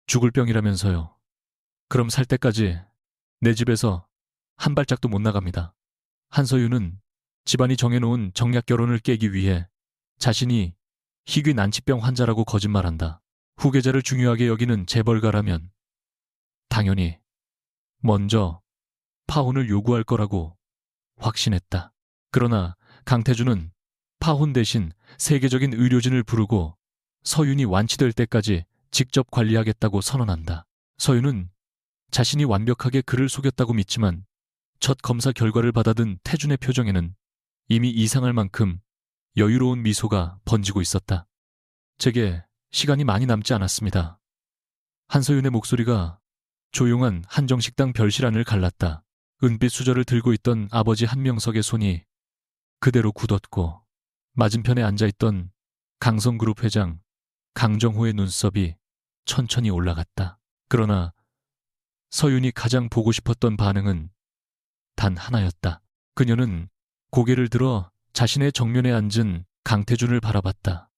죽을 병이라면서요. 그럼 살 때까지 내 집에서 한 발짝도 못 나갑니다. 한서윤은 집안이 정해놓은 정략 결혼을 깨기 위해 자신이 희귀 난치병 환자라고 거짓말한다. 후계자를 중요하게 여기는 재벌가라면 당연히 먼저 파혼을 요구할 거라고 확신했다. 그러나 강태준은 파혼 대신 세계적인 의료진을 부르고 서윤이 완치될 때까지 직접 관리하겠다고 선언한다. 서윤은 자신이 완벽하게 그를 속였다고 믿지만 첫 검사 결과를 받아든 태준의 표정에는 이미 이상할 만큼 여유로운 미소가 번지고 있었다. 제게 시간이 많이 남지 않았습니다. 한서윤의 목소리가 조용한 한정식당 별실안을 갈랐다. 은빛 수저를 들고 있던 아버지 한명석의 손이 그대로 굳었고 맞은편에 앉아있던 강성그룹 회장 강정호의 눈썹이 천천히 올라갔다. 그러나 서윤이 가장 보고 싶었던 반응은 단 하나였다. 그녀는 고개를 들어 자신의 정면에 앉은 강태준을 바라봤다.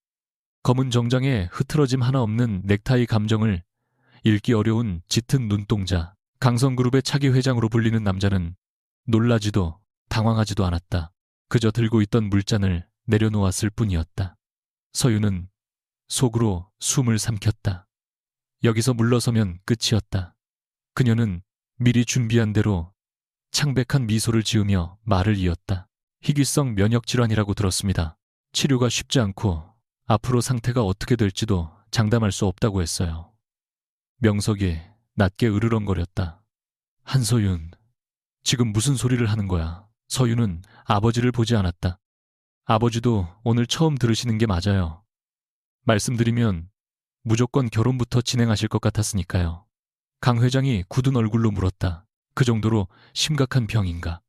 검은 정장에 흐트러짐 하나 없는 넥타이 감정을 읽기 어려운 짙은 눈동자. 강성그룹의 차기 회장으로 불리는 남자는 놀라지도 당황하지도 않았다. 그저 들고 있던 물잔을 내려놓았을 뿐이었다. 서윤은 속으로 숨을 삼켰다. 여기서 물러서면 끝이었다. 그녀는 미리 준비한 대로 창백한 미소를 지으며 말을 이었다. 희귀성 면역질환이라고 들었습니다. 치료가 쉽지 않고 앞으로 상태가 어떻게 될지도 장담할 수 없다고 했어요. 명석이 낮게 으르렁거렸다. 한서윤, 지금 무슨 소리를 하는 거야? 서윤은 아버지를 보지 않았다. 아버지도 오늘 처음 들으시는 게 맞아요. 말씀드리면 무조건 결혼부터 진행하실 것 같았으니까요. 강 회장이 굳은 얼굴로 물었다. 그 정도로 심각한 병인가?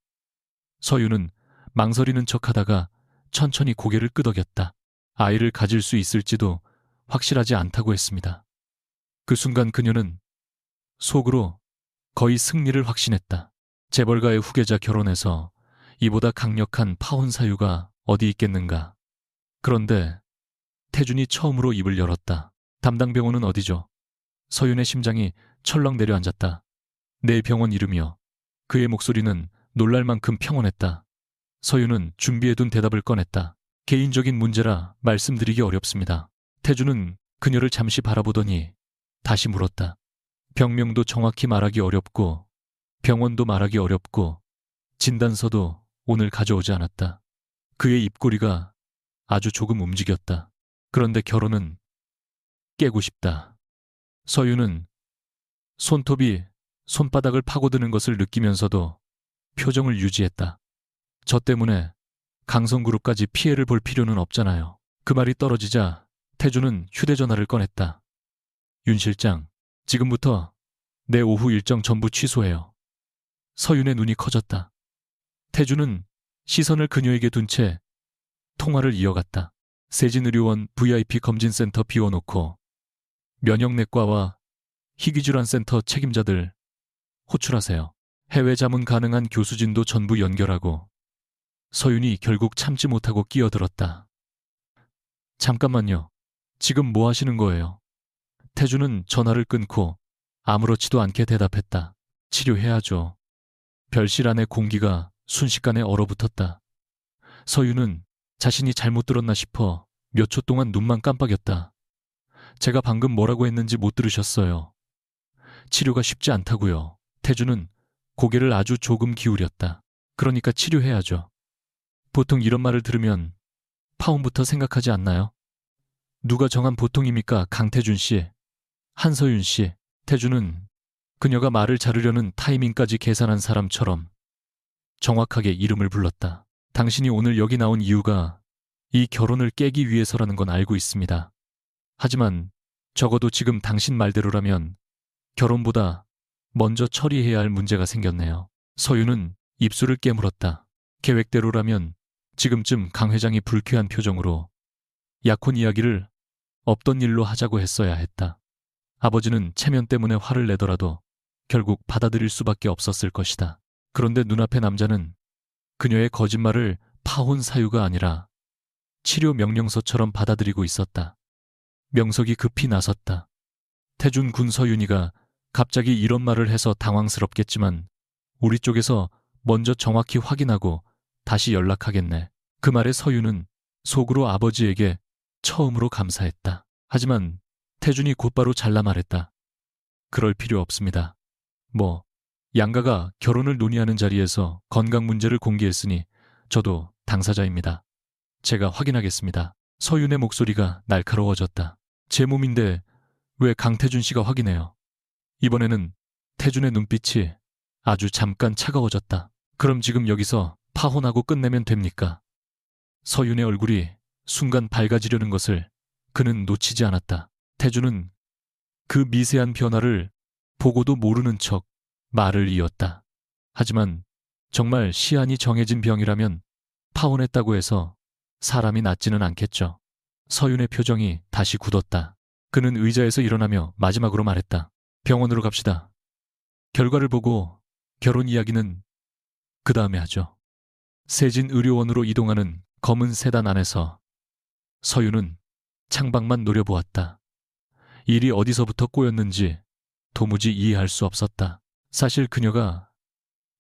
서윤은 망설이는 척하다가 천천히 고개를 끄덕였다. 아이를 가질 수 있을지도 확실하지 않다고 했습니다. 그 순간 그녀는 속으로 거의 승리를 확신했다. 재벌가의 후계자 결혼해서 이보다 강력한 파혼 사유가 어디 있겠는가. 그런데 태준이 처음으로 입을 열었다. 담당 병원은 어디죠? 서윤의 심장이 철렁 내려앉았다. 내 병원 이름이요. 그의 목소리는 놀랄 만큼 평온했다. 서윤은 준비해둔 대답을 꺼냈다. 개인적인 문제라 말씀드리기 어렵습니다. 태준은 그녀를 잠시 바라보더니 다시 물었다. 병명도 정확히 말하기 어렵고 병원도 말하기 어렵고 진단서도 오늘 가져오지 않았다. 그의 입꼬리가 아주 조금 움직였다. 그런데 결혼은 깨고 싶다. 서윤은 손톱이 손바닥을 파고드는 것을 느끼면서도 표정을 유지했다. 저 때문에 강성그룹까지 피해를 볼 필요는 없잖아요. 그 말이 떨어지자 태준은 휴대전화를 꺼냈다. 윤 실장, 지금부터 내 오후 일정 전부 취소해요. 서윤의 눈이 커졌다. 태준은 시선을 그녀에게 둔 채 통화를 이어갔다. 세진의료원 VIP 검진센터 비워놓고 면역내과와 희귀질환센터 책임자들 호출하세요. 해외 자문 가능한 교수진도 전부 연결하고. 서윤이 결국 참지 못하고 끼어들었다. 잠깐만요. 지금 뭐 하시는 거예요? 태준은 전화를 끊고 아무렇지도 않게 대답했다. 치료해야죠. 별실 안의 공기가 순식간에 얼어붙었다. 서윤은 자신이 잘못 들었나 싶어 몇 초 동안 눈만 깜빡였다. 제가 방금 뭐라고 했는지 못 들으셨어요. 치료가 쉽지 않다고요. 태준은 고개를 아주 조금 기울였다. 그러니까 치료해야죠. 보통 이런 말을 들으면 파혼부터 생각하지 않나요? 누가 정한 보통입니까? 강태준 씨, 한서윤 씨. 태준은 그녀가 말을 자르려는 타이밍까지 계산한 사람처럼 정확하게 이름을 불렀다. 당신이 오늘 여기 나온 이유가 이 결혼을 깨기 위해서라는 건 알고 있습니다. 하지만 적어도 지금 당신 말대로라면 결혼보다 먼저 처리해야 할 문제가 생겼네요. 서윤은 입술을 깨물었다. 계획대로라면 지금쯤 강 회장이 불쾌한 표정으로 약혼 이야기를 없던 일로 하자고 했어야 했다. 아버지는 체면 때문에 화를 내더라도 결국 받아들일 수밖에 없었을 것이다. 그런데 눈앞의 남자는 그녀의 거짓말을 파혼 사유가 아니라 치료 명령서처럼 받아들이고 있었다. 명석이 급히 나섰다. 태준 군 서윤이가 갑자기 이런 말을 해서 당황스럽겠지만 우리 쪽에서 먼저 정확히 확인하고 다시 연락하겠네. 그 말에 서윤은 속으로 아버지에게 처음으로 감사했다. 하지만 태준이 곧바로 잘라 말했다. 그럴 필요 없습니다. 양가가 결혼을 논의하는 자리에서 건강 문제를 공개했으니 저도 당사자입니다. 제가 확인하겠습니다. 서윤의 목소리가 날카로워졌다. 제 몸인데 왜 강태준 씨가 확인해요? 이번에는 태준의 눈빛이 아주 잠깐 차가워졌다. 그럼 지금 여기서 파혼하고 끝내면 됩니까? 서윤의 얼굴이 순간 밝아지려는 것을 그는 놓치지 않았다. 태준은 그 미세한 변화를 보고도 모르는 척 말을 이었다. 하지만 정말 시한이 정해진 병이라면 파혼했다고 해서 사람이 낫지는 않겠죠. 서윤의 표정이 다시 굳었다. 그는 의자에서 일어나며 마지막으로 말했다. 병원으로 갑시다. 결과를 보고 결혼 이야기는 그 다음에 하죠. 세진 의료원으로 이동하는 검은 세단 안에서 서윤은 창밖만 노려보았다. 일이 어디서부터 꼬였는지 도무지 이해할 수 없었다. 사실 그녀가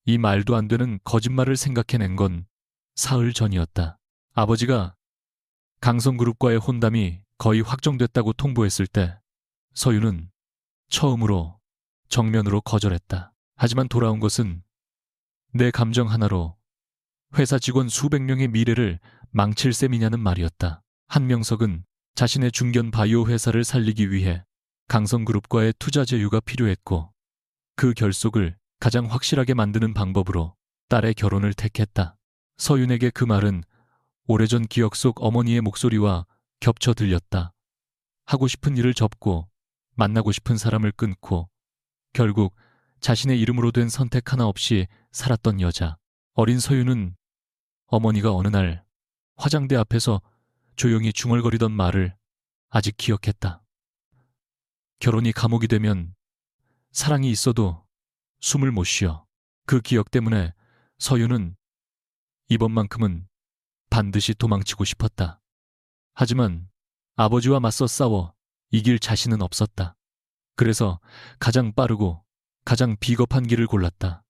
이 말도 안 되는 거짓말을 생각해낸 건 사흘 전이었다. 아버지가 강성그룹과의 혼담이 거의 확정됐다고 통보했을 때 서윤은 처음으로 정면으로 거절했다. 하지만 돌아온 것은 내 감정 하나로 회사 직원 수백 명의 미래를 망칠 셈이냐는 말이었다. 한명석은 자신의 중견 바이오 회사를 살리기 위해 강성그룹과의 투자 제휴가 필요했고 그 결속을 가장 확실하게 만드는 방법으로 딸의 결혼을 택했다. 서윤에게 그 말은 오래전 기억 속 어머니의 목소리와 겹쳐 들렸다. 하고 싶은 일을 접고 만나고 싶은 사람을 끊고 결국 자신의 이름으로 된 선택 하나 없이 살았던 여자. 어린 서윤은 어머니가 어느 날 화장대 앞에서 조용히 중얼거리던 말을 아직 기억했다. 결혼이 감옥이 되면 사랑이 있어도 숨을 못 쉬어. 그 기억 때문에 서윤은 이번만큼은 반드시 도망치고 싶었다. 하지만 아버지와 맞서 싸워 이길 자신은 없었다. 그래서 가장 빠르고 가장 비겁한 길을 골랐다.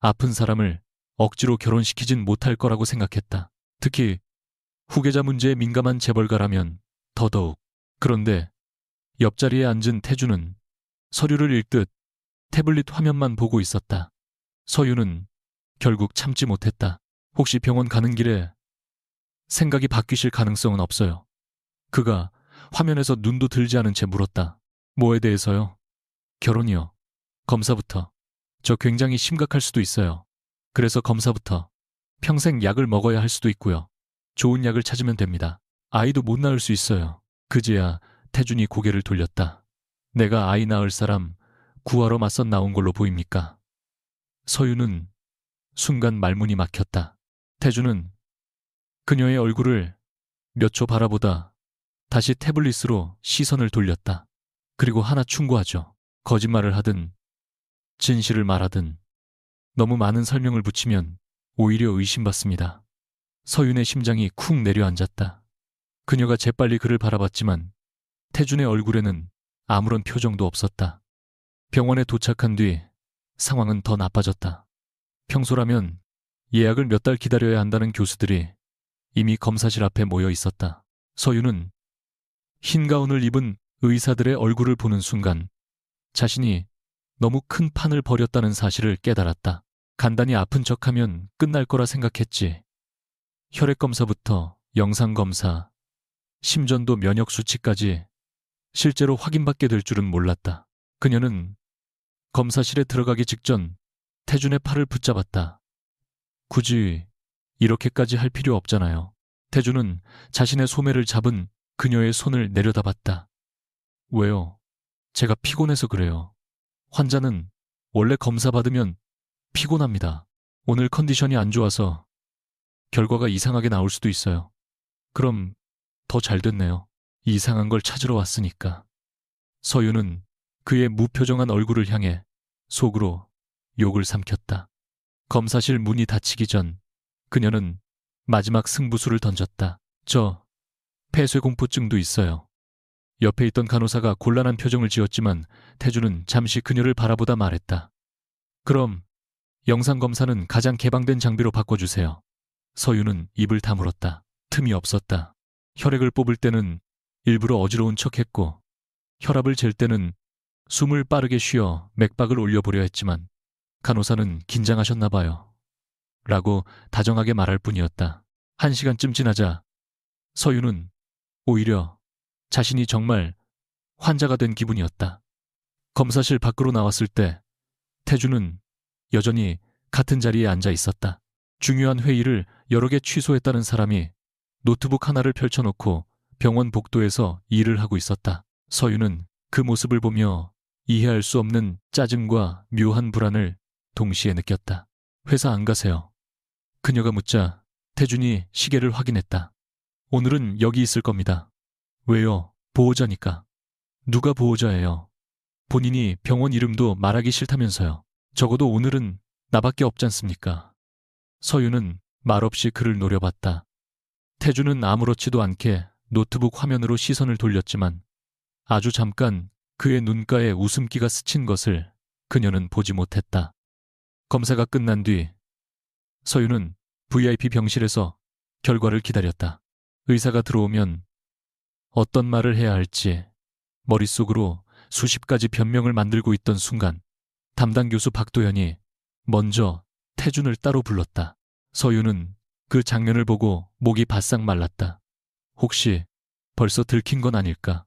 아픈 사람을 억지로 결혼시키진 못할 거라고 생각했다. 특히 후계자 문제에 민감한 재벌가라면 더더욱. 그런데 옆자리에 앉은 태준은 서류를 읽듯 태블릿 화면만 보고 있었다. 서윤은 결국 참지 못했다. 혹시 병원 가는 길에 생각이 바뀌실 가능성은 없어요. 그가 화면에서 눈도 들지 않은 채 물었다. 뭐에 대해서요? 결혼이요. 검사부터. 저 굉장히 심각할 수도 있어요. 그래서 검사부터. 평생 약을 먹어야 할 수도 있고요. 좋은 약을 찾으면 됩니다. 아이도 못 낳을 수 있어요. 그제야 태준이 고개를 돌렸다. 내가 아이 낳을 사람 구하러 맞서 나온 걸로 보입니까? 서윤은 순간 말문이 막혔다. 태준은 그녀의 얼굴을 몇 초 바라보다 다시 태블릿으로 시선을 돌렸다. 그리고 하나 충고하죠. 거짓말을 하든 진실을 말하든 너무 많은 설명을 붙이면 오히려 의심받습니다. 서윤의 심장이 쿵 내려앉았다. 그녀가 재빨리 그를 바라봤지만 태준의 얼굴에는 아무런 표정도 없었다. 병원에 도착한 뒤 상황은 더 나빠졌다. 평소라면 예약을 몇 달 기다려야 한다는 교수들이 이미 검사실 앞에 모여 있었다. 서윤은 흰 가운을 입은 의사들의 얼굴을 보는 순간 자신이 너무 큰 판을 벌였다는 사실을 깨달았다. 간단히 아픈 척하면 끝날 거라 생각했지. 혈액검사부터 영상검사, 심전도 면역 수치까지 실제로 확인받게 될 줄은 몰랐다. 그녀는 검사실에 들어가기 직전 태준의 팔을 붙잡았다. 굳이 이렇게까지 할 필요 없잖아요. 태준은 자신의 소매를 잡은 그녀의 손을 내려다봤다. 왜요? 제가 피곤해서 그래요. 환자는 원래 검사 받으면 피곤합니다. 오늘 컨디션이 안 좋아서 결과가 이상하게 나올 수도 있어요. 그럼 더 잘 됐네요. 이상한 걸 찾으러 왔으니까. 서윤은 그의 무표정한 얼굴을 향해 속으로 욕을 삼켰다. 검사실 문이 닫히기 전 그녀는 마지막 승부수를 던졌다. 저 폐쇄공포증도 있어요. 옆에 있던 간호사가 곤란한 표정을 지었지만 태주는 잠시 그녀를 바라보다 말했다. 그럼 영상검사는 가장 개방된 장비로 바꿔주세요. 서유는 입을 다물었다. 틈이 없었다. 혈액을 뽑을 때는 일부러 어지러운 척했고 혈압을 잴 때는 숨을 빠르게 쉬어 맥박을 올려보려 했지만 간호사는 긴장하셨나 봐요. 라고 다정하게 말할 뿐이었다. 1시간쯤 지나자 서유는 오히려 자신이 정말 환자가 된 기분이었다. 검사실 밖으로 나왔을 때 태주는 여전히 같은 자리에 앉아 있었다. 중요한 회의를 여러 개 취소했다는 사람이 노트북 하나를 펼쳐놓고 병원 복도에서 일을 하고 있었다. 서유는 그 모습을 보며 이해할 수 없는 짜증과 묘한 불안을 동시에 느꼈다. 회사 안 가세요? 그녀가 묻자 태준이 시계를 확인했다. 오늘은 여기 있을 겁니다. 왜요? 보호자니까. 누가 보호자예요? 본인이 병원 이름도 말하기 싫다면서요. 적어도 오늘은 나밖에 없지 않습니까? 서유는 말없이 그를 노려봤다. 태주는 아무렇지도 않게 노트북 화면으로 시선을 돌렸지만 아주 잠깐 그의 눈가에 웃음기가 스친 것을 그녀는 보지 못했다. 검사가 끝난 뒤 서유는 VIP 병실에서 결과를 기다렸다. 의사가 들어오면 어떤 말을 해야 할지 머릿속으로 수십 가지 변명을 만들고 있던 순간 담당 교수 박도현이 먼저 태준을 따로 불렀다. 서유는 그 장면을 보고 목이 바싹 말랐다. 혹시 벌써 들킨 건 아닐까?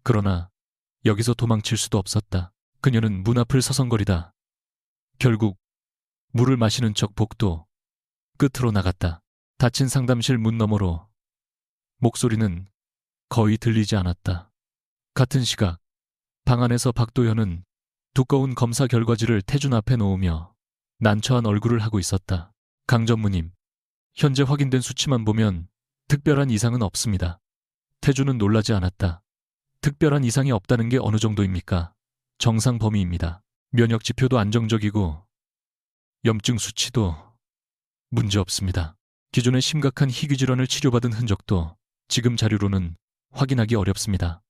그러나 여기서 도망칠 수도 없었다. 그녀는 문 앞을 서성거리다 결국 물을 마시는 척 복도 끝으로 나갔다. 닫힌 상담실 문 너머로 목소리는 거의 들리지 않았다. 같은 시각 방 안에서 박도현은 두꺼운 검사 결과지를 태준 앞에 놓으며 난처한 얼굴을 하고 있었다. 강 전무님, 현재 확인된 수치만 보면 특별한 이상은 없습니다. 태준은 놀라지 않았다. 특별한 이상이 없다는 게 어느 정도입니까? 정상 범위입니다. 면역 지표도 안정적이고 염증 수치도 문제 없습니다. 기존에 심각한 희귀 질환을 치료받은 흔적도 지금 자료로는 확인하기 어렵습니다.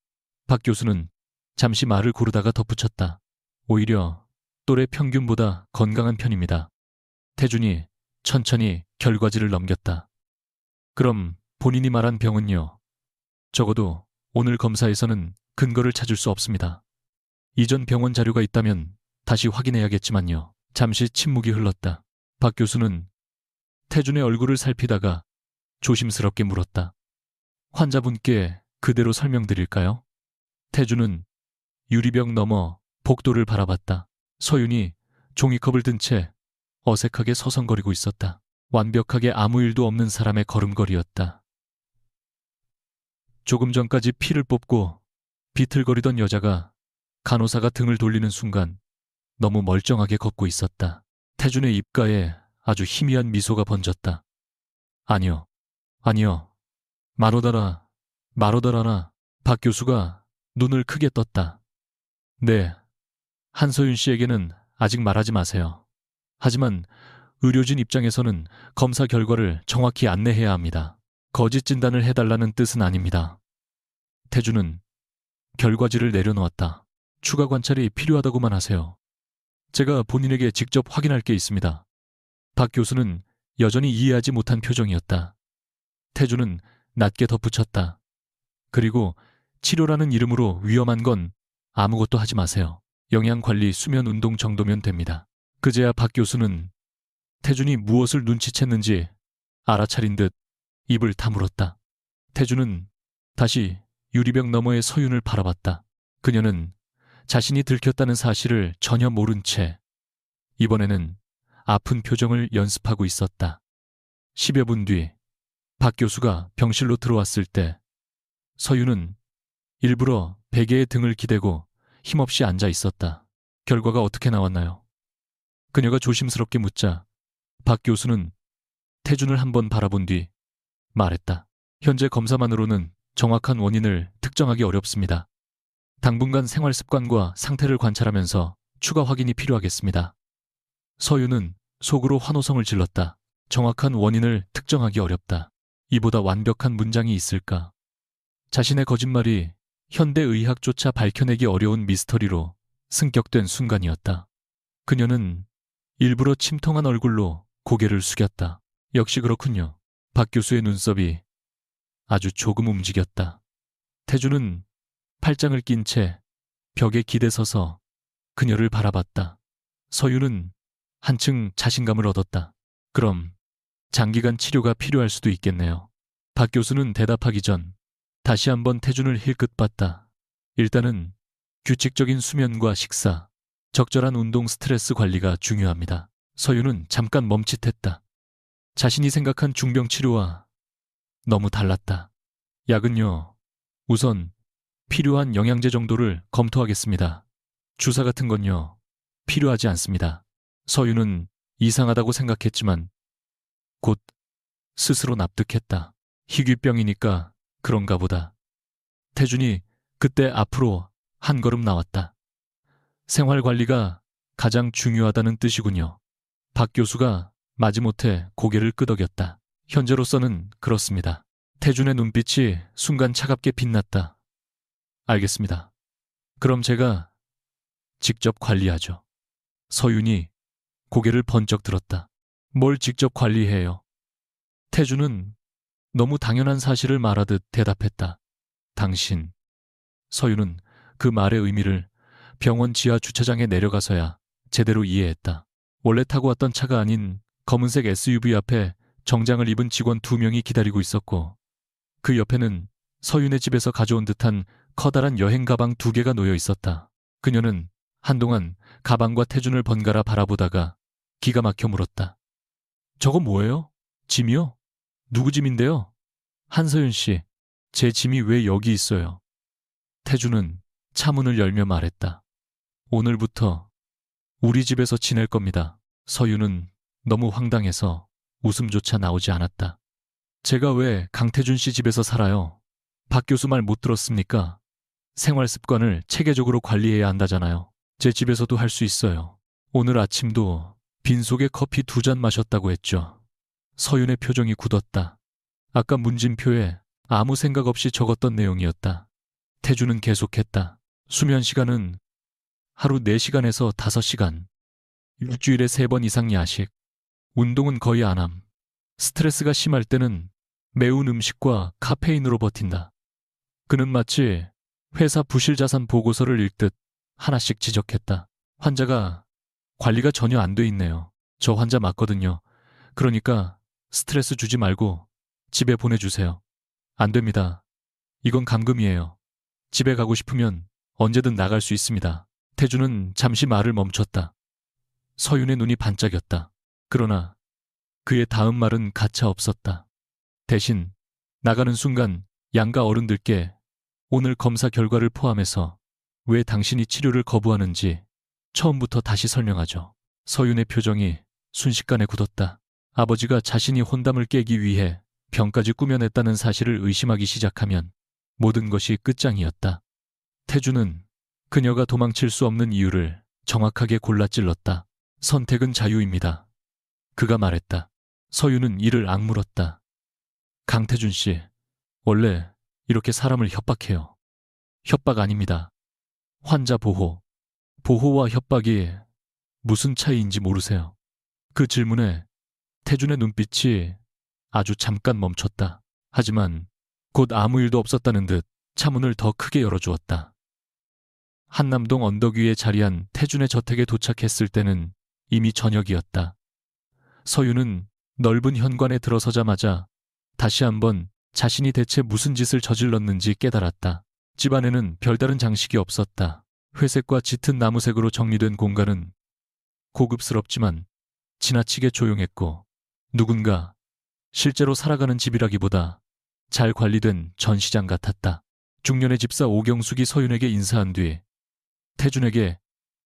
박 교수는 잠시 말을 고르다가 덧붙였다. 오히려 또래 평균보다 건강한 편입니다. 태준이 천천히 결과지를 넘겼다. 그럼 본인이 말한 병은요? 적어도 오늘 검사에서는 근거를 찾을 수 없습니다. 이전 병원 자료가 있다면 다시 확인해야겠지만요. 잠시 침묵이 흘렀다. 박 교수는 태준의 얼굴을 살피다가 조심스럽게 물었다. 환자분께 그대로 설명드릴까요? 태준은 유리벽 너머 복도를 바라봤다. 서윤이 종이컵을 든 채 어색하게 서성거리고 있었다. 완벽하게 아무 일도 없는 사람의 걸음걸이였다. 조금 전까지 피를 뽑고 비틀거리던 여자가 간호사가 등을 돌리는 순간 너무 멀쩡하게 걷고 있었다. 태준의 입가에 아주 희미한 미소가 번졌다. 아니요. 마로다라나. 박 교수가 눈을 크게 떴다. 네, 한서윤 씨에게는 아직 말하지 마세요. 하지만 의료진 입장에서는 검사 결과를 정확히 안내해야 합니다. 거짓 진단을 해달라는 뜻은 아닙니다. 태준은 결과지를 내려놓았다. 추가 관찰이 필요하다고만 하세요. 제가 본인에게 직접 확인할 게 있습니다. 박 교수는 여전히 이해하지 못한 표정이었다. 태준은 낮게 덧붙였다. 그리고 치료라는 이름으로 위험한 건 아무것도 하지 마세요. 영양관리, 수면, 운동 정도면 됩니다. 그제야 박 교수는 태준이 무엇을 눈치챘는지 알아차린 듯 입을 다물었다. 태준은 다시 유리벽 너머의 서윤을 바라봤다. 그녀는 자신이 들켰다는 사실을 전혀 모른 채 이번에는 아픈 표정을 연습하고 있었다. 10여 분 뒤 박 교수가 병실로 들어왔을 때 서윤은 일부러 베개에 등을 기대고 힘없이 앉아 있었다. 결과가 어떻게 나왔나요? 그녀가 조심스럽게 묻자 박 교수는 태준을 한번 바라본 뒤 말했다. 현재 검사만으로는 정확한 원인을 특정하기 어렵습니다. 당분간 생활 습관과 상태를 관찰하면서 추가 확인이 필요하겠습니다. 서윤은 속으로 환호성을 질렀다. 정확한 원인을 특정하기 어렵다. 이보다 완벽한 문장이 있을까? 자신의 거짓말이 현대의학조차 밝혀내기 어려운 미스터리로 승격된 순간이었다. 그녀는 일부러 침통한 얼굴로 고개를 숙였다. 역시 그렇군요. 박 교수의 눈썹이 아주 조금 움직였다. 태주는 팔짱을 낀 채 벽에 기대서서 그녀를 바라봤다. 서유는 한층 자신감을 얻었다. 그럼 장기간 치료가 필요할 수도 있겠네요. 박 교수는 대답하기 전 다시 한번 태준을 힐끗봤다. 일단은 규칙적인 수면과 식사, 적절한 운동, 스트레스 관리가 중요합니다. 서유는 잠깐 멈칫했다. 자신이 생각한 중병 치료와 너무 달랐다. 약은요, 우선 필요한 영양제 정도를 검토하겠습니다. 주사 같은 건요, 필요하지 않습니다. 서유는 이상하다고 생각했지만 곧 스스로 납득했다. 희귀병이니까 그런가 보다. 태준이 그때 앞으로 한 걸음 나왔다. 생활관리가 가장 중요하다는 뜻이군요. 박 교수가 마지못해 고개를 끄덕였다. 현재로서는 그렇습니다. 태준의 눈빛이 순간 차갑게 빛났다. 알겠습니다. 그럼 제가 직접 관리하죠. 서윤이 고개를 번쩍 들었다. 뭘 직접 관리해요? 태준은 너무 당연한 사실을 말하듯 대답했다. 당신. 서윤은 그 말의 의미를 병원 지하 주차장에 내려가서야 제대로 이해했다. 원래 타고 왔던 차가 아닌 검은색 SUV 앞에 정장을 입은 직원 2명이 기다리고 있었고, 그 옆에는 서윤의 집에서 가져온 듯한 커다란 여행 가방 2개가 놓여 있었다. 그녀는 한동안 가방과 태준을 번갈아 바라보다가 기가 막혀 물었다. 저거 뭐예요? 짐이요? 누구 짐인데요? 한서윤 씨, 제 짐이 왜 여기 있어요? 태준은 차문을 열며 말했다. 오늘부터 우리 집에서 지낼 겁니다. 서윤은 너무 황당해서 웃음조차 나오지 않았다. 제가 왜 강태준 씨 집에서 살아요? 박 교수 말 못 들었습니까? 생활 습관을 체계적으로 관리해야 한다잖아요. 제 집에서도 할 수 있어요. 오늘 아침도 빈속에 커피 2잔 마셨다고 했죠. 서윤의 표정이 굳었다. 아까 문진표에 아무 생각 없이 적었던 내용이었다. 태주는 계속했다. 수면 시간은 하루 4시간에서 5시간. 일주일에 3번 이상 야식. 운동은 거의 안 함. 스트레스가 심할 때는 매운 음식과 카페인으로 버틴다. 그는 마치 회사 부실자산 보고서를 읽듯 하나씩 지적했다. 환자가 관리가 전혀 안 돼 있네요. 저 환자 맞거든요. 그러니까 스트레스 주지 말고 집에 보내주세요. 안 됩니다. 이건 감금이에요. 집에 가고 싶으면 언제든 나갈 수 있습니다. 태주는 잠시 말을 멈췄다. 서윤의 눈이 반짝였다. 그러나 그의 다음 말은 가차 없었다. 대신 나가는 순간 양가 어른들께 오늘 검사 결과를 포함해서 왜 당신이 치료를 거부하는지 처음부터 다시 설명하죠. 서윤의 표정이 순식간에 굳었다. 아버지가 자신이 혼담을 깨기 위해 병까지 꾸며냈다는 사실을 의심하기 시작하면 모든 것이 끝장이었다. 태주는 그녀가 도망칠 수 없는 이유를 정확하게 골라찔렀다. 선택은 자유입니다. 그가 말했다. 서윤은 이를 악물었다. 강태준 씨, 원래 이렇게 사람을 협박해요. 협박 아닙니다. 환자 보호. 보호와 협박이 무슨 차이인지 모르세요. 그 질문에 태준의 눈빛이 아주 잠깐 멈췄다. 하지만 곧 아무 일도 없었다는 듯 차문을 더 크게 열어주었다. 한남동 언덕 위에 자리한 태준의 저택에 도착했을 때는 이미 저녁이었다. 서윤은 넓은 현관에 들어서자마자 다시 한번 자신이 대체 무슨 짓을 저질렀는지 깨달았다. 집안에는 별다른 장식이 없었다. 회색과 짙은 나무색으로 정리된 공간은 고급스럽지만 지나치게 조용했고, 누군가 실제로 살아가는 집이라기보다 잘 관리된 전시장 같았다. 중년의 집사 오경숙이 서윤에게 인사한 뒤 태준에게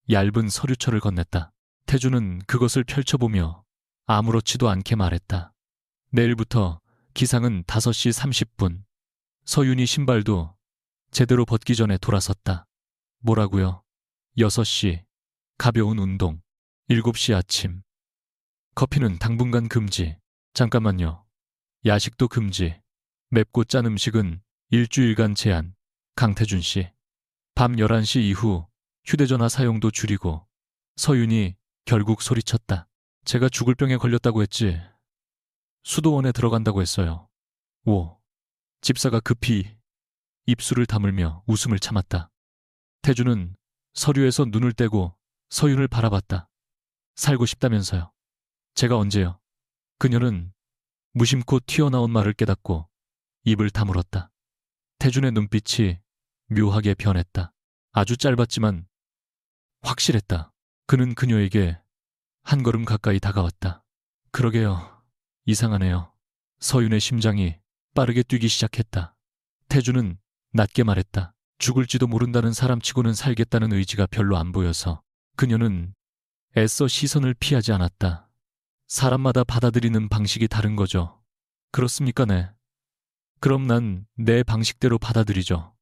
얇은 서류철을 건넸다. 태준은 그것을 펼쳐보며 아무렇지도 않게 말했다. 내일부터 기상은 5시 30분. 서윤이 신발도 제대로 벗기 전에 돌아섰다. 뭐라고요? 6시. 가벼운 운동. 7시 아침. 커피는 당분간 금지. 잠깐만요. 야식도 금지. 맵고 짠 음식은 일주일간 제한. 강태준 씨. 밤 11시 이후 휴대전화 사용도 줄이고 서윤이 결국 소리쳤다. 제가 죽을 병에 걸렸다고 했지. 수도원에 들어간다고 했어요. 오. 집사가 급히 입술을 다물며 웃음을 참았다. 태주는 서류에서 눈을 떼고 서윤을 바라봤다. 살고 싶다면서요. 제가 언제요? 그녀는 무심코 튀어나온 말을 깨닫고 입을 다물었다. 태준의 눈빛이 묘하게 변했다. 아주 짧았지만 확실했다. 그는 그녀에게 한 걸음 가까이 다가왔다. 그러게요. 이상하네요. 서윤의 심장이 빠르게 뛰기 시작했다. 태주는 낮게 말했다. 죽을지도 모른다는 사람치고는 살겠다는 의지가 별로 안 보여서. 그녀는 애써 시선을 피하지 않았다. 사람마다 받아들이는 방식이 다른 거죠. 그렇습니까, 네. 그럼 난 내 방식대로 받아들이죠.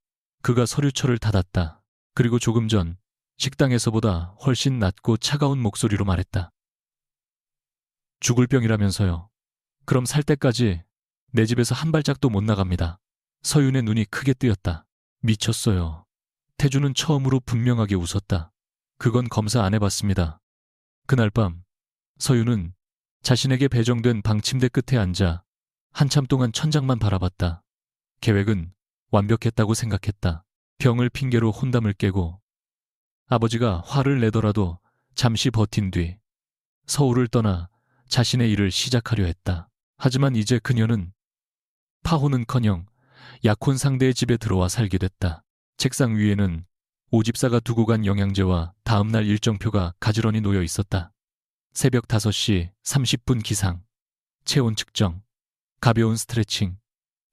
그가 서류철을 닫았다. 그리고 조금 전 식당에서보다 훨씬 낮고 차가운 목소리로 말했다. 죽을 병이라면서요. 그럼 살 때까지 내 집에서 한 발짝도 못 나갑니다. 서윤의 눈이 크게 뜨였다. 미쳤어요. 태주는 처음으로 분명하게 웃었다. 그건 검사 안 해봤습니다. 그날 밤 서윤은 자신에게 배정된 방 침대 끝에 앉아 한참 동안 천장만 바라봤다. 계획은 완벽했다고 생각했다. 병을 핑계로 혼담을 깨고 아버지가 화를 내더라도 잠시 버틴 뒤 서울을 떠나 자신의 일을 시작하려 했다. 하지만 이제 그녀는 파혼은커녕 약혼 상대의 집에 들어와 살게 됐다. 책상 위에는 오집사가 두고 간 영양제와 다음날 일정표가 가지런히 놓여 있었다. 새벽 5시 30분 기상, 체온 측정, 가벼운 스트레칭,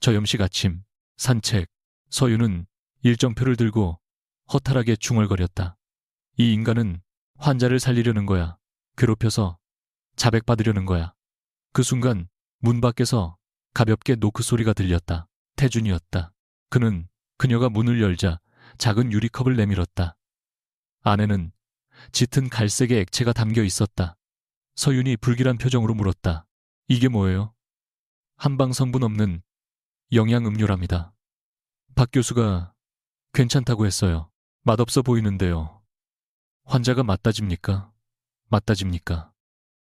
저염식 아침, 산책. 서윤은 일정표를 들고 허탈하게 중얼거렸다. 이 인간은 환자를 살리려는 거야. 괴롭혀서 자백받으려는 거야. 그 순간 문 밖에서 가볍게 노크 소리가 들렸다. 태준이었다. 그는 그녀가 문을 열자 작은 유리컵을 내밀었다. 안에는 짙은 갈색의 액체가 담겨 있었다. 서윤이 불길한 표정으로 물었다. 이게 뭐예요? 한방 성분 없는 영양음료랍니다. 박 교수가 괜찮다고 했어요. 맛없어 보이는데요. 환자가 맞다집니까? 맞다집니까?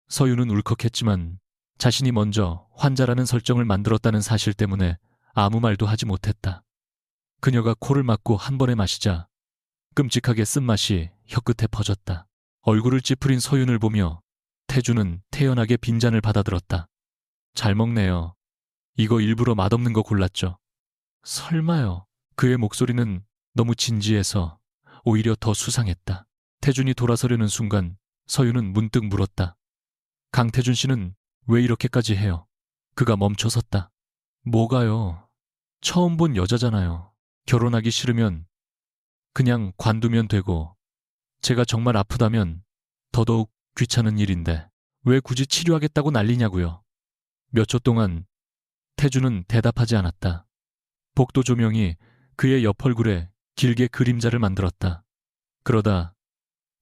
서윤은 울컥했지만 자신이 먼저 환자라는 설정을 만들었다는 사실 때문에 아무 말도 하지 못했다. 그녀가 코를 막고 한 번에 마시자 끔찍하게 쓴맛이 혀끝에 퍼졌다. 얼굴을 찌푸린 서윤을 보며 태주는 태연하게 빈잔을 받아들었다. 잘 먹네요. 이거 일부러 맛없는 거 골랐죠? 설마요. 그의 목소리는 너무 진지해서 오히려 더 수상했다. 태준이 돌아서려는 순간 서윤은 문득 물었다. 강태준 씨는 왜 이렇게까지 해요? 그가 멈춰섰다. 뭐가요? 처음 본 여자잖아요. 결혼하기 싫으면 그냥 관두면 되고 제가 정말 아프다면 더더욱 귀찮은 일인데 왜 굳이 치료하겠다고 난리냐고요. 몇 초 동안 태주는 대답하지 않았다. 복도 조명이 그의 옆 얼굴에 길게 그림자를 만들었다. 그러다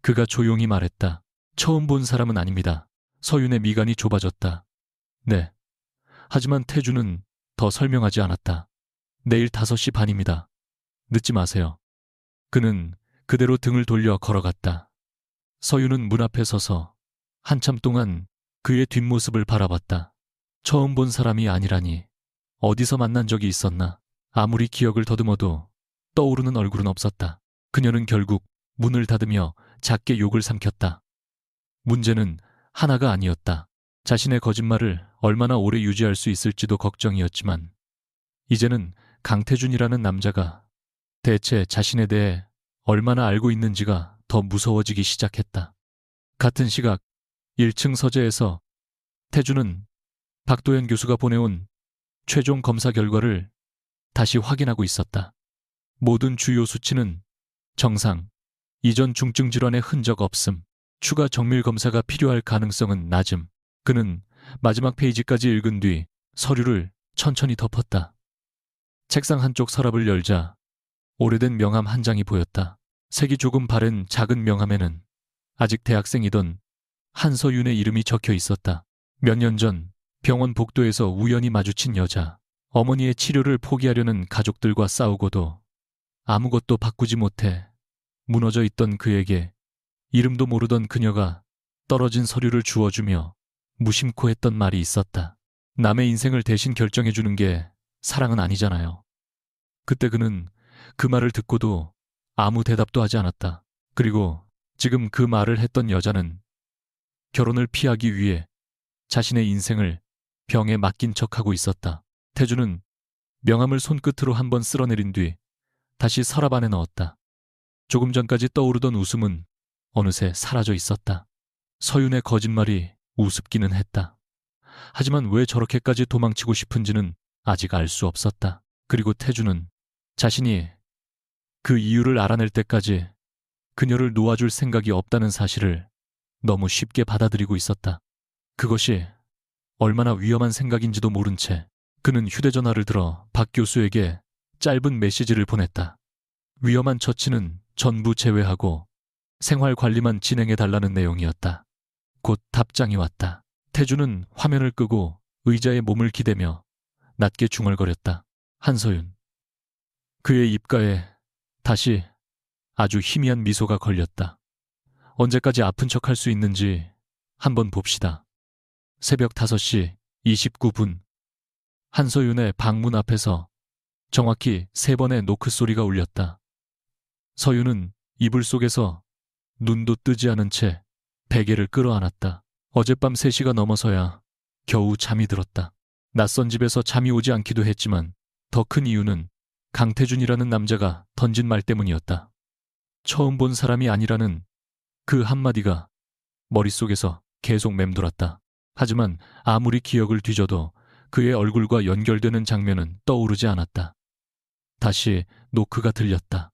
그가 조용히 말했다. 처음 본 사람은 아닙니다. 서윤의 미간이 좁아졌다. 네. 하지만 태주는 더 설명하지 않았다. 내일 5시 반입니다. 늦지 마세요. 그는 그대로 등을 돌려 걸어갔다. 서윤은 문 앞에 서서 한참 동안 그의 뒷모습을 바라봤다. 처음 본 사람이 아니라니. 어디서 만난 적이 있었나. 아무리 기억을 더듬어도 떠오르는 얼굴은 없었다. 그녀는 결국 문을 닫으며 작게 욕을 삼켰다. 문제는 하나가 아니었다. 자신의 거짓말을 얼마나 오래 유지할 수 있을지도 걱정이었지만 이제는 강태준이라는 남자가 대체 자신에 대해 얼마나 알고 있는지가 더 무서워지기 시작했다. 같은 시각 1층 서재에서 태준은 박도현 교수가 보내온 최종 검사 결과를 다시 확인하고 있었다. 모든 주요 수치는 정상, 이전 중증 질환의 흔적 없음, 추가 정밀 검사가 필요할 가능성은 낮음. 그는 마지막 페이지까지 읽은 뒤 서류를 천천히 덮었다. 책상 한쪽 서랍을 열자 오래된 명함 한 장이 보였다. 색이 조금 바랜 작은 명함에는 아직 대학생이던 한서윤의 이름이 적혀 있었다. 몇 년 전 병원 복도에서 우연히 마주친 여자, 어머니의 치료를 포기하려는 가족들과 싸우고도 아무것도 바꾸지 못해 무너져 있던 그에게 이름도 모르던 그녀가 떨어진 서류를 주워주며 무심코 했던 말이 있었다. 남의 인생을 대신 결정해주는 게 사랑은 아니잖아요. 그때 그는 그 말을 듣고도 아무 대답도 하지 않았다. 그리고 지금 그 말을 했던 여자는 결혼을 피하기 위해 자신의 인생을 병에 맡긴 척하고 있었다. 태주는 명함을 손끝으로 한번 쓸어내린 뒤 다시 서랍 안에 넣었다. 조금 전까지 떠오르던 웃음은 어느새 사라져 있었다. 서윤의 거짓말이 우습기는 했다. 하지만 왜 저렇게까지 도망치고 싶은지는 아직 알 수 없었다. 그리고 태주는 자신이 그 이유를 알아낼 때까지 그녀를 놓아줄 생각이 없다는 사실을 너무 쉽게 받아들이고 있었다. 그것이 얼마나 위험한 생각인지도 모른 채 그는 휴대전화를 들어 박 교수에게 짧은 메시지를 보냈다. 위험한 처치는 전부 제외하고 생활 관리만 진행해달라는 내용이었다. 곧 답장이 왔다. 태주는 화면을 끄고 의자에 몸을 기대며 낮게 중얼거렸다. 한서윤. 그의 입가에 다시 아주 희미한 미소가 걸렸다. 언제까지 아픈 척할 수 있는지 한번 봅시다. 새벽 5시 29분 한서윤의 방문 앞에서 정확히 3번의 노크 소리가 울렸다. 서윤은 이불 속에서 눈도 뜨지 않은 채 베개를 끌어안았다. 어젯밤 3시가 넘어서야 겨우 잠이 들었다. 낯선 집에서 잠이 오지 않기도 했지만 더 큰 이유는 강태준이라는 남자가 던진 말 때문이었다. 처음 본 사람이 아니라는 그 한마디가 머릿속에서 계속 맴돌았다. 하지만 아무리 기억을 뒤져도 그의 얼굴과 연결되는 장면은 떠오르지 않았다. 다시 노크가 들렸다.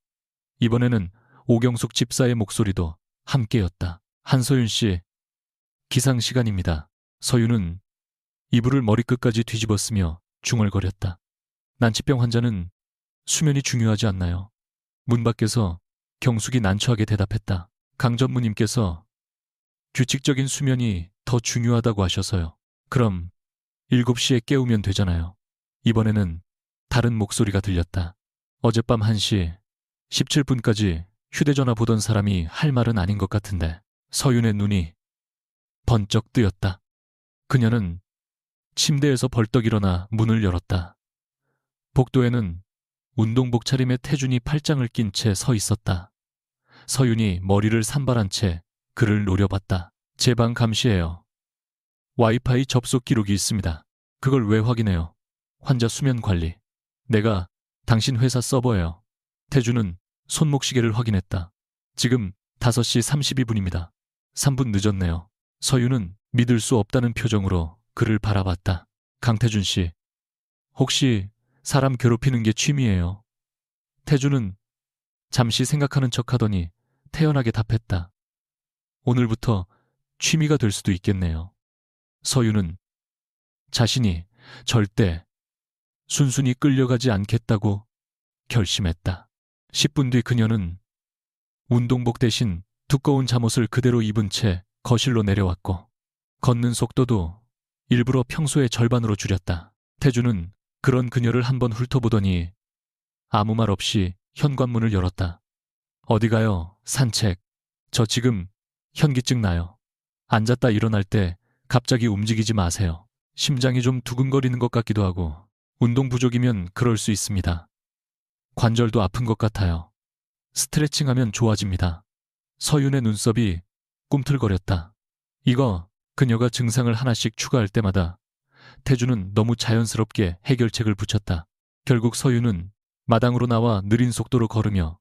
이번에는 오경숙 집사의 목소리도 함께였다. 한서윤 씨, 기상 시간입니다. 서윤은 이불을 머리끝까지 뒤집었으며 중얼거렸다. 난치병 환자는 수면이 중요하지 않나요? 문 밖에서 경숙이 난처하게 대답했다. 강 전무님께서 규칙적인 수면이 더 중요하다고 하셔서요. 그럼 7시에 깨우면 되잖아요. 이번에는 다른 목소리가 들렸다. 어젯밤 1시 17분까지 휴대전화 보던 사람이 할 말은 아닌 것 같은데. 서윤의 눈이 번쩍 뜨였다. 그녀는 침대에서 벌떡 일어나 문을 열었다. 복도에는 운동복 차림의 태준이 팔짱을 낀 채 서 있었다. 서윤이 머리를 산발한 채 그를 노려봤다. 제 방 감시해요. 와이파이 접속 기록이 있습니다. 그걸 왜 확인해요? 환자 수면 관리. 내가 당신 회사 서버예요. 태준은 손목시계를 확인했다. 지금 5시 32분입니다. 3분 늦었네요. 서윤은 믿을 수 없다는 표정으로 그를 바라봤다. 강태준 씨, 혹시 사람 괴롭히는 게 취미예요? 태준은 잠시 생각하는 척하더니 태연하게 답했다. 오늘부터 취미가 될 수도 있겠네요. 서윤은 자신이 절대 순순히 끌려가지 않겠다고 결심했다. 10분 뒤 그녀는 운동복 대신 두꺼운 잠옷을 그대로 입은 채 거실로 내려왔고 걷는 속도도 일부러 평소의 절반으로 줄였다. 태주는 그런 그녀를 한번 훑어보더니 아무 말 없이 현관문을 열었다. 어디 가요? 산책. 저 지금 현기증 나요. 앉았다 일어날 때 갑자기 움직이지 마세요. 심장이 좀 두근거리는 것 같기도 하고 운동 부족이면 그럴 수 있습니다. 관절도 아픈 것 같아요. 스트레칭하면 좋아집니다. 서윤의 눈썹이 꿈틀거렸다. 이거 그녀가 증상을 하나씩 추가할 때마다 태주는 너무 자연스럽게 해결책을 붙였다. 결국 서윤은 마당으로 나와 느린 속도로 걸으며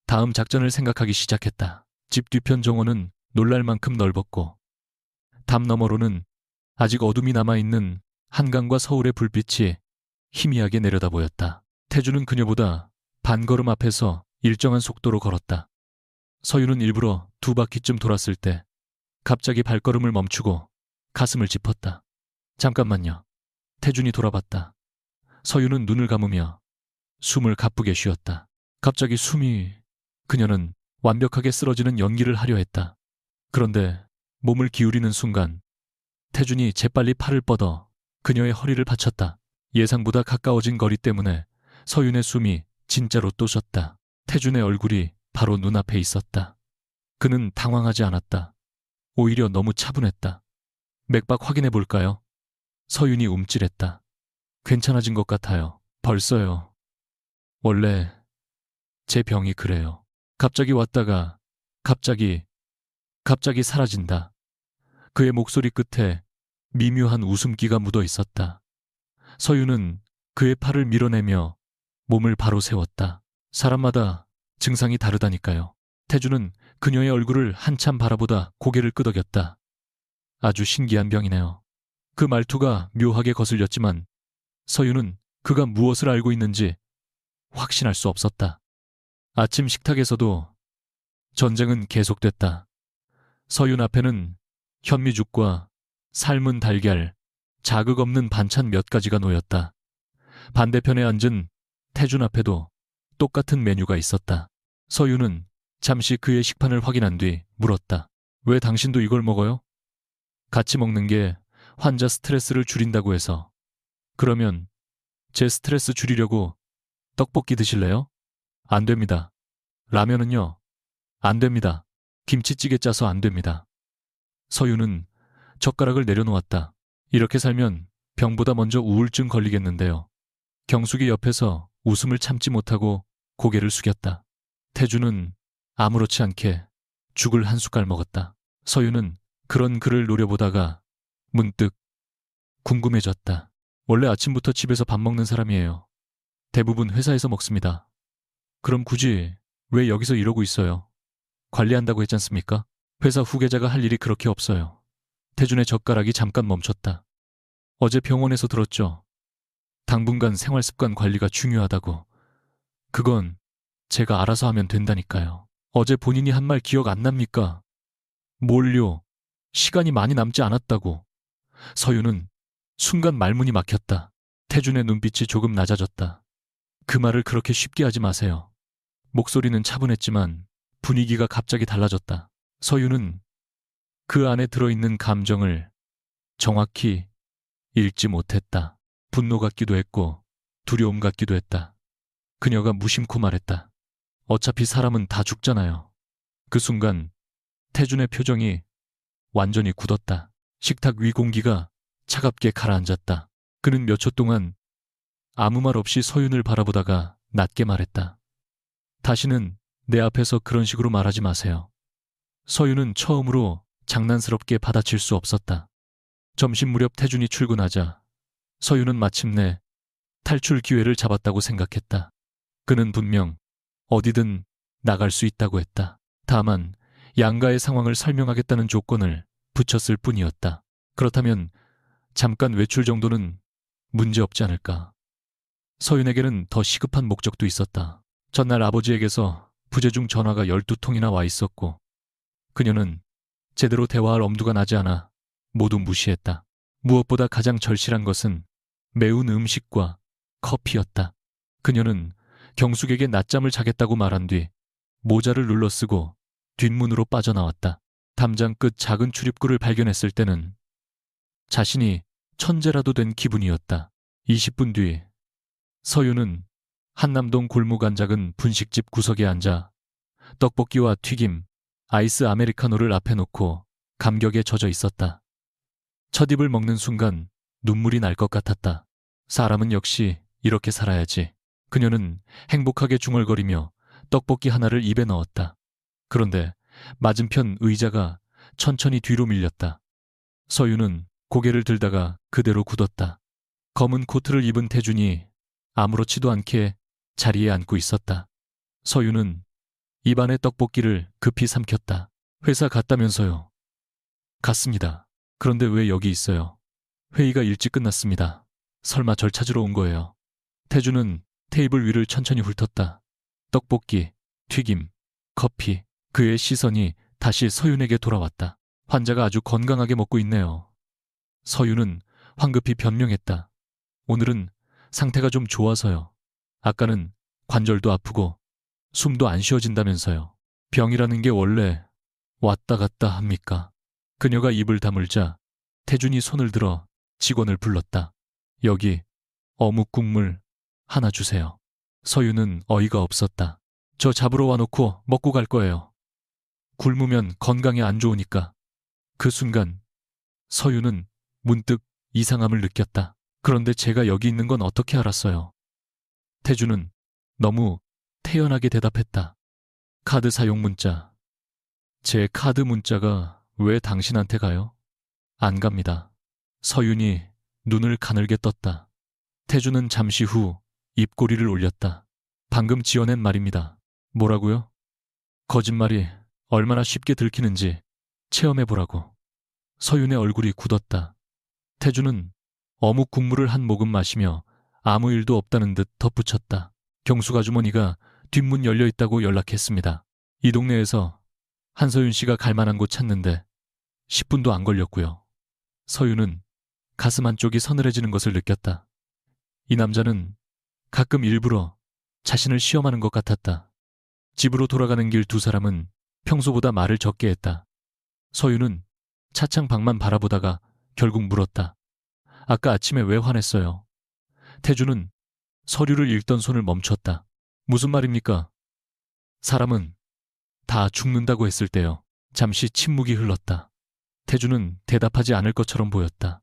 다음 작전을 생각하기 시작했다. 집 뒤편 정원은 놀랄 만큼 넓었고 담 너머로는 아직 어둠이 남아있는 한강과 서울의 불빛이 희미하게 내려다 보였다. 태주는 그녀보다 반걸음 앞에서 일정한 속도로 걸었다. 서윤은 일부러 2바퀴쯤 돌았을 때 갑자기 발걸음을 멈추고 가슴을 짚었다. 잠깐만요. 태준이 돌아봤다. 서윤은 눈을 감으며 숨을 가쁘게 쉬었다. 갑자기 그녀는 완벽하게 쓰러지는 연기를 하려 했다. 그런데 몸을 기울이는 순간 태준이 재빨리 팔을 뻗어 그녀의 허리를 받쳤다. 예상보다 가까워진 거리 때문에 서윤의 숨이 진짜로 또 졌다. 태준의 얼굴이 바로 눈앞에 있었다. 그는 당황하지 않았다. 오히려 너무 차분했다. 맥박 확인해 볼까요? 서윤이 움찔했다. 괜찮아진 것 같아요. 벌써요. 원래 제 병이 그래요. 갑자기 왔다가 갑자기 사라진다. 그의 목소리 끝에 미묘한 웃음기가 묻어 있었다. 서윤은 그의 팔을 밀어내며 몸을 바로 세웠다. 사람마다 증상이 다르다니까요. 태주는 그녀의 얼굴을 한참 바라보다 고개를 끄덕였다. 아주 신기한 병이네요. 그 말투가 묘하게 거슬렸지만 서윤은 그가 무엇을 알고 있는지 확신할 수 없었다. 아침 식탁에서도 전쟁은 계속됐다. 서윤 앞에는 현미죽과 삶은 달걀, 자극 없는 반찬 몇 가지가 놓였다. 반대편에 앉은 태준 앞에도 똑같은 메뉴가 있었다. 서윤은 잠시 그의 식판을 확인한 뒤 물었다. 왜 당신도 이걸 먹어요? 같이 먹는 게 환자 스트레스를 줄인다고 해서. 그러면 제 스트레스 줄이려고 떡볶이 드실래요? 안 됩니다. 라면은요? 안 됩니다. 김치찌개 짜서 안 됩니다. 서윤은 젓가락을 내려놓았다. 이렇게 살면 병보다 먼저 우울증 걸리겠는데요. 경숙이 옆에서 웃음을 참지 못하고 고개를 숙였다. 태주는 아무렇지 않게 죽을 한 숟갈 먹었다. 서윤은 그런 그를 노려보다가 문득 궁금해졌다. 원래 아침부터 집에서 밥 먹는 사람이에요. 대부분 회사에서 먹습니다. 그럼 굳이 왜 여기서 이러고 있어요? 관리한다고 했지 않습니까? 회사 후계자가 할 일이 그렇게 없어요. 태준의 젓가락이 잠깐 멈췄다. 어제 병원에서 들었죠. 당분간 생활습관 관리가 중요하다고. 그건 제가 알아서 하면 된다니까요. 어제 본인이 한 말 기억 안 납니까? 뭘요? 시간이 많이 남지 않았다고. 서윤은 순간 말문이 막혔다. 태준의 눈빛이 조금 낮아졌다. 그 말을 그렇게 쉽게 하지 마세요. 목소리는 차분했지만 분위기가 갑자기 달라졌다. 서윤은 그 안에 들어있는 감정을 정확히 읽지 못했다. 분노 같기도 했고 두려움 같기도 했다. 그녀가 무심코 말했다. 어차피 사람은 다 죽잖아요. 그 순간 태준의 표정이 완전히 굳었다. 식탁 위 공기가 차갑게 가라앉았다. 그는 몇 초 동안 아무 말 없이 서윤을 바라보다가 낮게 말했다. 다시는 내 앞에서 그런 식으로 말하지 마세요. 서윤은 처음으로 장난스럽게 받아칠 수 없었다. 점심 무렵 태준이 출근하자 서윤은 마침내 탈출 기회를 잡았다고 생각했다. 그는 분명 어디든 나갈 수 있다고 했다. 다만 양가의 상황을 설명하겠다는 조건을 붙였을 뿐이었다. 그렇다면 잠깐 외출 정도는 문제없지 않을까. 서윤에게는 더 시급한 목적도 있었다. 전날 아버지에게서 부재중 전화가 12통이나 와 있었고 그녀는 제대로 대화할 엄두가 나지 않아 모두 무시했다. 무엇보다 가장 절실한 것은 매운 음식과 커피였다. 그녀는 경숙에게 낮잠을 자겠다고 말한 뒤 모자를 눌러쓰고 뒷문으로 빠져나왔다. 담장 끝 작은 출입구를 발견했을 때는 자신이 천재라도 된 기분이었다. 20분 뒤 서윤은 한남동 골목 안 작은 분식집 구석에 앉아 떡볶이와 튀김, 아이스 아메리카노를 앞에 놓고 감격에 젖어 있었다. 첫 입을 먹는 순간 눈물이 날 것 같았다. 사람은 역시 이렇게 살아야지. 그녀는 행복하게 중얼거리며 떡볶이 하나를 입에 넣었다. 그런데 맞은편 의자가 천천히 뒤로 밀렸다. 서윤은 고개를 들다가 그대로 굳었다. 검은 코트를 입은 태준이 아무렇지도 않게 자리에 앉고 있었다. 서윤은 입안의 떡볶이를 급히 삼켰다. 회사 갔다면서요. 갔습니다. 그런데 왜 여기 있어요? 회의가 일찍 끝났습니다. 설마 절 찾으러 온 거예요. 태준은 테이블 위를 천천히 훑었다. 떡볶이, 튀김, 커피. 그의 시선이 다시 서윤에게 돌아왔다. 환자가 아주 건강하게 먹고 있네요. 서윤은 황급히 변명했다. 오늘은 상태가 좀 좋아서요. 아까는 관절도 아프고 숨도 안 쉬어진다면서요. 병이라는 게 원래 왔다 갔다 합니까? 그녀가 입을 다물자 태준이 손을 들어 직원을 불렀다. 여기 어묵 국물 하나 주세요. 서유는 어이가 없었다. 저 잡으러 와놓고 먹고 갈 거예요. 굶으면 건강에 안 좋으니까. 그 순간 서유는 문득 이상함을 느꼈다. 그런데 제가 여기 있는 건 어떻게 알았어요? 태주는 너무 태연하게 대답했다. 카드 사용 문자. 제 카드 문자가 왜 당신한테 가요? 안 갑니다. 서윤이 눈을 가늘게 떴다. 태주는 잠시 후 입꼬리를 올렸다. 방금 지어낸 말입니다. 뭐라고요? 거짓말이 얼마나 쉽게 들키는지 체험해보라고. 서윤의 얼굴이 굳었다. 태주는 어묵 국물을 한 모금 마시며 아무 일도 없다는 듯 덧붙였다. 경숙 아주머니가 뒷문 열려있다고 연락했습니다. 이 동네에서 한서윤 씨가 갈 만한 곳 찾는데 10분도 안 걸렸고요. 서윤은 가슴 한쪽이 서늘해지는 것을 느꼈다. 이 남자는 가끔 일부러 자신을 시험하는 것 같았다. 집으로 돌아가는 길 두 사람은 평소보다 말을 적게 했다. 서윤은 차창 밖만 바라보다가 결국 물었다. 아까 아침에 왜 화냈어요? 태주는 서류를 읽던 손을 멈췄다. 무슨 말입니까? 사람은 다 죽는다고 했을 때요. 잠시 침묵이 흘렀다. 태주는 대답하지 않을 것처럼 보였다.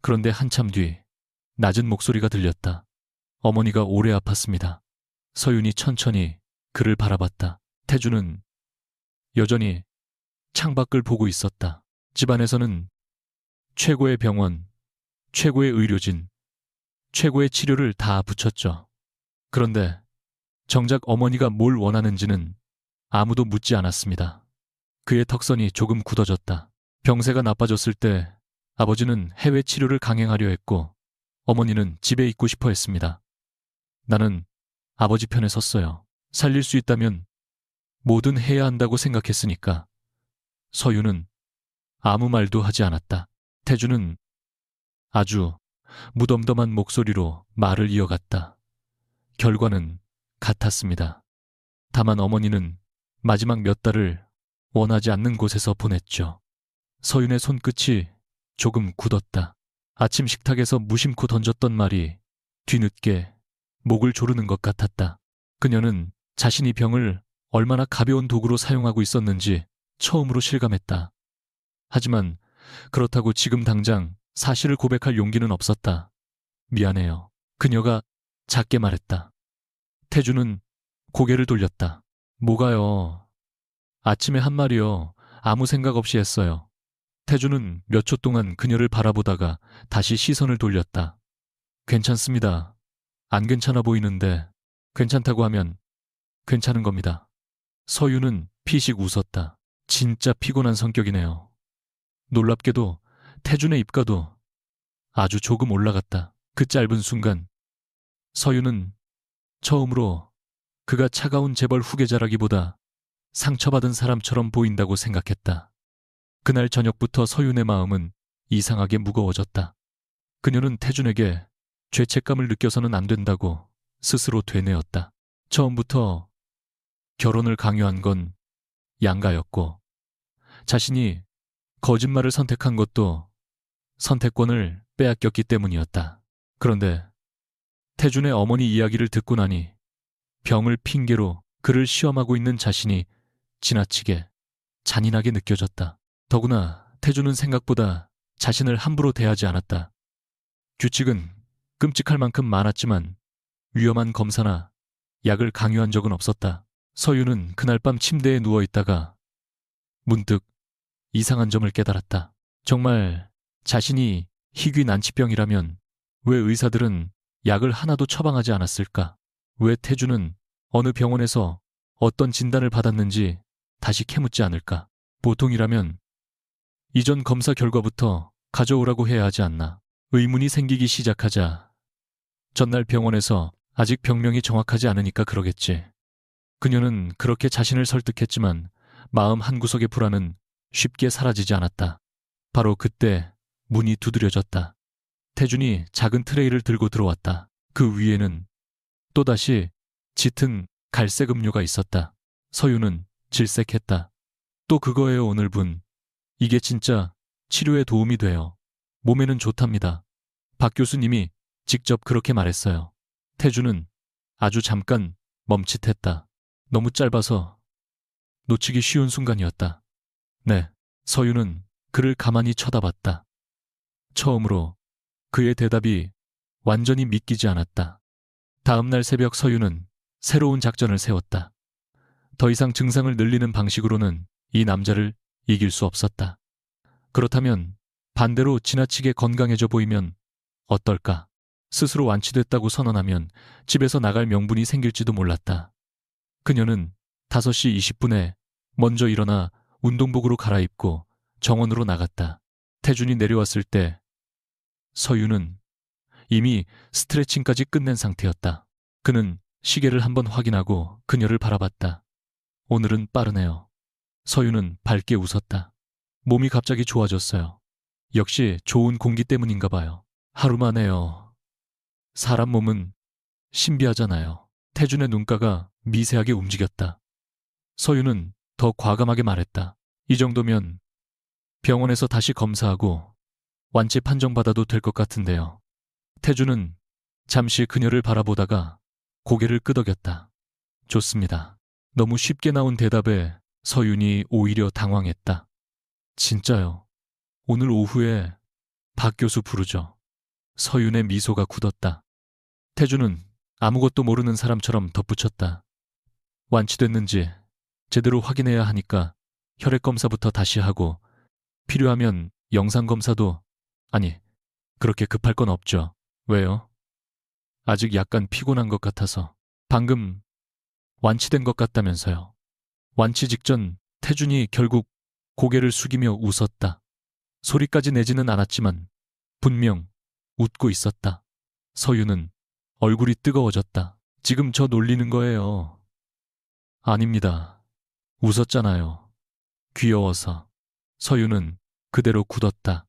그런데 한참 뒤 낮은 목소리가 들렸다. 어머니가 오래 아팠습니다. 서윤이 천천히 그를 바라봤다. 태주는 여전히 창밖을 보고 있었다. 집안에서는 최고의 병원, 최고의 의료진, 최고의 치료를 다 붙였죠. 그런데 정작 어머니가 뭘 원하는지는 아무도 묻지 않았습니다. 그의 턱선이 조금 굳어졌다. 병세가 나빠졌을 때 아버지는 해외 치료를 강행하려 했고 어머니는 집에 있고 싶어 했습니다. 나는 아버지 편에 섰어요. 살릴 수 있다면 뭐든 해야 한다고 생각했으니까. 서유는 아무 말도 하지 않았다. 태주는 아주 무덤덤한 목소리로 말을 이어갔다. 결과는 같았습니다. 다만 어머니는 마지막 몇 달을 원하지 않는 곳에서 보냈죠. 서윤의 손끝이 조금 굳었다. 아침 식탁에서 무심코 던졌던 말이 뒤늦게 목을 조르는 것 같았다. 그녀는 자신이 병을 얼마나 가벼운 도구로 사용하고 있었는지 처음으로 실감했다. 하지만 그렇다고 지금 당장 사실을 고백할 용기는 없었다. 미안해요. 그녀가 작게 말했다. 태주는 고개를 돌렸다. 뭐가요? 아침에 한 말이요. 아무 생각 없이 했어요. 태주는 몇 초 동안 그녀를 바라보다가 다시 시선을 돌렸다. 괜찮습니다. 안 괜찮아 보이는데 괜찮다고 하면 괜찮은 겁니다. 서유는 피식 웃었다. 진짜 피곤한 성격이네요. 놀랍게도 태준의 입가도 아주 조금 올라갔다. 그 짧은 순간 서유는 처음으로 그가 차가운 재벌 후계자라기보다 상처받은 사람처럼 보인다고 생각했다. 그날 저녁부터 서윤의 마음은 이상하게 무거워졌다. 그녀는 태준에게 죄책감을 느껴서는 안 된다고 스스로 되뇌었다. 처음부터 결혼을 강요한 건 양가였고 자신이 거짓말을 선택한 것도 선택권을 빼앗겼기 때문이었다. 그런데 태준의 어머니 이야기를 듣고 나니 병을 핑계로 그를 시험하고 있는 자신이 지나치게 잔인하게 느껴졌다. 더구나 태준은 생각보다 자신을 함부로 대하지 않았다. 규칙은 끔찍할 만큼 많았지만 위험한 검사나 약을 강요한 적은 없었다. 서유는 그날 밤 침대에 누워있다가 문득 이상한 점을 깨달았다. 정말 자신이 희귀 난치병이라면 왜 의사들은 약을 하나도 처방하지 않았을까? 왜 태주는 어느 병원에서 어떤 진단을 받았는지 다시 캐묻지 않을까? 보통이라면 이전 검사 결과부터 가져오라고 해야 하지 않나? 의문이 생기기 시작하자 전날 병원에서 아직 병명이 정확하지 않으니까 그러겠지. 그녀는 그렇게 자신을 설득했지만 마음 한구석의 불안은 쉽게 사라지지 않았다. 바로 그때 문이 두드려졌다. 태준이 작은 트레이를 들고 들어왔다. 그 위에는 또다시 짙은 갈색 음료가 있었다. 서유는 질색했다. 또 그거예요, 오늘 분. 이게 진짜 치료에 도움이 돼요. 몸에는 좋답니다. 박 교수님이 직접 그렇게 말했어요. 태주는 아주 잠깐 멈칫했다. 너무 짧아서 놓치기 쉬운 순간이었다. 네. 서유는 그를 가만히 쳐다봤다. 처음으로 그의 대답이 완전히 믿기지 않았다. 다음 날 새벽 서유는 새로운 작전을 세웠다. 더 이상 증상을 늘리는 방식으로는 이 남자를 이길 수 없었다. 그렇다면 반대로 지나치게 건강해져 보이면 어떨까? 스스로 완치됐다고 선언하면 집에서 나갈 명분이 생길지도 몰랐다. 그녀는 5시 20분에 먼저 일어나 운동복으로 갈아입고 정원으로 나갔다. 태준이 내려왔을 때 서유는 이미 스트레칭까지 끝낸 상태였다. 그는 시계를 한번 확인하고 그녀를 바라봤다. 오늘은 빠르네요. 서유는 밝게 웃었다. 몸이 갑자기 좋아졌어요. 역시 좋은 공기 때문인가 봐요. 하루 만에요. 사람 몸은 신비하잖아요. 태준의 눈가가 미세하게 움직였다. 서유는 더 과감하게 말했다. 이 정도면 병원에서 다시 검사하고 완치 판정받아도 될 것 같은데요. 태준은 잠시 그녀를 바라보다가 고개를 끄덕였다. 좋습니다. 너무 쉽게 나온 대답에 서윤이 오히려 당황했다. 진짜요. 오늘 오후에 박 교수 부르죠. 서윤의 미소가 굳었다. 태준은 아무것도 모르는 사람처럼 덧붙였다. 완치됐는지 제대로 확인해야 하니까 혈액검사부터 다시 하고 필요하면 영상검사도 아니 그렇게 급할 건 없죠. 왜요? 아직 약간 피곤한 것 같아서. 방금 완치된 것 같다면서요. 완치 직전 태준이 결국 고개를 숙이며 웃었다. 소리까지 내지는 않았지만 분명 웃고 있었다. 서유는 얼굴이 뜨거워졌다. 지금 저 놀리는 거예요. 아닙니다. 웃었잖아요. 귀여워서. 서유는 그대로 굳었다.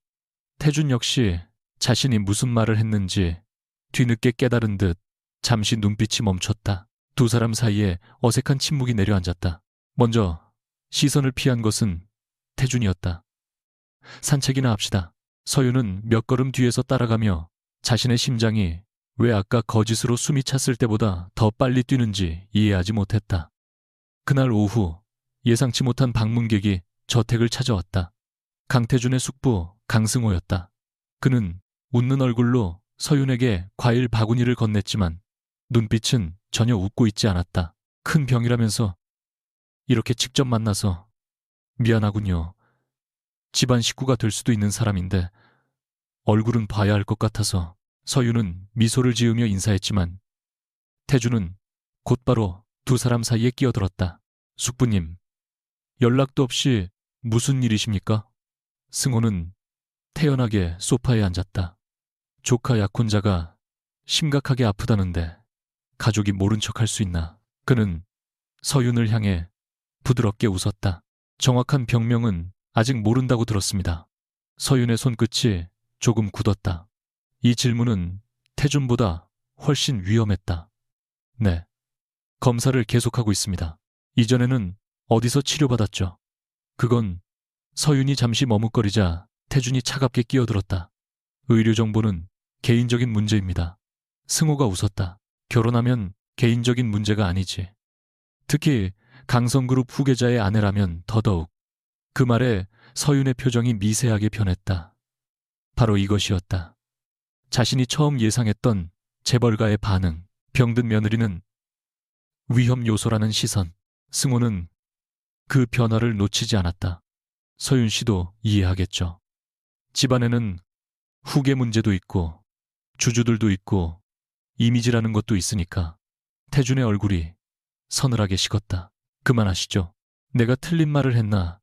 태준 역시 자신이 무슨 말을 했는지 뒤늦게 깨달은 듯 잠시 눈빛이 멈췄다. 두 사람 사이에 어색한 침묵이 내려앉았다. 먼저 시선을 피한 것은 태준이었다. 산책이나 합시다. 서유는 몇 걸음 뒤에서 따라가며 자신의 심장이 왜 아까 거짓으로 숨이 찼을 때보다 더 빨리 뛰는지 이해하지 못했다. 그날 오후 예상치 못한 방문객이 저택을 찾아왔다. 강태준의 숙부 강승호였다. 그는 웃는 얼굴로 서윤에게 과일 바구니를 건넸지만 눈빛은 전혀 웃고 있지 않았다. 큰 병이라면서 이렇게 직접 만나서 미안하군요. 집안 식구가 될 수도 있는 사람인데 얼굴은 봐야 할 것 같아서. 서윤은 미소를 지으며 인사했지만 태준은 곧바로 두 사람 사이에 끼어들었다. 숙부님, 연락도 없이 무슨 일이십니까? 승호는 태연하게 소파에 앉았다. 조카 약혼자가 심각하게 아프다는데 가족이 모른 척할 수 있나. 그는 서윤을 향해 부드럽게 웃었다. 정확한 병명은 아직 모른다고 들었습니다. 서윤의 손끝이 조금 굳었다. 이 질문은 태준보다 훨씬 위험했다. 네. 검사를 계속하고 있습니다. 이전에는 어디서 치료받았죠? 그건 서윤이 잠시 머뭇거리자 태준이 차갑게 끼어들었다. 의료 정보는 개인적인 문제입니다. 승호가 웃었다. 결혼하면 개인적인 문제가 아니지. 특히 강성그룹 후계자의 아내라면 더더욱. 그 말에 서윤의 표정이 미세하게 변했다. 바로 이것이었다. 자신이 처음 예상했던 재벌가의 반응. 병든 며느리는 위험 요소라는 시선. 승호는 그 변화를 놓치지 않았다. 서윤 씨도 이해하겠죠. 집안에는 후계 문제도 있고 주주들도 있고 이미지라는 것도 있으니까. 태준의 얼굴이 서늘하게 식었다. 그만하시죠. 내가 틀린 말을 했나.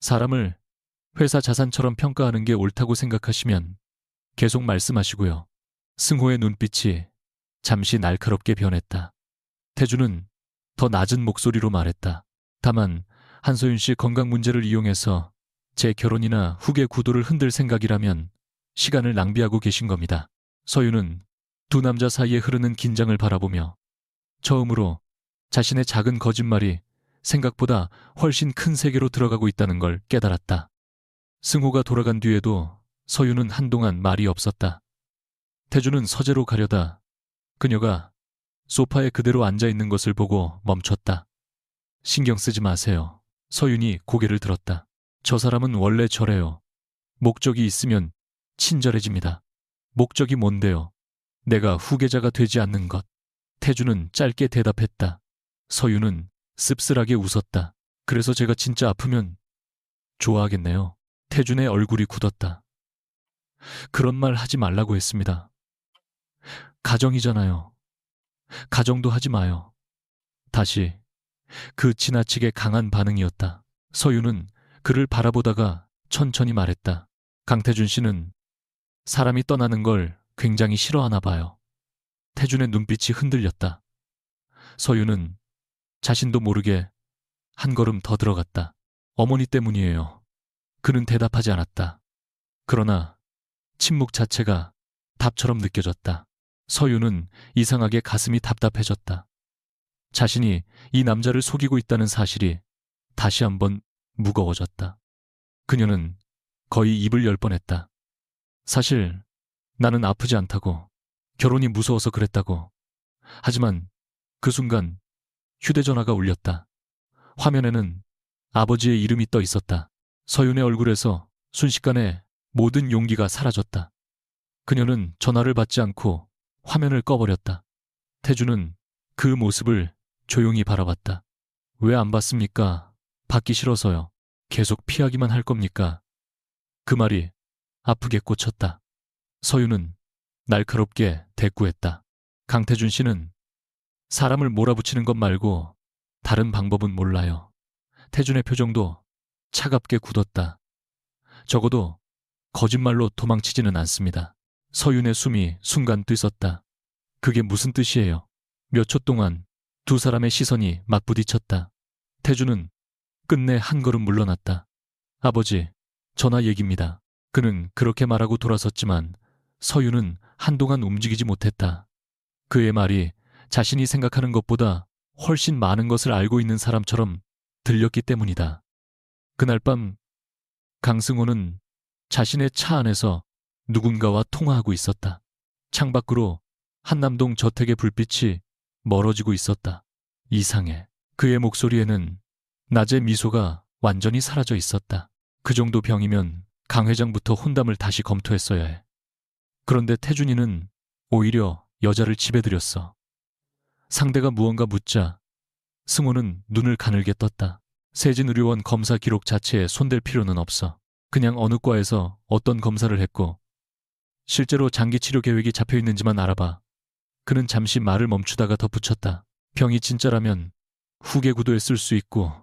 사람을 회사 자산처럼 평가하는 게 옳다고 생각하시면 계속 말씀하시고요. 승호의 눈빛이 잠시 날카롭게 변했다. 태준은 더 낮은 목소리로 말했다. 다만 한소윤 씨 건강 문제를 이용해서 제 결혼이나 후계 구도를 흔들 생각이라면 시간을 낭비하고 계신 겁니다. 서윤은 두 남자 사이에 흐르는 긴장을 바라보며 처음으로 자신의 작은 거짓말이 생각보다 훨씬 큰 세계로 들어가고 있다는 걸 깨달았다. 승호가 돌아간 뒤에도 서윤은 한동안 말이 없었다. 태준은 서재로 가려다 그녀가 소파에 그대로 앉아 있는 것을 보고 멈췄다. 신경 쓰지 마세요. 서윤이 고개를 들었다. 저 사람은 원래 저래요. 목적이 있으면 친절해집니다. 목적이 뭔데요? 내가 후계자가 되지 않는 것. 태주는 짧게 대답했다. 서윤은 씁쓸하게 웃었다. 그래서 제가 진짜 아프면 좋아하겠네요. 태준의 얼굴이 굳었다. 그런 말 하지 말라고 했습니다. 가정이잖아요. 가정도 하지 마요. 다시 그 지나치게 강한 반응이었다. 서윤은 그를 바라보다가 천천히 말했다. 강태준 씨는 사람이 떠나는 걸 굉장히 싫어하나 봐요. 태준의 눈빛이 흔들렸다. 서윤은 자신도 모르게 한 걸음 더 들어갔다. 어머니 때문이에요. 그는 대답하지 않았다. 그러나 침묵 자체가 답처럼 느껴졌다. 서윤은 이상하게 가슴이 답답해졌다. 자신이 이 남자를 속이고 있다는 사실이 다시 한번 무거워졌다. 그녀는 거의 입을 열 뻔했다. 사실 나는 아프지 않다고, 결혼이 무서워서 그랬다고. 하지만 그 순간 휴대전화가 울렸다. 화면에는 아버지의 이름이 떠 있었다. 서윤의 얼굴에서 순식간에 모든 용기가 사라졌다. 그녀는 전화를 받지 않고 화면을 꺼버렸다. 태주는 그 모습을 조용히 바라봤다. 왜 안 받습니까? 받기 싫어서요. 계속 피하기만 할 겁니까? 그 말이 아프게 꽂혔다. 서윤은 날카롭게 대꾸했다. 강태준 씨는 사람을 몰아붙이는 것 말고 다른 방법은 몰라요. 태준의 표정도 차갑게 굳었다. 적어도 거짓말로 도망치지는 않습니다. 서윤의 숨이 순간 뛰었다. 그게 무슨 뜻이에요? 몇 초 동안 두 사람의 시선이 막 부딪혔다. 태준은 끝내 한 걸음 물러났다. 아버지, 전화 얘기입니다. 그는 그렇게 말하고 돌아섰지만 서윤은 한동안 움직이지 못했다. 그의 말이 자신이 생각하는 것보다 훨씬 많은 것을 알고 있는 사람처럼 들렸기 때문이다. 그날 밤 강승호는 자신의 차 안에서 누군가와 통화하고 있었다. 창밖으로 한남동 저택의 불빛이 멀어지고 있었다. 이상해. 그의 목소리에는 낮의 미소가 완전히 사라져 있었다. 그 정도 병이면 강 회장부터 혼담을 다시 검토했어야 해. 그런데 태준이는 오히려 여자를 집에 들였어. 상대가 무언가 묻자 승호는 눈을 가늘게 떴다. 세진의료원 검사 기록 자체에 손댈 필요는 없어. 그냥 어느 과에서 어떤 검사를 했고 실제로 장기 치료 계획이 잡혀 있는지만 알아봐. 그는 잠시 말을 멈추다가 덧붙였다. 병이 진짜라면 후계 구도에 쓸 수 있고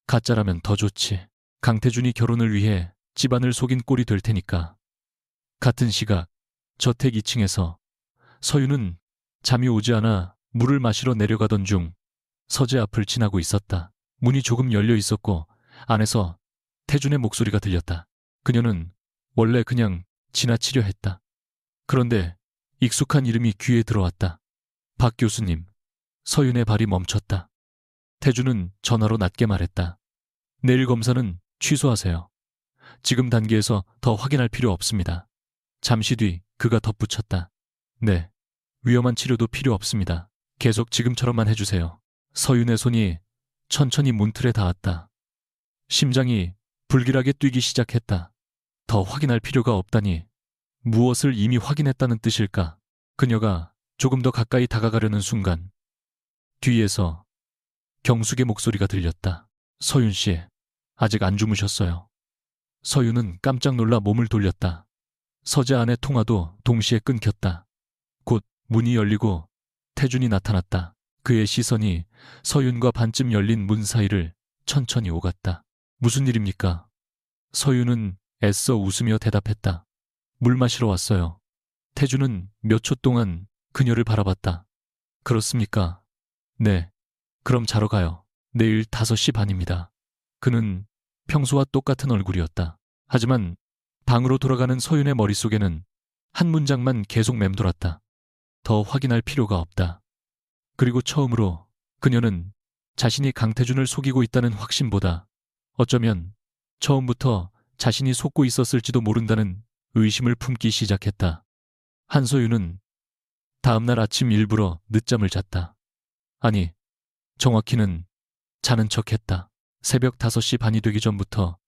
가짜라면 더 좋지. 강태준이 결혼을 위해 집안을 속인 꼴이 될 테니까. 같은 시각 저택 2층에서 서윤은 잠이 오지 않아 물을 마시러 내려가던 중 서재 앞을 지나고 있었다. 문이 조금 열려 있었고 안에서 태준의 목소리가 들렸다. 그녀는 원래 그냥 지나치려 했다. 그런데 익숙한 이름이 귀에 들어왔다. 박 교수님. 서윤의 발이 멈췄다. 태준은 전화로 낮게 말했다. 내일 검사는 취소하세요. 지금 단계에서 더 확인할 필요 없습니다. 잠시 뒤 그가 덧붙였다. 네, 위험한 치료도 필요 없습니다. 계속 지금처럼만 해주세요. 서윤의 손이 천천히 문틀에 닿았다. 심장이 불길하게 뛰기 시작했다. 더 확인할 필요가 없다니 무엇을 이미 확인했다는 뜻일까? 그녀가 조금 더 가까이 다가가려는 순간 뒤에서 경숙의 목소리가 들렸다. 서윤 씨, 아직 안 주무셨어요. 서윤은 깜짝 놀라 몸을 돌렸다. 서재 안의 통화도 동시에 끊겼다. 곧 문이 열리고 태준이 나타났다. 그의 시선이 서윤과 반쯤 열린 문 사이를 천천히 오갔다. 무슨 일입니까? 서윤은 애써 웃으며 대답했다. 물 마시러 왔어요. 태준은 몇 초 동안 그녀를 바라봤다. 그렇습니까? 네. 그럼 자러 가요. 내일 5시 반입니다. 그는 평소와 똑같은 얼굴이었다. 하지만 방으로 돌아가는 서윤의 머릿속에는 한 문장만 계속 맴돌았다. 더 확인할 필요가 없다. 그리고 처음으로 그녀는 자신이 강태준을 속이고 있다는 확신보다 어쩌면 처음부터 자신이 속고 있었을지도 모른다는 의심을 품기 시작했다. 한서윤은 다음날 아침 일부러 늦잠을 잤다. 아니, 정확히는 자는 척했다. 새벽 5시 반이 되기 전부터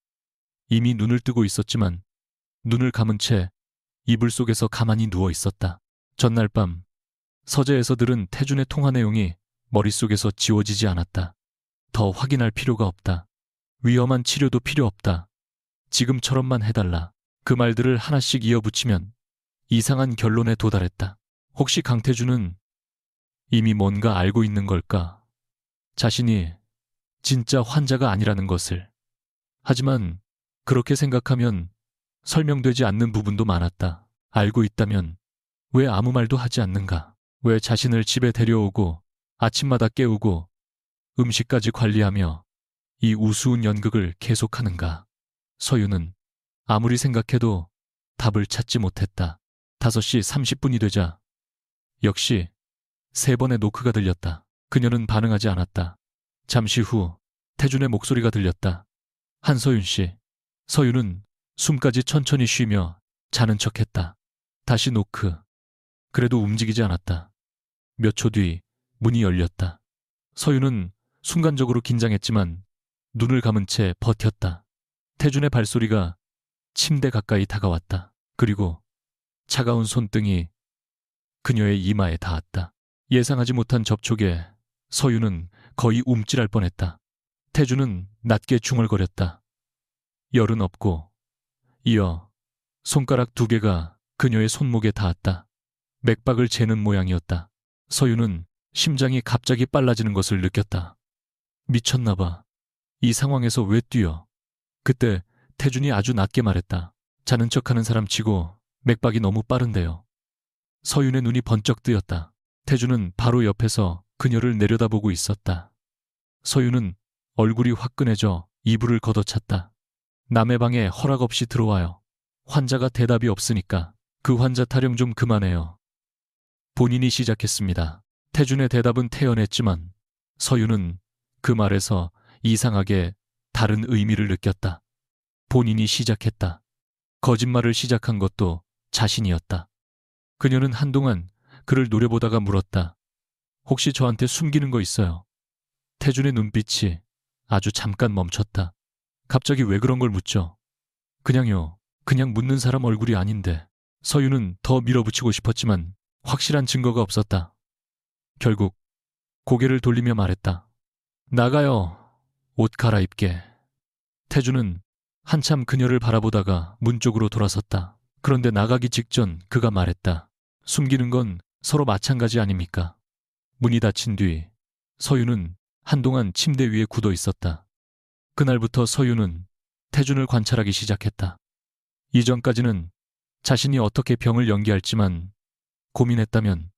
이미 눈을 뜨고 있었지만 눈을 감은 채 이불 속에서 가만히 누워 있었다. 전날 밤 서재에서 들은 태준의 통화 내용이 머릿속에서 지워지지 않았다. 더 확인할 필요가 없다. 위험한 치료도 필요 없다. 지금처럼만 해달라. 그 말들을 하나씩 이어붙이면 이상한 결론에 도달했다. 혹시 강태준은 이미 뭔가 알고 있는 걸까? 자신이 진짜 환자가 아니라는 것을. 하지만 그렇게 생각하면 설명되지 않는 부분도 많았다. 알고 있다면 왜 아무 말도 하지 않는가? 왜 자신을 집에 데려오고 아침마다 깨우고 음식까지 관리하며 이 우스운 연극을 계속하는가? 서유는 아무리 생각해도 답을 찾지 못했다. 5시 30분이 되자 역시 3번의 노크가 들렸다. 그녀는 반응하지 않았다. 잠시 후 태준의 목소리가 들렸다. 한서윤 씨. 서윤은 숨까지 천천히 쉬며 자는 척했다. 다시 노크. 그래도 움직이지 않았다. 몇 초 뒤 문이 열렸다. 서윤은 순간적으로 긴장했지만 눈을 감은 채 버텼다. 태준의 발소리가 침대 가까이 다가왔다. 그리고 차가운 손등이 그녀의 이마에 닿았다. 예상하지 못한 접촉에 서윤은 거의 움찔할 뻔했다. 태준은 낮게 중얼거렸다. 열은 없고 이어 손가락 2개가 그녀의 손목에 닿았다. 맥박을 재는 모양이었다. 서윤은 심장이 갑자기 빨라지는 것을 느꼈다. 미쳤나 봐. 이 상황에서 왜 뛰어? 그때 태준이 아주 낮게 말했다. 자는 척하는 사람 치고 맥박이 너무 빠른데요. 서윤의 눈이 번쩍 뜨였다. 태준은 바로 옆에서 그녀를 내려다보고 있었다. 서윤은 얼굴이 화끈해져 이불을 걷어찼다. 남의 방에 허락 없이 들어와요. 환자가 대답이 없으니까 그 환자 타령 좀 그만해요. 본인이 시작했습니다. 태준의 대답은 태연했지만 서윤은 그 말에서 이상하게 다른 의미를 느꼈다. 본인이 시작했다. 거짓말을 시작한 것도 자신이었다. 그녀는 한동안 그를 노려보다가 물었다. 혹시 저한테 숨기는 거 있어요? 태준의 눈빛이 아주 잠깐 멈췄다. 갑자기 왜 그런 걸 묻죠? 그냥요. 그냥 묻는 사람 얼굴이 아닌데. 서윤은 더 밀어붙이고 싶었지만 확실한 증거가 없었다. 결국 고개를 돌리며 말했다. 나가요. 옷 갈아입게. 태준은 한참 그녀를 바라보다가 문 쪽으로 돌아섰다. 그런데 나가기 직전 그가 말했다. 숨기는 건 서로 마찬가지 아닙니까? 문이 닫힌 뒤 서윤은 한동안 침대 위에 굳어 있었다. 그날부터 서윤은 태준을 관찰하기 시작했다. 이전까지는 자신이 어떻게 병을 연기할지만 고민했다면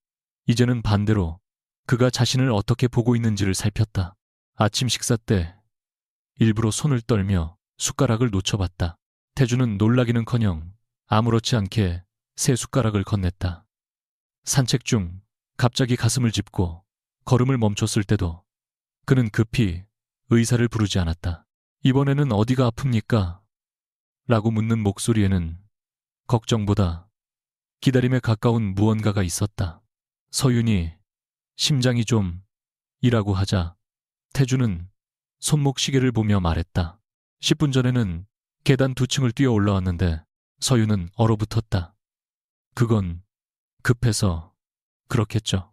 이제는 반대로 그가 자신을 어떻게 보고 있는지를 살폈다. 아침 식사 때 일부러 손을 떨며 숟가락을 놓쳐봤다. 태준은 놀라기는커녕 아무렇지 않게 새 숟가락을 건넸다. 산책 중 갑자기 가슴을 짚고 걸음을 멈췄을 때도 그는 급히 의사를 부르지 않았다. 이번에는 어디가 아픕니까? 라고 묻는 목소리에는 걱정보다 기다림에 가까운 무언가가 있었다. 서윤이 심장이 좀 이라고 하자 태준은 손목 시계를 보며 말했다. 10분 전에는 계단 2층을 뛰어 올라왔는데 서윤은 얼어붙었다. 그건 급해서 그렇겠죠.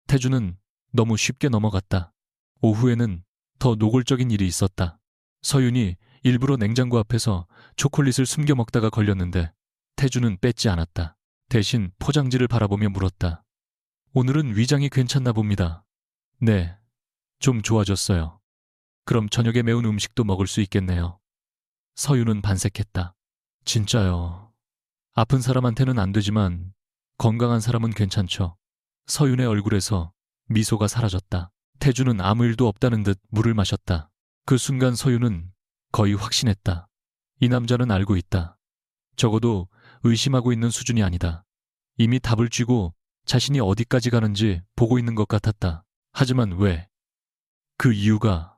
태준은 너무 쉽게 넘어갔다. 오후에는 더 노골적인 일이 있었다. 서윤이 일부러 냉장고 앞에서 초콜릿을 숨겨 먹다가 걸렸는데 태준은 뺏지 않았다. 대신 포장지를 바라보며 물었다. 오늘은 위장이 괜찮나 봅니다. 네, 좀 좋아졌어요. 그럼 저녁에 매운 음식도 먹을 수 있겠네요. 서윤은 반색했다. 진짜요. 아픈 사람한테는 안 되지만 건강한 사람은 괜찮죠. 서윤의 얼굴에서 미소가 사라졌다. 태준은 아무 일도 없다는 듯 물을 마셨다. 그 순간 서윤은 거의 확신했다. 이 남자는 알고 있다. 적어도 의심하고 있는 수준이 아니다. 이미 답을 쥐고 자신이 어디까지 가는지 보고 있는 것 같았다. 하지만 왜? 그 이유가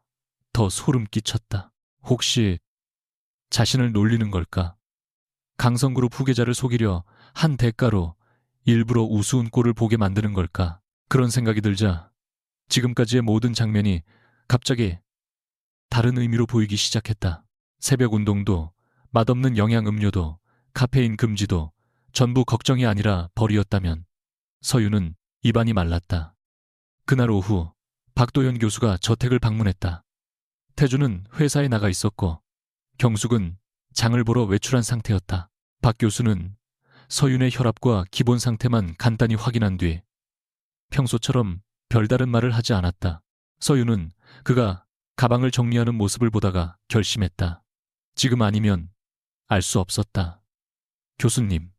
더 소름 끼쳤다. 혹시 자신을 놀리는 걸까? 강성그룹 후계자를 속이려 한 대가로 일부러 우스운 꼴을 보게 만드는 걸까? 그런 생각이 들자 지금까지의 모든 장면이 갑자기 다른 의미로 보이기 시작했다. 새벽 운동도, 맛없는 영양 음료도, 카페인 금지도 전부 걱정이 아니라 벌이었다면 서유는 입안이 말랐다. 그날 오후 박도현 교수가 저택을 방문했다. 태주는 회사에 나가 있었고 경숙은 장을 보러 외출한 상태였다. 박 교수는 서윤의 혈압과 기본 상태만 간단히 확인한 뒤 평소처럼 별다른 말을 하지 않았다. 서윤은 그가 가방을 정리하는 모습을 보다가 결심했다. 지금 아니면 알 수 없었다. 교수님,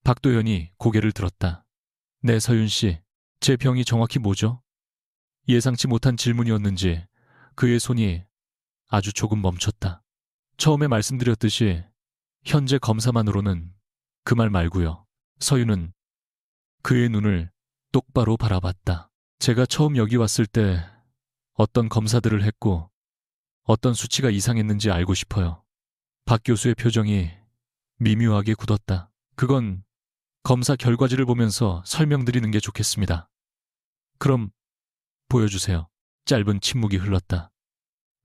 박도현이 고개를 들었다. 네, 서윤 씨, 제 병이 정확히 뭐죠? 예상치 못한 질문이었는지 그의 손이 아주 조금 멈췄다. 처음에 말씀드렸듯이 현재 검사만으로는 그 말 말고요. 서윤은 그의 눈을 똑바로 바라봤다. 제가 처음 여기 왔을 때 어떤 검사들을 했고 어떤 수치가 이상했는지 알고 싶어요. 박 교수의 표정이 미묘하게 굳었다. 그건 검사 결과지를 보면서 설명드리는 게 좋겠습니다. 그럼 보여주세요. 짧은 침묵이 흘렀다.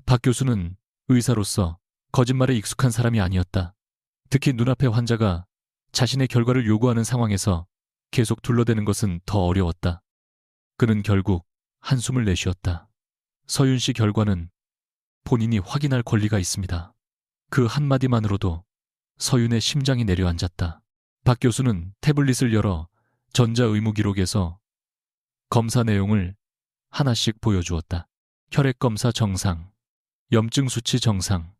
박 교수는 의사로서 거짓말에 익숙한 사람이 아니었다. 특히 눈앞의 환자가 자신의 결과를 요구하는 상황에서 계속 둘러대는 것은 더 어려웠다. 그는 결국 한숨을 내쉬었다. 서윤 씨 결과는 본인이 확인할 권리가 있습니다. 그 한마디만으로도 서윤의 심장이 내려앉았다. 박 교수는 태블릿을 열어 전자의무기록에서 검사 내용을 하나씩 보여주었다. 혈액검사 정상, 염증 수치 정상,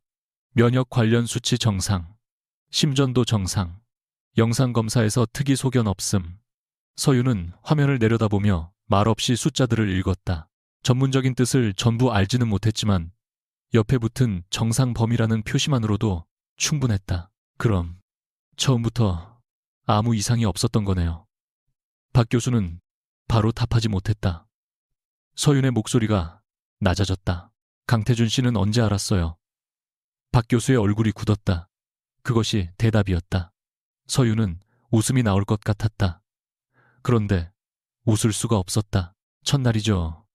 면역 관련 수치 정상, 심전도 정상, 영상검사에서 특이 소견 없음. 서윤은 화면을 내려다보며 말없이 숫자들을 읽었다. 전문적인 뜻을 전부 알지는 못했지만 옆에 붙은 정상 범위라는 표시만으로도 충분했다. 그럼 처음부터 아무 이상이 없었던 거네요. 박 교수는 바로 답하지 못했다. 서윤의 목소리가 낮아졌다. 강태준 씨는 언제 알았어요? 박 교수의 얼굴이 굳었다. 그것이 대답이었다. 서윤은 웃음이 나올 것 같았다. 그런데 웃을 수가 없었다. 첫날이죠.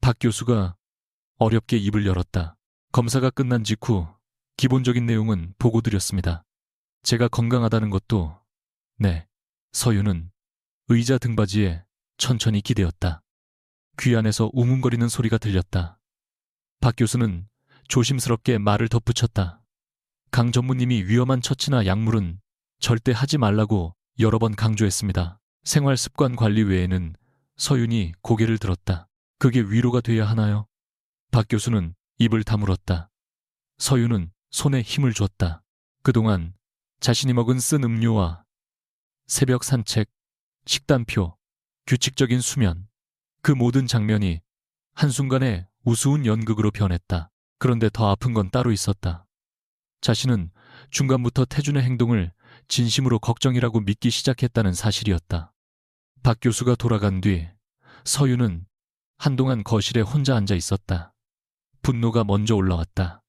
박 교수가 어렵게 입을 열었다. 검사가 끝난 직후 기본적인 내용은 보고 드렸습니다. 제가 건강하다는 것도, 네. 서윤은 의자 등받이에 천천히 기대었다. 귀 안에서 웅웅거리는 소리가 들렸다. 박 교수는 조심스럽게 말을 덧붙였다. 강 전무님이 위험한 처치나 약물은 절대 하지 말라고 여러 번 강조했습니다. 생활 습관 관리 외에는. 서윤이 고개를 들었다. 그게 위로가 돼야 하나요? 박 교수는 입을 다물었다. 서윤은 손에 힘을 줬다. 그동안 자신이 먹은 쓴 음료와 새벽 산책, 식단표, 규칙적인 수면, 그 모든 장면이 한순간에 우스운 연극으로 변했다. 그런데 더 아픈 건 따로 있었다. 자신은 중간부터 태준의 행동을 진심으로 걱정이라고 믿기 시작했다는 사실이었다. 박 교수가 돌아간 뒤 서윤은 한동안 거실에 혼자 앉아 있었다. 분노가 먼저 올라왔다.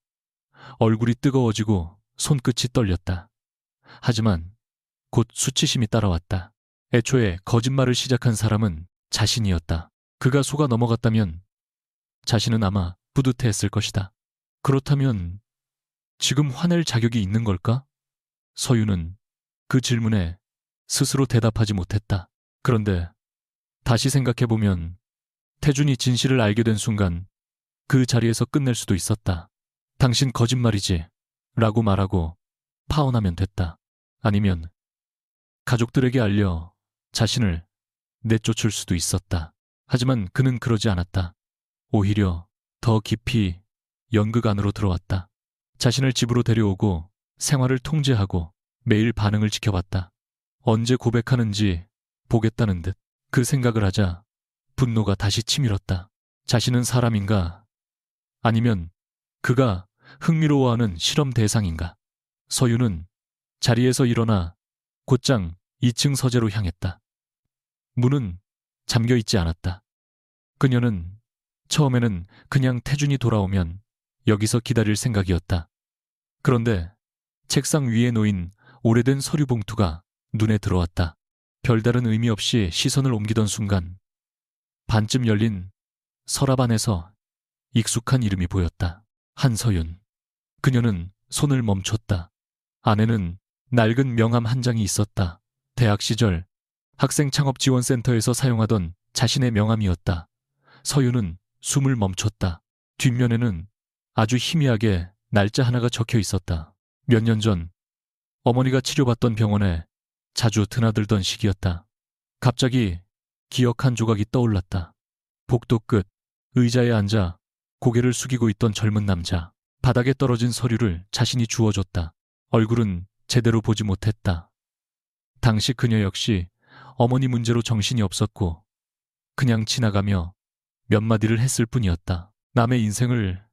얼굴이 뜨거워지고 손끝이 떨렸다. 하지만 곧 수치심이 따라왔다. 애초에 거짓말을 시작한 사람은 자신이었다. 그가 속아 넘어갔다면 자신은 아마 뿌듯해했을 것이다. 그렇다면 지금 화낼 자격이 있는 걸까? 서윤은 그 질문에 스스로 대답하지 못했다. 그런데 다시 생각해보면 태준이 진실을 알게 된 순간 그 자리에서 끝낼 수도 있었다. 당신 거짓말이지 라고 말하고 파혼하면 됐다. 아니면 가족들에게 알려 자신을 내쫓을 수도 있었다. 하지만 그는 그러지 않았다. 오히려 더 깊이 연극 안으로 들어왔다. 자신을 집으로 데려오고 생활을 통제하고 매일 반응을 지켜봤다. 언제 고백하는지 보겠다는 듯. 그 생각을 하자 분노가 다시 치밀었다. 자신은 사람인가? 아니면 그가 흥미로워하는 실험 대상인가? 서윤은 자리에서 일어나 곧장 2층 서재로 향했다. 문은 잠겨 있지 않았다. 그녀는 처음에는 그냥 태준이 돌아오면 여기서 기다릴 생각이었다. 그런데 책상 위에 놓인 오래된 서류 봉투가 눈에 들어왔다. 별다른 의미 없이 시선을 옮기던 순간 반쯤 열린 서랍 안에서 익숙한 이름이 보였다. 한서윤. 그녀는 손을 멈췄다. 안에는 낡은 명함 한 장이 있었다. 대학 시절 학생창업지원센터에서 사용하던 자신의 명함이었다. 서윤은 숨을 멈췄다. 뒷면에는 아주 희미하게 날짜 하나가 적혀 있었다. 몇 년 전 어머니가 치료받던 병원에 자주 드나들던 시기였다. 갑자기 기억 한 조각이 떠올랐다. 복도 끝 의자에 앉아 고개를 숙이고 있던 젊은 남자. 바닥에 떨어진 서류를 자신이 주워줬다. 얼굴은 제대로 보지 못했다. 당시 그녀 역시 어머니 문제로 정신이 없었고 그냥 지나가며 몇 마디를 했을 뿐이었다. 남의 인생을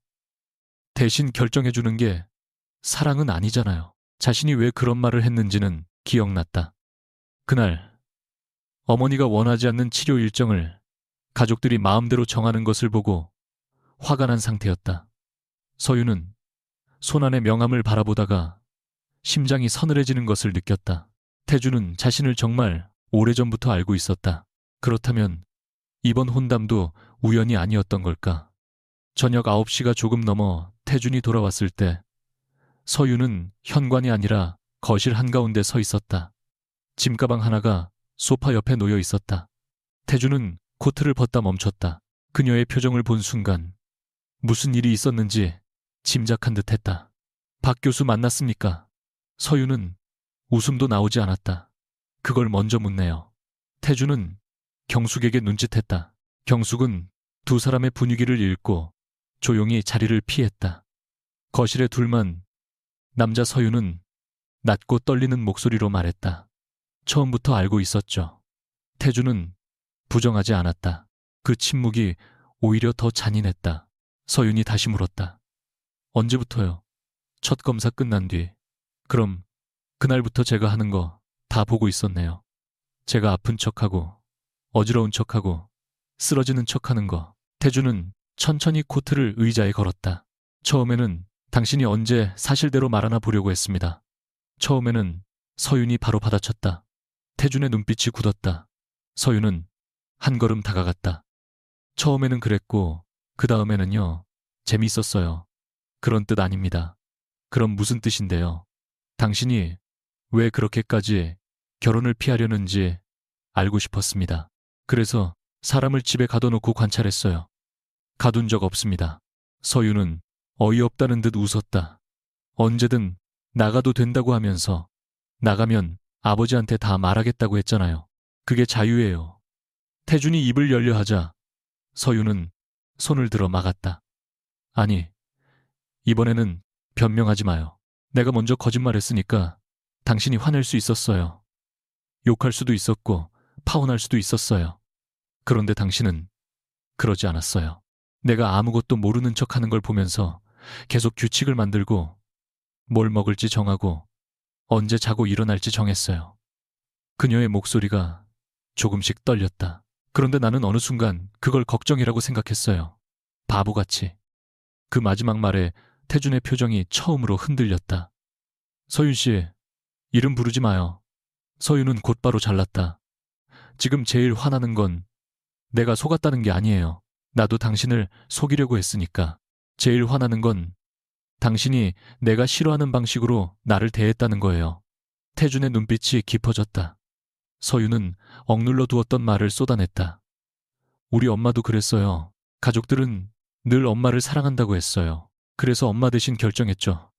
대신 결정해주는 게 사랑은 아니잖아요. 자신이 왜 그런 말을 했는지는 기억났다. 그날 어머니가 원하지 않는 치료 일정을 가족들이 마음대로 정하는 것을 보고 화가 난 상태였다. 서윤은 손안의 명함을 바라보다가 심장이 서늘해지는 것을 느꼈다. 태주는 자신을 정말 오래전부터 알고 있었다. 그렇다면 이번 혼담도 우연이 아니었던 걸까? 저녁 9시가 조금 넘어 태준이 돌아왔을 때 서윤은 현관이 아니라 거실 한가운데 서 있었다. 짐가방 하나가 소파 옆에 놓여 있었다. 태준은 코트를 벗다 멈췄다. 그녀의 표정을 본 순간 무슨 일이 있었는지 짐작한 듯했다. 박 교수 만났습니까? 서윤은 웃음도 나오지 않았다. 그걸 먼저 묻네요. 태준은 경숙에게 눈짓했다. 경숙은 두 사람의 분위기를 읽고 조용히 자리를 피했다. 거실에 둘만 남자 서윤은 낮고 떨리는 목소리로 말했다. 처음부터 알고 있었죠. 태준은 부정하지 않았다. 그 침묵이 오히려 더 잔인했다. 서윤이 다시 물었다. 언제부터요? 첫 검사 끝난 뒤. 그럼 그날부터 제가 하는 거 다 보고 있었네요. 제가 아픈 척하고 어지러운 척하고 쓰러지는 척하는 거. 태준은 천천히 코트를 의자에 걸었다. 처음에는 당신이 언제 사실대로 말하나 보려고 했습니다. 처음에는 서윤이 바로 받아쳤다. 태준의 눈빛이 굳었다. 서윤은 한 걸음 다가갔다. 처음에는 그랬고 그 다음에는요. 재밌었어요. 그런 뜻 아닙니다. 그럼 무슨 뜻인데요? 당신이 왜 그렇게까지 결혼을 피하려는지 알고 싶었습니다. 그래서 사람을 집에 가둬놓고 관찰했어요. 가둔 적 없습니다. 서윤은 어이없다는 듯 웃었다. 언제든 나가도 된다고 하면서 나가면 아버지한테 다 말하겠다고 했잖아요. 그게 자유예요. 태준이 입을 열려 하자 서윤은 손을 들어 막았다. 아니, 이번에는 변명하지 마요. 내가 먼저 거짓말했으니까 당신이 화낼 수 있었어요. 욕할 수도 있었고 파혼할 수도 있었어요. 그런데 당신은 그러지 않았어요. 내가 아무것도 모르는 척하는 걸 보면서 계속 규칙을 만들고 뭘 먹을지 정하고 언제 자고 일어날지 정했어요. 그녀의 목소리가 조금씩 떨렸다. 그런데 나는 어느 순간 그걸 걱정이라고 생각했어요. 바보같이. 그 마지막 말에 태준의 표정이 처음으로 흔들렸다. 서윤 씨, 이름 부르지 마요. 서윤은 곧바로 잘랐다. 지금 제일 화나는 건 내가 속았다는 게 아니에요. 나도 당신을 속이려고 했으니까. 제일 화나는 건 당신이 내가 싫어하는 방식으로 나를 대했다는 거예요. 태준의 눈빛이 깊어졌다. 서윤은 억눌러 두었던 말을 쏟아냈다. 우리 엄마도 그랬어요. 가족들은 늘 엄마를 사랑한다고 했어요. 그래서 엄마 대신 결정했죠.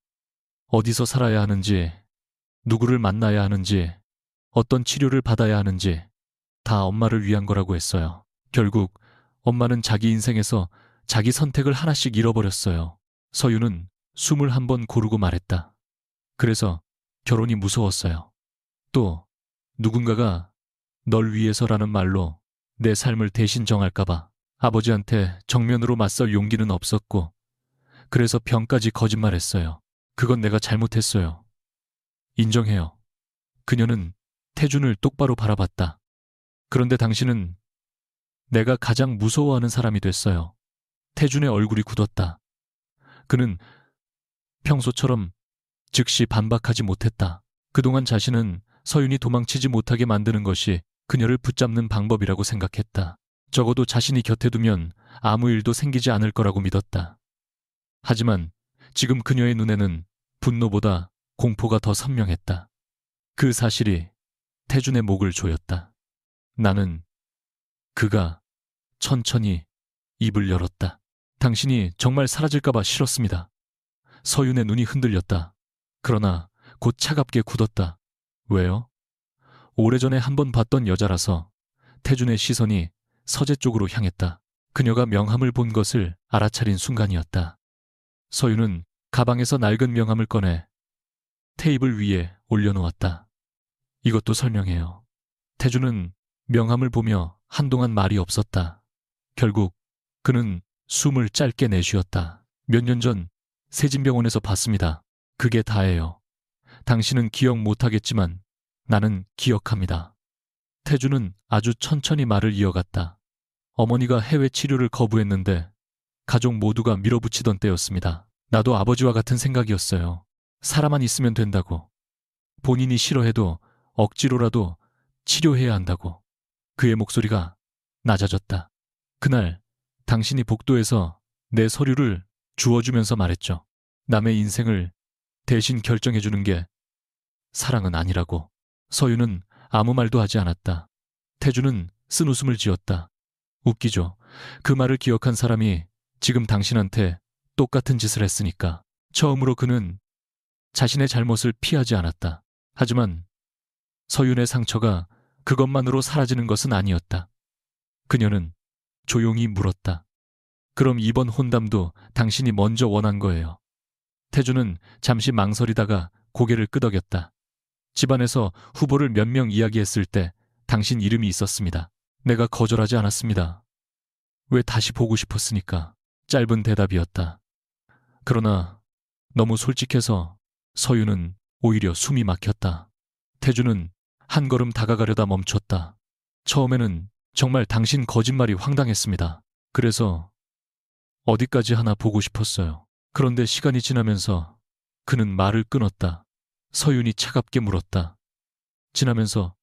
어디서 살아야 하는지, 누구를 만나야 하는지, 어떤 치료를 받아야 하는지 다 엄마를 위한 거라고 했어요. 결국 엄마는 자기 인생에서 자기 선택을 하나씩 잃어버렸어요. 서윤은 숨을 한번 고르고 말했다. 그래서 결혼이 무서웠어요. 또 누군가가 널 위해서라는 말로 내 삶을 대신 정할까봐. 아버지한테 정면으로 맞설 용기는 없었고 그래서 병까지 거짓말했어요. 그건 내가 잘못했어요. 인정해요. 그녀는 태준을 똑바로 바라봤다. 그런데 당신은 내가 가장 무서워하는 사람이 됐어요. 태준의 얼굴이 굳었다. 그는 평소처럼 즉시 반박하지 못했다. 그동안 자신은 서윤이 도망치지 못하게 만드는 것이 그녀를 붙잡는 방법이라고 생각했다. 적어도 자신이 곁에 두면 아무 일도 생기지 않을 거라고 믿었다. 하지만 지금 그녀의 눈에는 분노보다 공포가 더 선명했다. 그 사실이 태준의 목을 조였다. 나는 그가 천천히 입을 열었다. 당신이 정말 사라질까봐 싫었습니다. 서윤의 눈이 흔들렸다. 그러나 곧 차갑게 굳었다. 왜요? 오래전에 한 번 봤던 여자라서. 태준의 시선이 서재 쪽으로 향했다. 그녀가 명함을 본 것을 알아차린 순간이었다. 서윤은 가방에서 낡은 명함을 꺼내 테이블 위에 올려놓았다. 이것도 설명해요. 태준은 명함을 보며 한동안 말이 없었다. 결국 그는 숨을 짧게 내쉬었다. 몇 년 전 세진병원에서 봤습니다. 그게 다예요. 당신은 기억 못하겠지만 나는 기억합니다. 태준은 아주 천천히 말을 이어갔다. 어머니가 해외 치료를 거부했는데 가족 모두가 밀어붙이던 때였습니다. 나도 아버지와 같은 생각이었어요. 사람만 있으면 된다고. 본인이 싫어해도 억지로라도 치료해야 한다고. 그의 목소리가 낮아졌다. 그날 당신이 복도에서 내 서류를 주워주면서 말했죠. 남의 인생을 대신 결정해주는 게 사랑은 아니라고. 서윤은 아무 말도 하지 않았다. 태준은 쓴웃음을 지었다. 웃기죠. 그 말을 기억한 사람이 지금 당신한테 똑같은 짓을 했으니까. 처음으로 그는 자신의 잘못을 피하지 않았다. 하지만 서윤의 상처가 그것만으로 사라지는 것은 아니었다. 그녀는 조용히 물었다. 그럼 이번 혼담도 당신이 먼저 원한 거예요. 태준은 잠시 망설이다가 고개를 끄덕였다. 집안에서 후보를 몇 명 이야기했을 때 당신 이름이 있었습니다. 내가 거절하지 않았습니다. 왜 다시 보고 싶었으니까. 짧은 대답이었다. 그러나 너무 솔직해서 서윤은 오히려 숨이 막혔다. 태준은 한 걸음 다가가려다 멈췄다. 처음에는 정말 당신 거짓말이 황당했습니다. 그래서 어디까지 하나 보고 싶었어요. 그런데 시간이 지나면서 그는 말을 끊었다. 서윤이 차갑게 물었다. 지나면서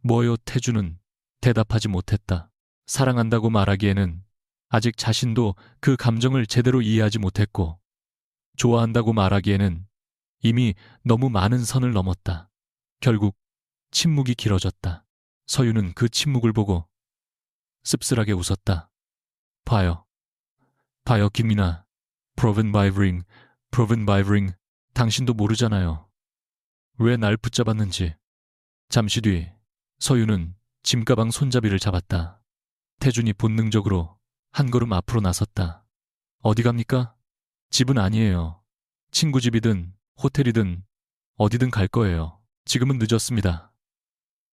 뭐요? 태준은 대답하지 못했다. 사랑한다고 말하기에는 아직 자신도 그 감정을 제대로 이해하지 못했고, 좋아한다고 말하기에는 이미 너무 많은 선을 넘었다. 결국 침묵이 길어졌다. 서윤은 그 침묵을 보고 씁쓸하게 웃었다. 봐요. 봐요, 김민아. Proven by ring, proven by ring. 당신도 모르잖아요. 왜 날 붙잡았는지. 잠시 뒤 서윤은 짐가방 손잡이를 잡았다. 태준이 본능적으로 한 걸음 앞으로 나섰다. 어디 갑니까? 집은 아니에요. 친구 집이든 호텔이든 어디든 갈 거예요. 지금은 늦었습니다.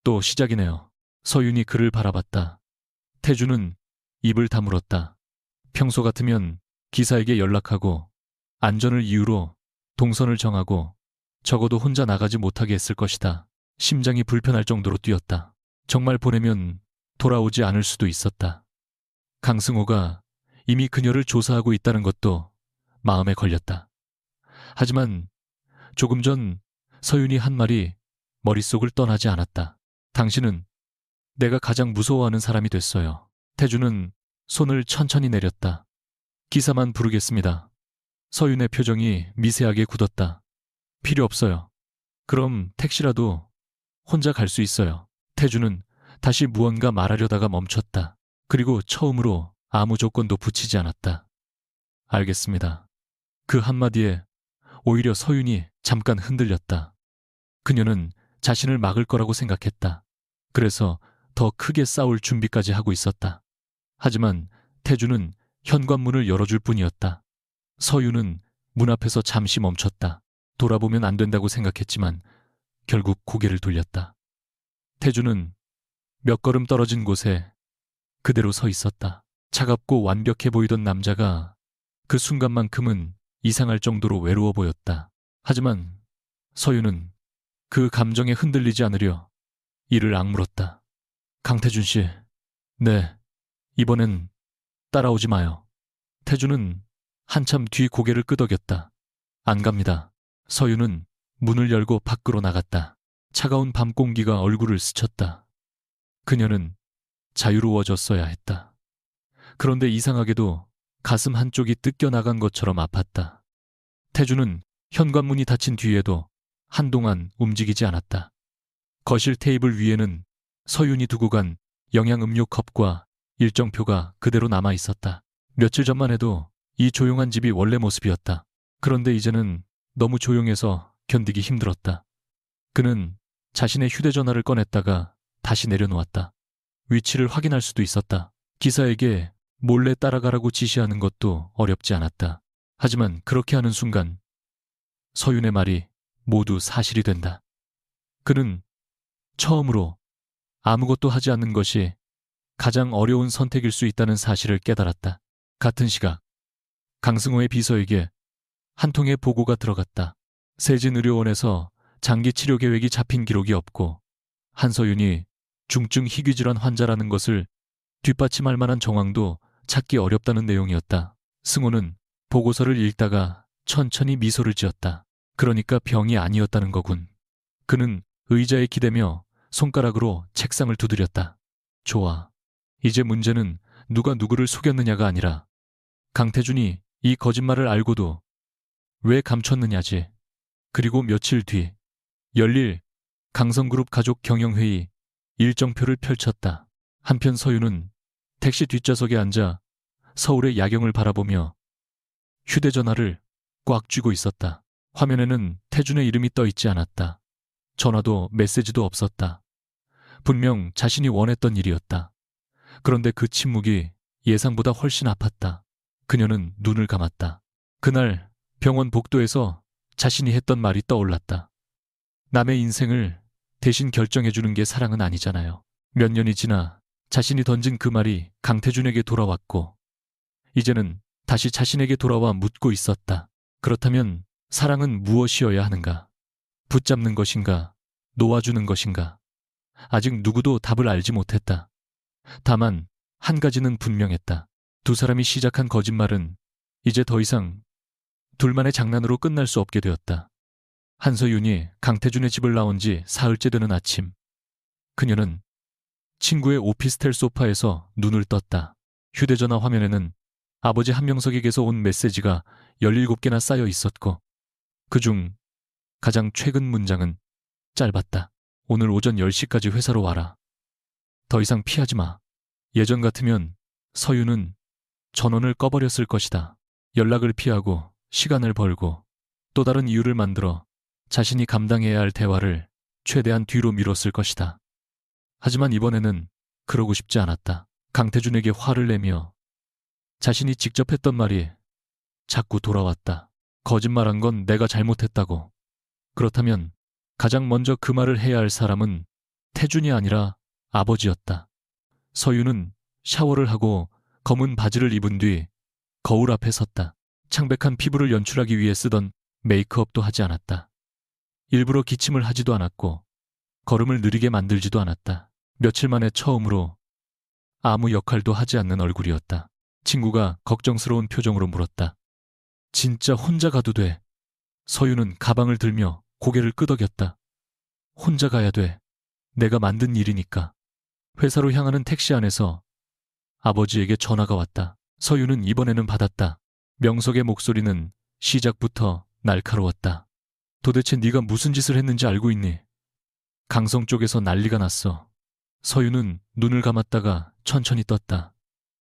또 시작이네요. 서윤이 그를 바라봤다. 태준은 입을 다물었다. 평소 같으면 기사에게 연락하고 안전을 이유로 동선을 정하고 적어도 혼자 나가지 못하게 했을 것이다. 심장이 불편할 정도로 뛰었다. 정말 보내면 돌아오지 않을 수도 있었다. 강승호가 이미 그녀를 조사하고 있다는 것도 마음에 걸렸다. 하지만 조금 전 서윤이 한 말이 머릿속을 떠나지 않았다. 당신은 내가 가장 무서워하는 사람이 됐어요. 태준은 손을 천천히 내렸다. 기사만 부르겠습니다. 서윤의 표정이 미세하게 굳었다. 필요 없어요. 그럼 택시라도 혼자 갈 수 있어요. 태준은 다시 무언가 말하려다가 멈췄다. 그리고 처음으로 아무 조건도 붙이지 않았다. 알겠습니다. 그 한마디에 오히려 서윤이 잠깐 흔들렸다. 그녀는 자신을 막을 거라고 생각했다. 그래서 더 크게 싸울 준비까지 하고 있었다. 하지만 태준은 현관문을 열어줄 뿐이었다. 서윤은 문 앞에서 잠시 멈췄다. 돌아보면 안 된다고 생각했지만 결국 고개를 돌렸다. 태준은 몇 걸음 떨어진 곳에 그대로 서 있었다. 차갑고 완벽해 보이던 남자가 그 순간만큼은 이상할 정도로 외로워 보였다. 하지만 서윤은 그 감정에 흔들리지 않으려 이를 악물었다. 강태준 씨, 네, 이번엔 따라오지 마요. 태준은 한참 뒤 고개를 끄덕였다. 안 갑니다. 서윤은 문을 열고 밖으로 나갔다. 차가운 밤 공기가 얼굴을 스쳤다. 그녀는 자유로워졌어야 했다. 그런데 이상하게도 가슴 한쪽이 뜯겨나간 것처럼 아팠다. 태주는 현관문이 닫힌 뒤에도 한동안 움직이지 않았다. 거실 테이블 위에는 서윤이 두고 간 영양음료 컵과 일정표가 그대로 남아 있었다. 며칠 전만 해도 이 조용한 집이 원래 모습이었다. 그런데 이제는 너무 조용해서 견디기 힘들었다. 그는 자신의 휴대전화를 꺼냈다가 다시 내려놓았다. 위치를 확인할 수도 있었다. 기사에게 몰래 따라가라고 지시하는 것도 어렵지 않았다. 하지만 그렇게 하는 순간 서윤의 말이 모두 사실이 된다. 그는 처음으로 아무것도 하지 않는 것이 가장 어려운 선택일 수 있다는 사실을 깨달았다. 같은 시각 강승호의 비서에게 한 통의 보고가 들어갔다. 세진의료원에서 장기 치료 계획이 잡힌 기록이 없고 한서윤이 중증 희귀질환 환자라는 것을 뒷받침할 만한 정황도 찾기 어렵다는 내용이었다. 승호는 보고서를 읽다가 천천히 미소를 지었다. 그러니까 병이 아니었다는 거군. 그는 의자에 기대며 손가락으로 책상을 두드렸다. 좋아. 이제 문제는 누가 누구를 속였느냐가 아니라 강태준이 이 거짓말을 알고도 왜 감췄느냐지. 그리고 며칠 뒤 열릴 강성그룹 가족 경영회의 일정표를 펼쳤다. 한편 서윤은 택시 뒷좌석에 앉아 서울의 야경을 바라보며 휴대전화를 꽉 쥐고 있었다. 화면에는 태준의 이름이 떠 있지 않았다. 전화도 메시지도 없었다. 분명 자신이 원했던 일이었다. 그런데 그 침묵이 예상보다 훨씬 아팠다. 그녀는 눈을 감았다. 그날 병원 복도에서 자신이 했던 말이 떠올랐다. 남의 인생을 대신 결정해주는 게 사랑은 아니잖아요. 몇 년이 지나 자신이 던진 그 말이 강태준에게 돌아왔고 이제는 다시 자신에게 돌아와 묻고 있었다. 그렇다면 사랑은 무엇이어야 하는가? 붙잡는 것인가? 놓아주는 것인가? 아직 누구도 답을 알지 못했다. 다만 한 가지는 분명했다. 두 사람이 시작한 거짓말은 이제 더 이상 둘만의 장난으로 끝날 수 없게 되었다. 한서윤이 강태준의 집을 나온 지 사흘째 되는 아침, 그녀는 친구의 오피스텔 소파에서 눈을 떴다. 휴대전화 화면에는 아버지 한명석에게서 온 메시지가 17개나 쌓여 있었고 그중 가장 최근 문장은 짧았다. 오늘 오전 10시까지 회사로 와라. 더 이상 피하지 마. 예전 같으면 서윤은 전원을 꺼버렸을 것이다. 연락을 피하고 시간을 벌고 또 다른 이유를 만들어 자신이 감당해야 할 대화를 최대한 뒤로 미뤘을 것이다. 하지만 이번에는 그러고 싶지 않았다. 강태준에게 화를 내며 자신이 직접 했던 말이 자꾸 돌아왔다. 거짓말한 건 내가 잘못했다고. 그렇다면 가장 먼저 그 말을 해야 할 사람은 태준이 아니라 아버지였다. 서윤은 샤워를 하고 검은 바지를 입은 뒤 거울 앞에 섰다. 창백한 피부를 연출하기 위해 쓰던 메이크업도 하지 않았다. 일부러 기침을 하지도 않았고 걸음을 느리게 만들지도 않았다. 며칠 만에 처음으로 아무 역할도 하지 않는 얼굴이었다. 친구가 걱정스러운 표정으로 물었다. 진짜 혼자 가도 돼. 서윤은 가방을 들며 고개를 끄덕였다. 혼자 가야 돼. 내가 만든 일이니까. 회사로 향하는 택시 안에서 아버지에게 전화가 왔다. 서윤은 이번에는 받았다. 명석의 목소리는 시작부터 날카로웠다. 도대체 네가 무슨 짓을 했는지 알고 있니? 강성 쪽에서 난리가 났어. 서윤은 눈을 감았다가 천천히 떴다.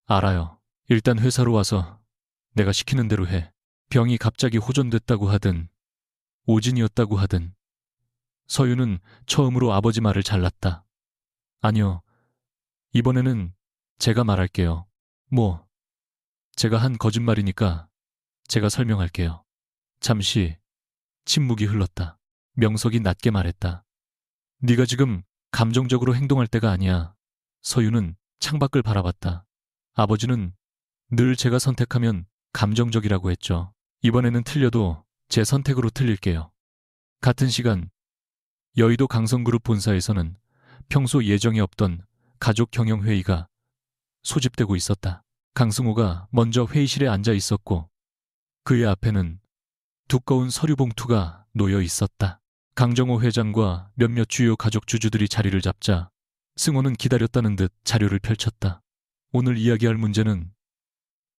알아요. 일단 회사로 와서 내가 시키는 대로 해. 병이 갑자기 호전됐다고 하든 오진이었다고 하든. 서윤은 처음으로 아버지 말을 잘랐다. 아니요. 이번에는 제가 말할게요. 제가 한 거짓말이니까 제가 설명할게요. 잠시 침묵이 흘렀다. 명석이 낮게 말했다. 네가 지금 감정적으로 행동할 때가 아니야. 서윤은 창밖을 바라봤다. 아버지는 늘 제가 선택하면 감정적이라고 했죠. 이번에는 틀려도 제 선택으로 틀릴게요. 같은 시간 여의도 강성그룹 본사에서는 평소 예정에 없던 가족 경영회의가 소집되고 있었다. 강승호가 먼저 회의실에 앉아 있었고 그의 앞에는 두꺼운 서류 봉투가 놓여 있었다. 강정호 회장과 몇몇 주요 가족 주주들이 자리를 잡자 승호는 기다렸다는 듯 자료를 펼쳤다. 오늘 이야기할 문제는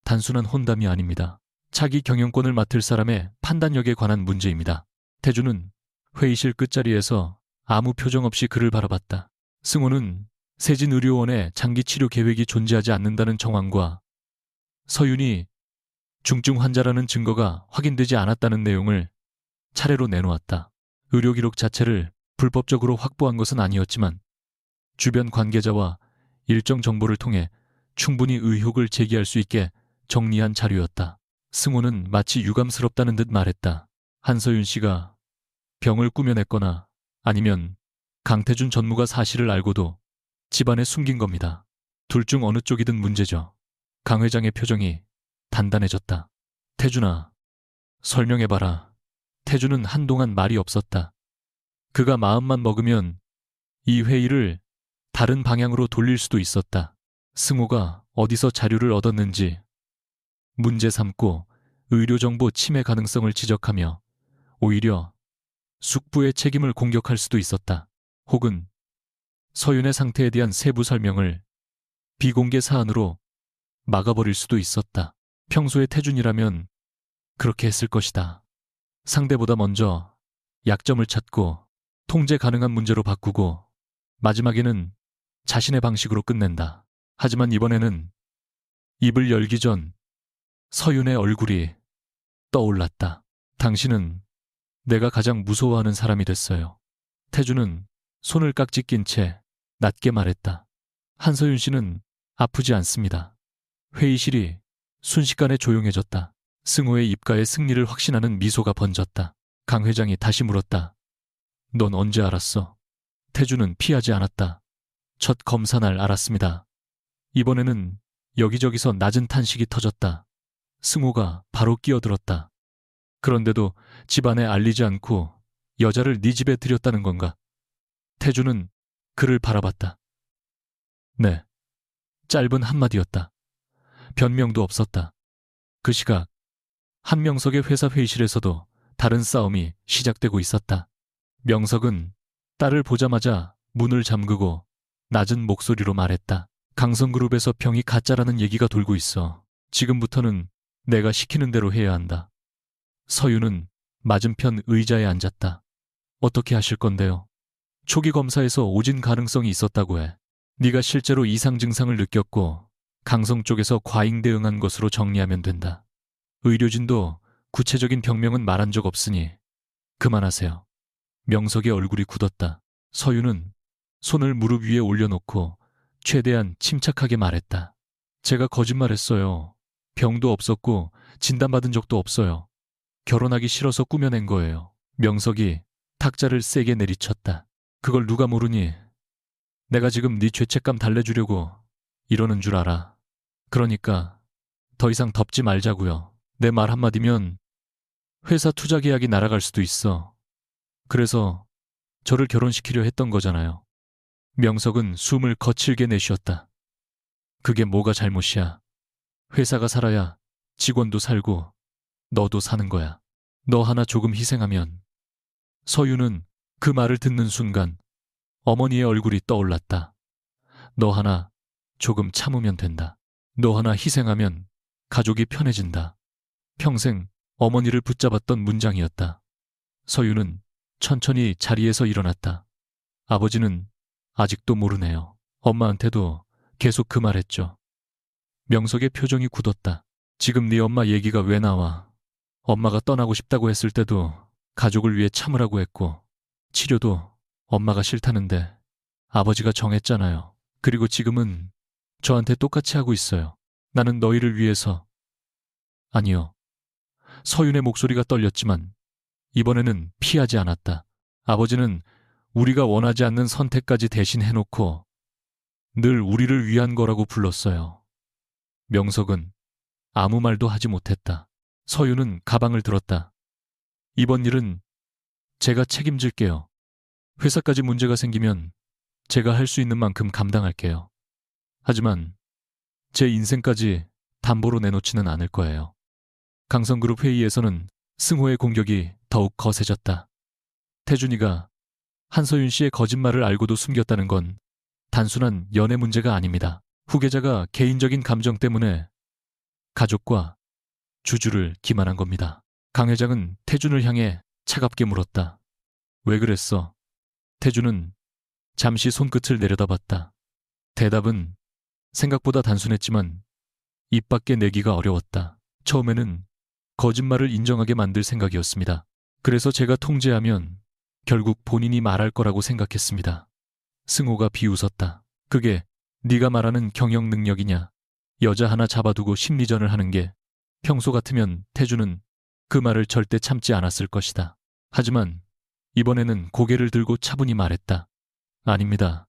단순한 혼담이 아닙니다. 차기 경영권을 맡을 사람의 판단력에 관한 문제입니다. 태주는 회의실 끝자리에서 아무 표정 없이 그를 바라봤다. 승호는 세진의료원에 장기 치료 계획이 존재하지 않는다는 정황과 서윤이 중증 환자라는 증거가 확인되지 않았다는 내용을 차례로 내놓았다. 의료 기록 자체를 불법적으로 확보한 것은 아니었지만 주변 관계자와 일정 정보를 통해 충분히 의혹을 제기할 수 있게 정리한 자료였다. 승호는 마치 유감스럽다는 듯 말했다. 한서윤 씨가 병을 꾸며냈거나 아니면 강태준 전무가 사실을 알고도 집안에 숨긴 겁니다. 둘 중 어느 쪽이든 문제죠. 강 회장의 표정이 단단해졌다. 태준아, 설명해봐라. 태준은 한동안 말이 없었다. 그가 마음만 먹으면 이 회의를 다른 방향으로 돌릴 수도 있었다. 승호가 어디서 자료를 얻었는지 문제 삼고 의료정보 침해 가능성을 지적하며 오히려 숙부의 책임을 공격할 수도 있었다. 혹은 서윤의 상태에 대한 세부 설명을 비공개 사안으로 막아버릴 수도 있었다. 평소에 태준이라면 그렇게 했을 것이다. 상대보다 먼저 약점을 찾고 통제 가능한 문제로 바꾸고 마지막에는 자신의 방식으로 끝낸다. 하지만 이번에는 입을 열기 전 서윤의 얼굴이 떠올랐다. 당신은 내가 가장 무서워하는 사람이 됐어요. 태주는 손을 깍지 낀 채 낮게 말했다. 한서윤 씨는 아프지 않습니다. 회의실이 순식간에 조용해졌다. 승호의 입가에 승리를 확신하는 미소가 번졌다. 강 회장이 다시 물었다. 넌 언제 알았어? 태주는 피하지 않았다. 첫 검사 날 알았습니다. 이번에는 여기저기서 낮은 탄식이 터졌다. 승호가 바로 끼어들었다. 그런데도 집안에 알리지 않고 여자를 네 집에 들였다는 건가? 태주는 그를 바라봤다. 네. 짧은 한마디였다. 변명도 없었다. 그 시각 한명석의 회사 회의실에서도 다른 싸움이 시작되고 있었다. 명석은 딸을 보자마자 문을 잠그고 낮은 목소리로 말했다. 강성그룹에서 병이 가짜라는 얘기가 돌고 있어. 지금부터는 내가 시키는 대로 해야 한다. 서윤은 맞은편 의자에 앉았다. 어떻게 하실 건데요? 초기 검사에서 오진 가능성이 있었다고 해. 네가 실제로 이상 증상을 느꼈고 강성 쪽에서 과잉 대응한 것으로 정리하면 된다. 의료진도 구체적인 병명은 말한 적 없으니 그만하세요. 명석의 얼굴이 굳었다. 서윤은 손을 무릎 위에 올려놓고 최대한 침착하게 말했다. 제가 거짓말했어요. 병도 없었고 진단받은 적도 없어요. 결혼하기 싫어서 꾸며낸 거예요. 명석이 탁자를 세게 내리쳤다. 그걸 누가 모르니? 내가 지금 네 죄책감 달래주려고 이러는 줄 알아. 그러니까 더 이상 덮지 말자고요. 내 말 한마디면 회사 투자 계약이 날아갈 수도 있어. 그래서 저를 결혼시키려 했던 거잖아요. 명석은 숨을 거칠게 내쉬었다. 그게 뭐가 잘못이야. 회사가 살아야 직원도 살고 너도 사는 거야. 너 하나 조금 희생하면. 서윤은 그 말을 듣는 순간 어머니의 얼굴이 떠올랐다. 너 하나 조금 참으면 된다. 너 하나 희생하면 가족이 편해진다. 평생 어머니를 붙잡았던 문장이었다. 서윤은 천천히 자리에서 일어났다. 아버지는 아직도 모르네요. 엄마한테도 계속 그 말했죠. 명석의 표정이 굳었다. 지금 네 엄마 얘기가 왜 나와? 엄마가 떠나고 싶다고 했을 때도 가족을 위해 참으라고 했고 치료도 엄마가 싫다는데 아버지가 정했잖아요. 그리고 지금은 저한테 똑같이 하고 있어요. 나는 너희를 위해서. 아니요. 서윤의 목소리가 떨렸지만 이번에는 피하지 않았다. 아버지는 우리가 원하지 않는 선택까지 대신 해놓고 늘 우리를 위한 거라고 불렀어요. 명석은 아무 말도 하지 못했다. 서윤은 가방을 들었다. 이번 일은 제가 책임질게요. 회사까지 문제가 생기면 제가 할 수 있는 만큼 감당할게요. 하지만 제 인생까지 담보로 내놓지는 않을 거예요. 강성그룹 회의에서는 승호의 공격이 더욱 거세졌다. 태준이가 한서윤 씨의 거짓말을 알고도 숨겼다는 건 단순한 연애 문제가 아닙니다. 후계자가 개인적인 감정 때문에 가족과 주주를 기만한 겁니다. 강 회장은 태준을 향해 차갑게 물었다. 왜 그랬어? 태준은 잠시 손끝을 내려다봤다. 대답은 생각보다 단순했지만 입 밖에 내기가 어려웠다. 처음에는 거짓말을 인정하게 만들 생각이었습니다. 그래서 제가 통제하면 결국 본인이 말할 거라고 생각했습니다. 승호가 비웃었다. 그게 네가 말하는 경영 능력이냐? 여자 하나 잡아두고 심리전을 하는 게 평소 같으면 태준은 그 말을 절대 참지 않았을 것이다. 하지만 이번에는 고개를 들고 차분히 말했다. 아닙니다.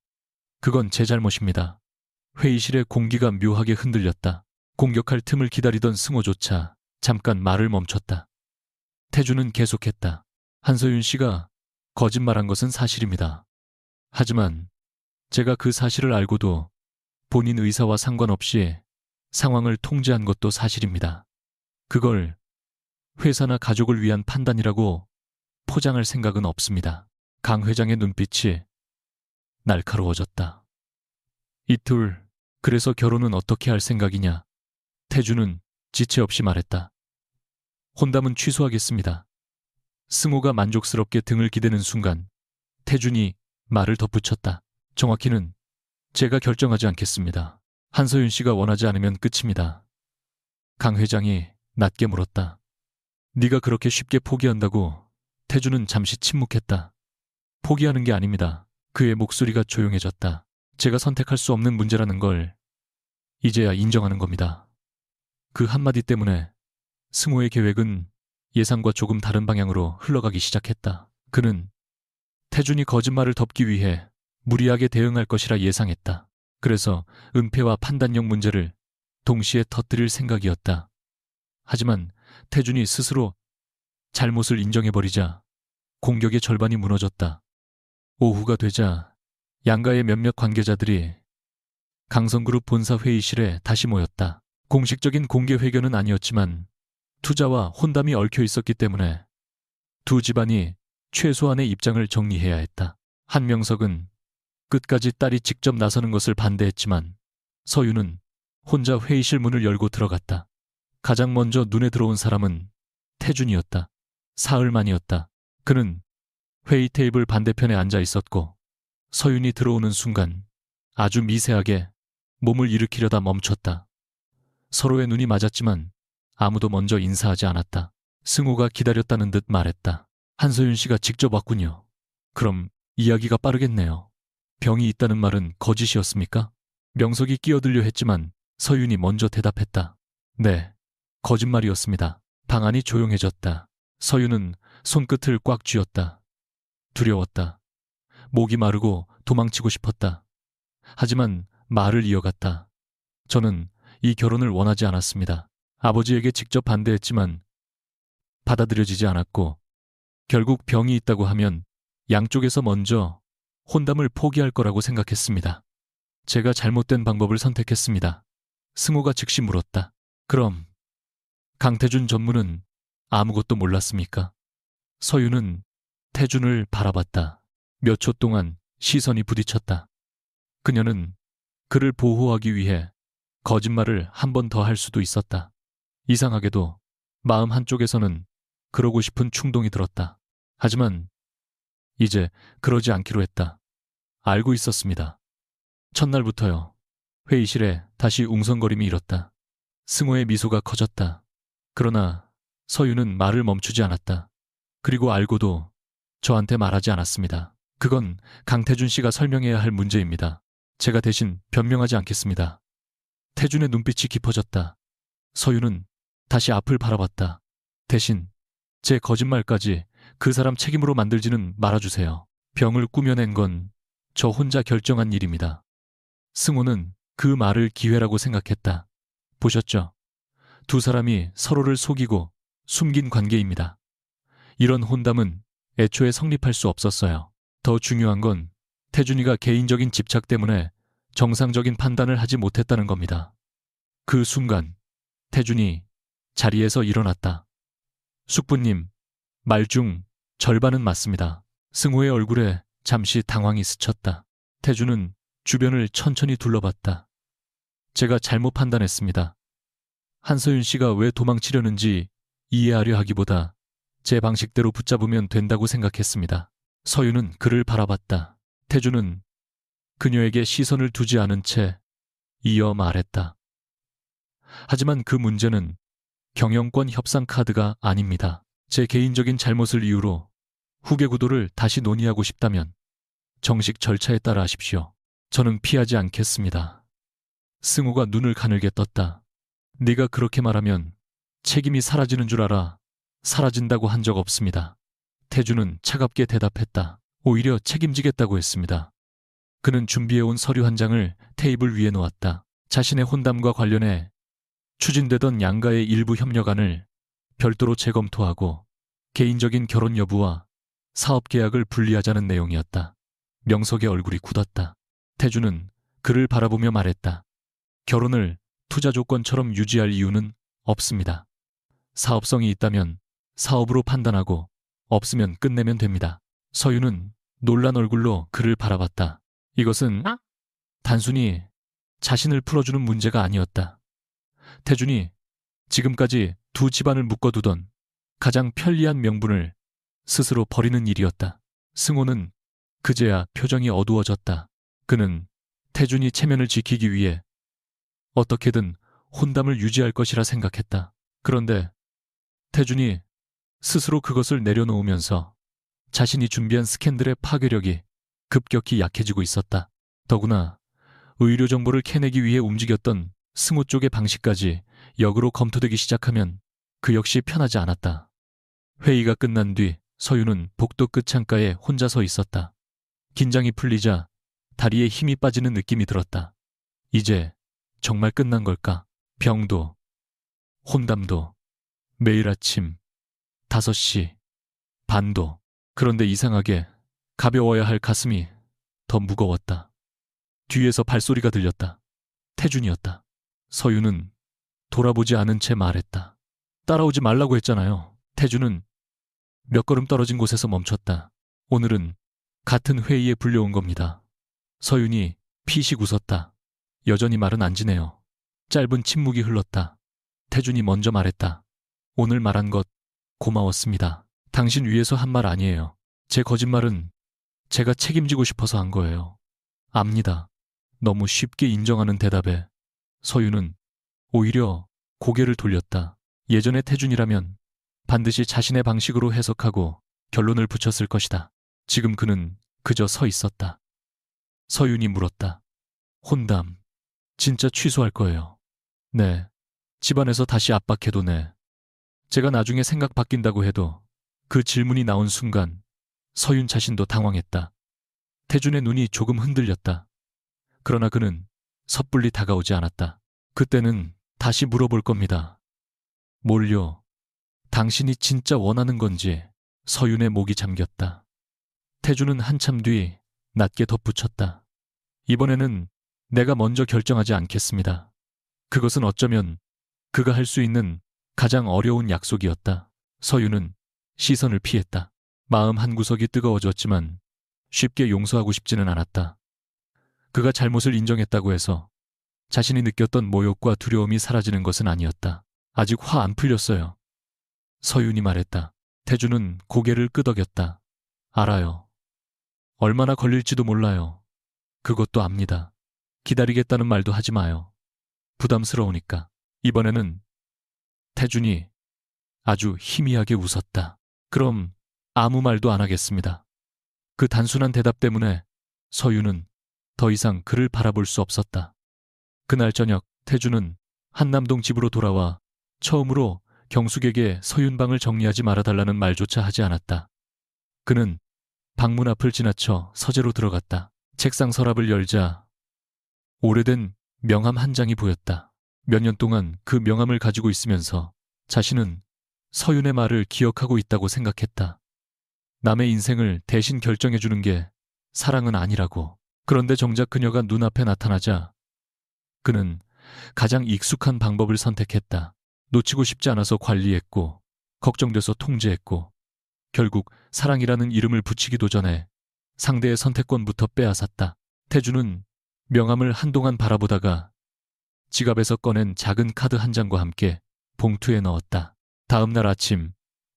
그건 제 잘못입니다. 회의실의 공기가 묘하게 흔들렸다. 공격할 틈을 기다리던 승호조차 잠깐 말을 멈췄다. 태준은 계속했다. 한서윤 씨가 거짓말한 것은 사실입니다. 하지만 제가 그 사실을 알고도 본인 의사와 상관없이 상황을 통제한 것도 사실입니다. 그걸 회사나 가족을 위한 판단이라고 포장할 생각은 없습니다. 강 회장의 눈빛이 날카로워졌다. 이틀, 그래서 결혼은 어떻게 할 생각이냐? 태준은 지체 없이 말했다. 혼담은 취소하겠습니다. 승호가 만족스럽게 등을 기대는 순간 태준이 말을 덧붙였다. 정확히는 제가 결정하지 않겠습니다. 한서윤 씨가 원하지 않으면 끝입니다. 강 회장이 낮게 물었다. 네가 그렇게 쉽게 포기한다고? 태준은 잠시 침묵했다. 포기하는 게 아닙니다. 그의 목소리가 조용해졌다. 제가 선택할 수 없는 문제라는 걸 이제야 인정하는 겁니다. 그 한마디 때문에 승호의 계획은 예상과 조금 다른 방향으로 흘러가기 시작했다. 그는 태준이 거짓말을 덮기 위해 무리하게 대응할 것이라 예상했다. 그래서 은폐와 판단력 문제를 동시에 터뜨릴 생각이었다. 하지만 태준이 스스로 잘못을 인정해버리자 공격의 절반이 무너졌다. 오후가 되자 양가의 몇몇 관계자들이 강성그룹 본사 회의실에 다시 모였다. 공식적인 공개 회견은 아니었지만 투자와 혼담이 얽혀 있었기 때문에 두 집안이 최소한의 입장을 정리해야 했다. 한명석은 끝까지 딸이 직접 나서는 것을 반대했지만 서유는 혼자 회의실 문을 열고 들어갔다. 가장 먼저 눈에 들어온 사람은 태준이었다. 사흘 만이었다. 그는 회의 테이블 반대편에 앉아 있었고 서윤이 들어오는 순간 아주 미세하게 몸을 일으키려다 멈췄다. 서로의 눈이 맞았지만 아무도 먼저 인사하지 않았다. 승호가 기다렸다는 듯 말했다. 한서윤 씨가 직접 왔군요. 그럼 이야기가 빠르겠네요. 병이 있다는 말은 거짓이었습니까? 명석이 끼어들려 했지만 서윤이 먼저 대답했다. 네, 거짓말이었습니다. 방 안이 조용해졌다. 서윤은 손끝을 꽉 쥐었다. 두려웠다. 목이 마르고 도망치고 싶었다. 하지만 말을 이어갔다. 저는 이 결혼을 원하지 않았습니다. 아버지에게 직접 반대했지만 받아들여지지 않았고 결국 병이 있다고 하면 양쪽에서 먼저 혼담을 포기할 거라고 생각했습니다. 제가 잘못된 방법을 선택했습니다. 승호가 즉시 물었다. 그럼 강태준 전무는 아무것도 몰랐습니까? 서유는 태준을 바라봤다. 몇 초 동안 시선이 부딪혔다. 그녀는 그를 보호하기 위해 거짓말을 한 번 더 할 수도 있었다. 이상하게도 마음 한쪽에서는 그러고 싶은 충동이 들었다. 하지만 이제 그러지 않기로 했다. 알고 있었습니다. 첫날부터요. 회의실에 다시 웅성거림이 일었다. 승호의 미소가 커졌다. 그러나 서유는 말을 멈추지 않았다. 그리고 알고도 저한테 말하지 않았습니다. 그건 강태준 씨가 설명해야 할 문제입니다. 제가 대신 변명하지 않겠습니다. 태준의 눈빛이 깊어졌다. 서유는 다시 앞을 바라봤다. 대신 제 거짓말까지 그 사람 책임으로 만들지는 말아주세요. 병을 꾸며낸 건 저 혼자 결정한 일입니다. 승호는 그 말을 기회라고 생각했다. 보셨죠? 두 사람이 서로를 속이고 숨긴 관계입니다. 이런 혼담은 애초에 성립할 수 없었어요. 더 중요한 건 태준이가 개인적인 집착 때문에 정상적인 판단을 하지 못했다는 겁니다. 그 순간 태준이 자리에서 일어났다. 숙부님, 말 중 절반은 맞습니다. 승호의 얼굴에 잠시 당황이 스쳤다. 태주는 주변을 천천히 둘러봤다. 제가 잘못 판단했습니다. 한서윤 씨가 왜 도망치려는지 이해하려 하기보다 제 방식대로 붙잡으면 된다고 생각했습니다. 서윤은 그를 바라봤다. 태주는 그녀에게 시선을 두지 않은 채 이어 말했다. 하지만 그 문제는 경영권 협상 카드가 아닙니다. 제 개인적인 잘못을 이유로 후계 구도를 다시 논의하고 싶다면 정식 절차에 따라 하십시오. 저는 피하지 않겠습니다. 승호가 눈을 가늘게 떴다. 네가 그렇게 말하면 책임이 사라지는 줄 알아. 사라진다고 한 적 없습니다. 태주는 차갑게 대답했다. 오히려 책임지겠다고 했습니다. 그는 준비해온 서류 한 장을 테이블 위에 놓았다. 자신의 혼담과 관련해 추진되던 양가의 일부 협력안을 별도로 재검토하고 개인적인 결혼 여부와 사업 계약을 분리하자는 내용이었다. 명석의 얼굴이 굳었다. 태주는 그를 바라보며 말했다. 결혼을 투자 조건처럼 유지할 이유는 없습니다. 사업성이 있다면 사업으로 판단하고 없으면 끝내면 됩니다. 서윤은 놀란 얼굴로 그를 바라봤다. 이것은 단순히 자신을 풀어주는 문제가 아니었다. 태준이 지금까지 두 집안을 묶어두던 가장 편리한 명분을 스스로 버리는 일이었다. 승호는 그제야 표정이 어두워졌다. 그는 태준이 체면을 지키기 위해 어떻게든 혼담을 유지할 것이라 생각했다. 그런데 태준이 스스로 그것을 내려놓으면서 자신이 준비한 스캔들의 파괴력이 급격히 약해지고 있었다. 더구나 의료 정보를 캐내기 위해 움직였던 승호 쪽의 방식까지 역으로 검토되기 시작하면 그 역시 편하지 않았다. 회의가 끝난 뒤 서윤은 복도 끝 창가에 혼자 서 있었다. 긴장이 풀리자 다리에 힘이 빠지는 느낌이 들었다. 이제 정말 끝난 걸까? 병도, 혼담도, 매일 아침 5시 반도. 그런데 이상하게 가벼워야 할 가슴이 더 무거웠다. 뒤에서 발소리가 들렸다. 태준이었다. 서윤은 돌아보지 않은 채 말했다. 따라오지 말라고 했잖아요. 태준은 몇 걸음 떨어진 곳에서 멈췄다. 오늘은 같은 회의에 불려온 겁니다. 서윤이 피식 웃었다. 여전히 말은 안 지네요. 짧은 침묵이 흘렀다. 태준이 먼저 말했다. 오늘 말한 것 고마웠습니다. 당신 위해서 한 말 아니에요. 제 거짓말은 제가 책임지고 싶어서 한 거예요. 압니다. 너무 쉽게 인정하는 대답에 서윤은 오히려 고개를 돌렸다. 예전의 태준이라면 반드시 자신의 방식으로 해석하고 결론을 붙였을 것이다. 지금 그는 그저 서 있었다. 서윤이 물었다. 혼담, 진짜 취소할 거예요. 네. 집안에서 다시 압박해도 네. 제가 나중에 생각 바뀐다고 해도. 그 질문이 나온 순간 서윤 자신도 당황했다. 태준의 눈이 조금 흔들렸다. 그러나 그는 섣불리 다가오지 않았다. 그때는 다시 물어볼 겁니다. 뭘요? 당신이 진짜 원하는 건지. 서윤의 목이 잠겼다. 태준은 한참 뒤 낮게 덧붙였다. 이번에는 내가 먼저 결정하지 않겠습니다. 그것은 어쩌면 그가 할 수 있는 가장 어려운 약속이었다. 서윤은 시선을 피했다. 마음 한구석이 뜨거워졌지만 쉽게 용서하고 싶지는 않았다. 그가 잘못을 인정했다고 해서 자신이 느꼈던 모욕과 두려움이 사라지는 것은 아니었다. 아직 화 안 풀렸어요. 서윤이 말했다. 태준은 고개를 끄덕였다. 알아요. 얼마나 걸릴지도 몰라요. 그것도 압니다. 기다리겠다는 말도 하지 마요. 부담스러우니까. 이번에는 태준이 아주 희미하게 웃었다. 그럼 아무 말도 안 하겠습니다. 그 단순한 대답 때문에 서윤은 더 이상 그를 바라볼 수 없었다. 그날 저녁 태준은 한남동 집으로 돌아와 처음으로 경숙에게 서윤방을 정리하지 말아달라는 말조차 하지 않았다. 그는 방문 앞을 지나쳐 서재로 들어갔다. 책상 서랍을 열자 오래된 명함 한 장이 보였다. 몇 년 동안 그 명함을 가지고 있으면서 자신은 서윤의 말을 기억하고 있다고 생각했다. 남의 인생을 대신 결정해주는 게 사랑은 아니라고. 그런데 정작 그녀가 눈앞에 나타나자 그는 가장 익숙한 방법을 선택했다. 놓치고 싶지 않아서 관리했고 걱정돼서 통제했고 결국 사랑이라는 이름을 붙이기도 전에 상대의 선택권부터 빼앗았다. 태주는 명함을 한동안 바라보다가 지갑에서 꺼낸 작은 카드 한 장과 함께 봉투에 넣었다. 다음 날 아침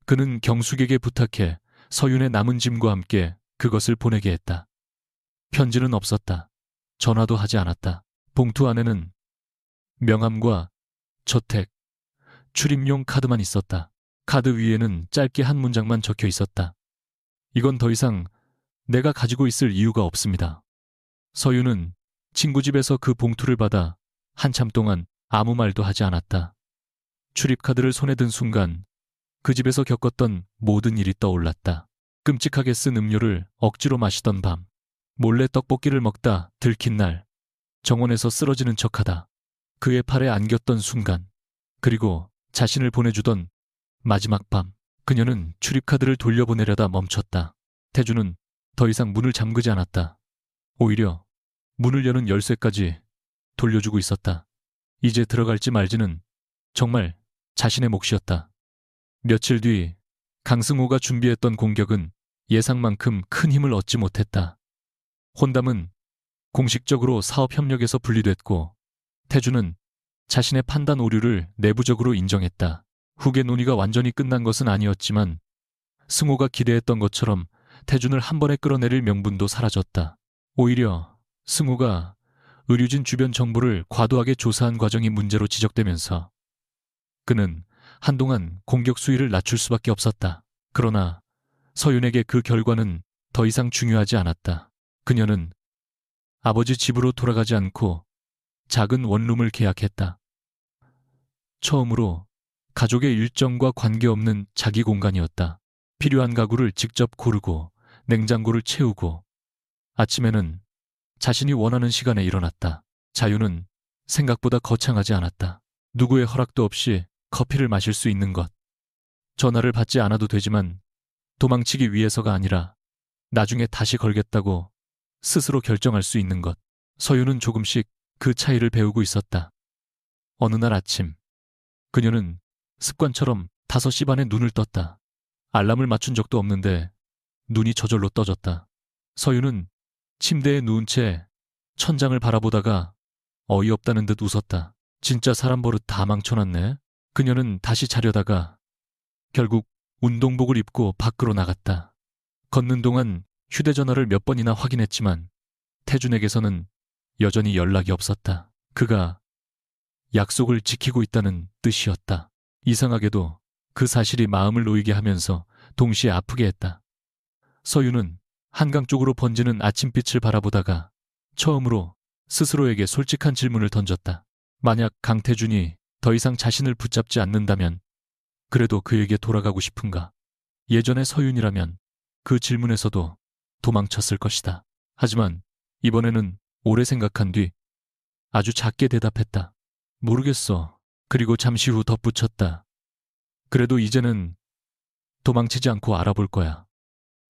그는 경숙에게 부탁해 서윤의 남은 짐과 함께 그것을 보내게 했다. 편지는 없었다. 전화도 하지 않았다. 봉투 안에는 명함과 저택, 출입용 카드만 있었다. 카드 위에는 짧게 한 문장만 적혀 있었다. 이건 더 이상 내가 가지고 있을 이유가 없습니다. 서윤은 친구 집에서 그 봉투를 받아 한참 동안 아무 말도 하지 않았다. 출입카드를 손에 든 순간 그 집에서 겪었던 모든 일이 떠올랐다. 끔찍하게 쓴 음료를 억지로 마시던 밤, 몰래 떡볶이를 먹다 들킨 날, 정원에서 쓰러지는 척하다, 그의 팔에 안겼던 순간, 그리고 자신을 보내주던 마지막 밤. 그녀는 출입카드를 돌려보내려다 멈췄다. 태주는 더 이상 문을 잠그지 않았다. 오히려 문을 여는 열쇠까지 돌려주고 있었다. 이제 들어갈지 말지는 정말 자신의 몫이었다. 며칠 뒤 강승호가 준비했던 공격은 예상만큼 큰 힘을 얻지 못했다. 혼담은 공식적으로 사업협력에서 분리됐고 태주는 자신의 판단 오류를 내부적으로 인정했다. 후계 논의가 완전히 끝난 것은 아니었지만 승호가 기대했던 것처럼 태준을 한 번에 끌어내릴 명분도 사라졌다. 오히려 승호가 의류진 주변 정보를 과도하게 조사한 과정이 문제로 지적되면서 그는 한동안 공격 수위를 낮출 수밖에 없었다. 그러나 서윤에게 그 결과는 더 이상 중요하지 않았다. 그녀는 아버지 집으로 돌아가지 않고 작은 원룸을 계약했다. 처음으로 가족의 일정과 관계없는 자기 공간이었다. 필요한 가구를 직접 고르고 냉장고를 채우고 아침에는 자신이 원하는 시간에 일어났다. 자유는 생각보다 거창하지 않았다. 누구의 허락도 없이 커피를 마실 수 있는 것. 전화를 받지 않아도 되지만 도망치기 위해서가 아니라 나중에 다시 걸겠다고 스스로 결정할 수 있는 것. 서유는 조금씩 그 차이를 배우고 있었다. 어느 날 아침 그녀는 습관처럼 5시 반에 눈을 떴다. 알람을 맞춘 적도 없는데 눈이 저절로 떠졌다. 서유는 침대에 누운 채 천장을 바라보다가 어이없다는 듯 웃었다. 진짜 사람 버릇 다 망쳐놨네. 그녀는 다시 자려다가 결국 운동복을 입고 밖으로 나갔다. 걷는 동안 휴대전화를 몇 번이나 확인했지만 태준에게서는 여전히 연락이 없었다. 그가 약속을 지키고 있다는 뜻이었다. 이상하게도 그 사실이 마음을 놓이게 하면서 동시에 아프게 했다. 서유는 한강 쪽으로 번지는 아침빛을 바라보다가 처음으로 스스로에게 솔직한 질문을 던졌다. 만약 강태준이 더 이상 자신을 붙잡지 않는다면 그래도 그에게 돌아가고 싶은가? 예전의 서윤이라면 그 질문에서도 도망쳤을 것이다. 하지만 이번에는 오래 생각한 뒤 아주 작게 대답했다. 모르겠어. 그리고 잠시 후 덧붙였다. 그래도 이제는 도망치지 않고 알아볼 거야.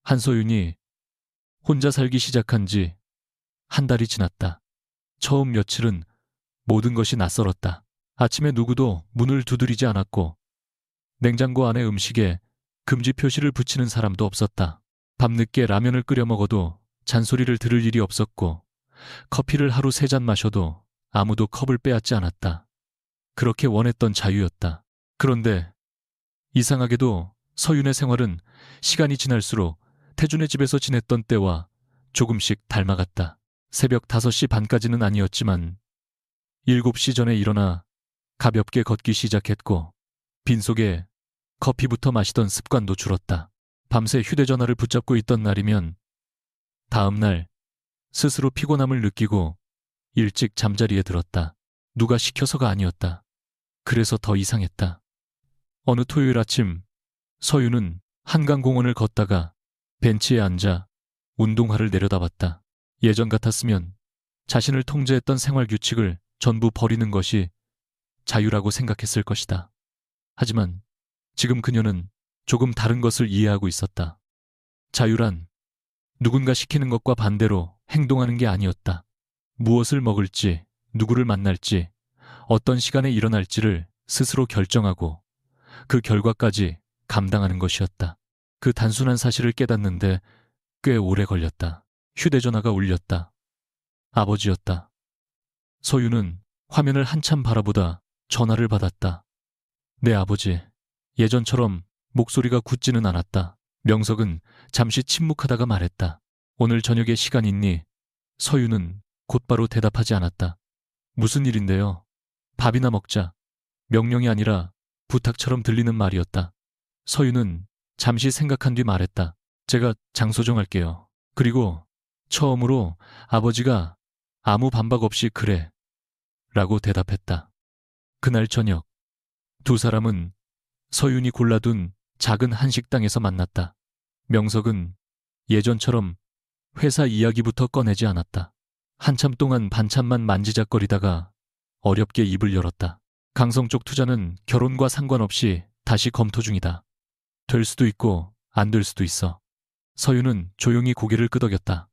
한서윤이 혼자 살기 시작한 지 한 달이 지났다. 처음 며칠은 모든 것이 낯설었다. 아침에 누구도 문을 두드리지 않았고 냉장고 안의 음식에 금지 표시를 붙이는 사람도 없었다. 밤늦게 라면을 끓여 먹어도 잔소리를 들을 일이 없었고 커피를 하루 3잔 마셔도 아무도 컵을 빼앗지 않았다. 그렇게 원했던 자유였다. 그런데 이상하게도 서윤의 생활은 시간이 지날수록 태준의 집에서 지냈던 때와 조금씩 닮아갔다. 새벽 5시 반까지는 아니었지만 7시 전에 일어나 가볍게 걷기 시작했고 빈속에 커피부터 마시던 습관도 줄었다. 밤새 휴대전화를 붙잡고 있던 날이면 다음 날 스스로 피곤함을 느끼고 일찍 잠자리에 들었다. 누가 시켜서가 아니었다. 그래서 더 이상했다. 어느 토요일 아침 서윤은 한강공원을 걷다가 벤치에 앉아 운동화를 내려다봤다. 예전 같았으면 자신을 통제했던 생활 규칙을 전부 버리는 것이 자유라고 생각했을 것이다. 하지만 지금 그녀는 조금 다른 것을 이해하고 있었다. 자유란 누군가 시키는 것과 반대로 행동하는 게 아니었다. 무엇을 먹을지, 누구를 만날지, 어떤 시간에 일어날지를 스스로 결정하고 그 결과까지 감당하는 것이었다. 그 단순한 사실을 깨닫는데 꽤 오래 걸렸다. 휴대전화가 울렸다. 아버지였다. 서유는 화면을 한참 바라보다 전화를 받았다. 네, 아버지. 예전처럼 목소리가 굳지는 않았다. 명석은 잠시 침묵하다가 말했다. 오늘 저녁에 시간 있니? 서유는 곧바로 대답하지 않았다. 무슨 일인데요? 밥이나 먹자. 명령이 아니라 부탁처럼 들리는 말이었다. 서유는 잠시 생각한 뒤 말했다. 제가 장소 정할게요. 그리고 처음으로 아버지가 아무 반박 없이 그래 라고 대답했다. 그날 저녁 두 사람은 서윤이 골라둔 작은 한식당에서 만났다. 명석은 예전처럼 회사 이야기부터 꺼내지 않았다. 한참 동안 반찬만 만지작거리다가 어렵게 입을 열었다. 강성 쪽 투자는 결혼과 상관없이 다시 검토 중이다. 될 수도 있고 안 될 수도 있어. 서윤은 조용히 고개를 끄덕였다.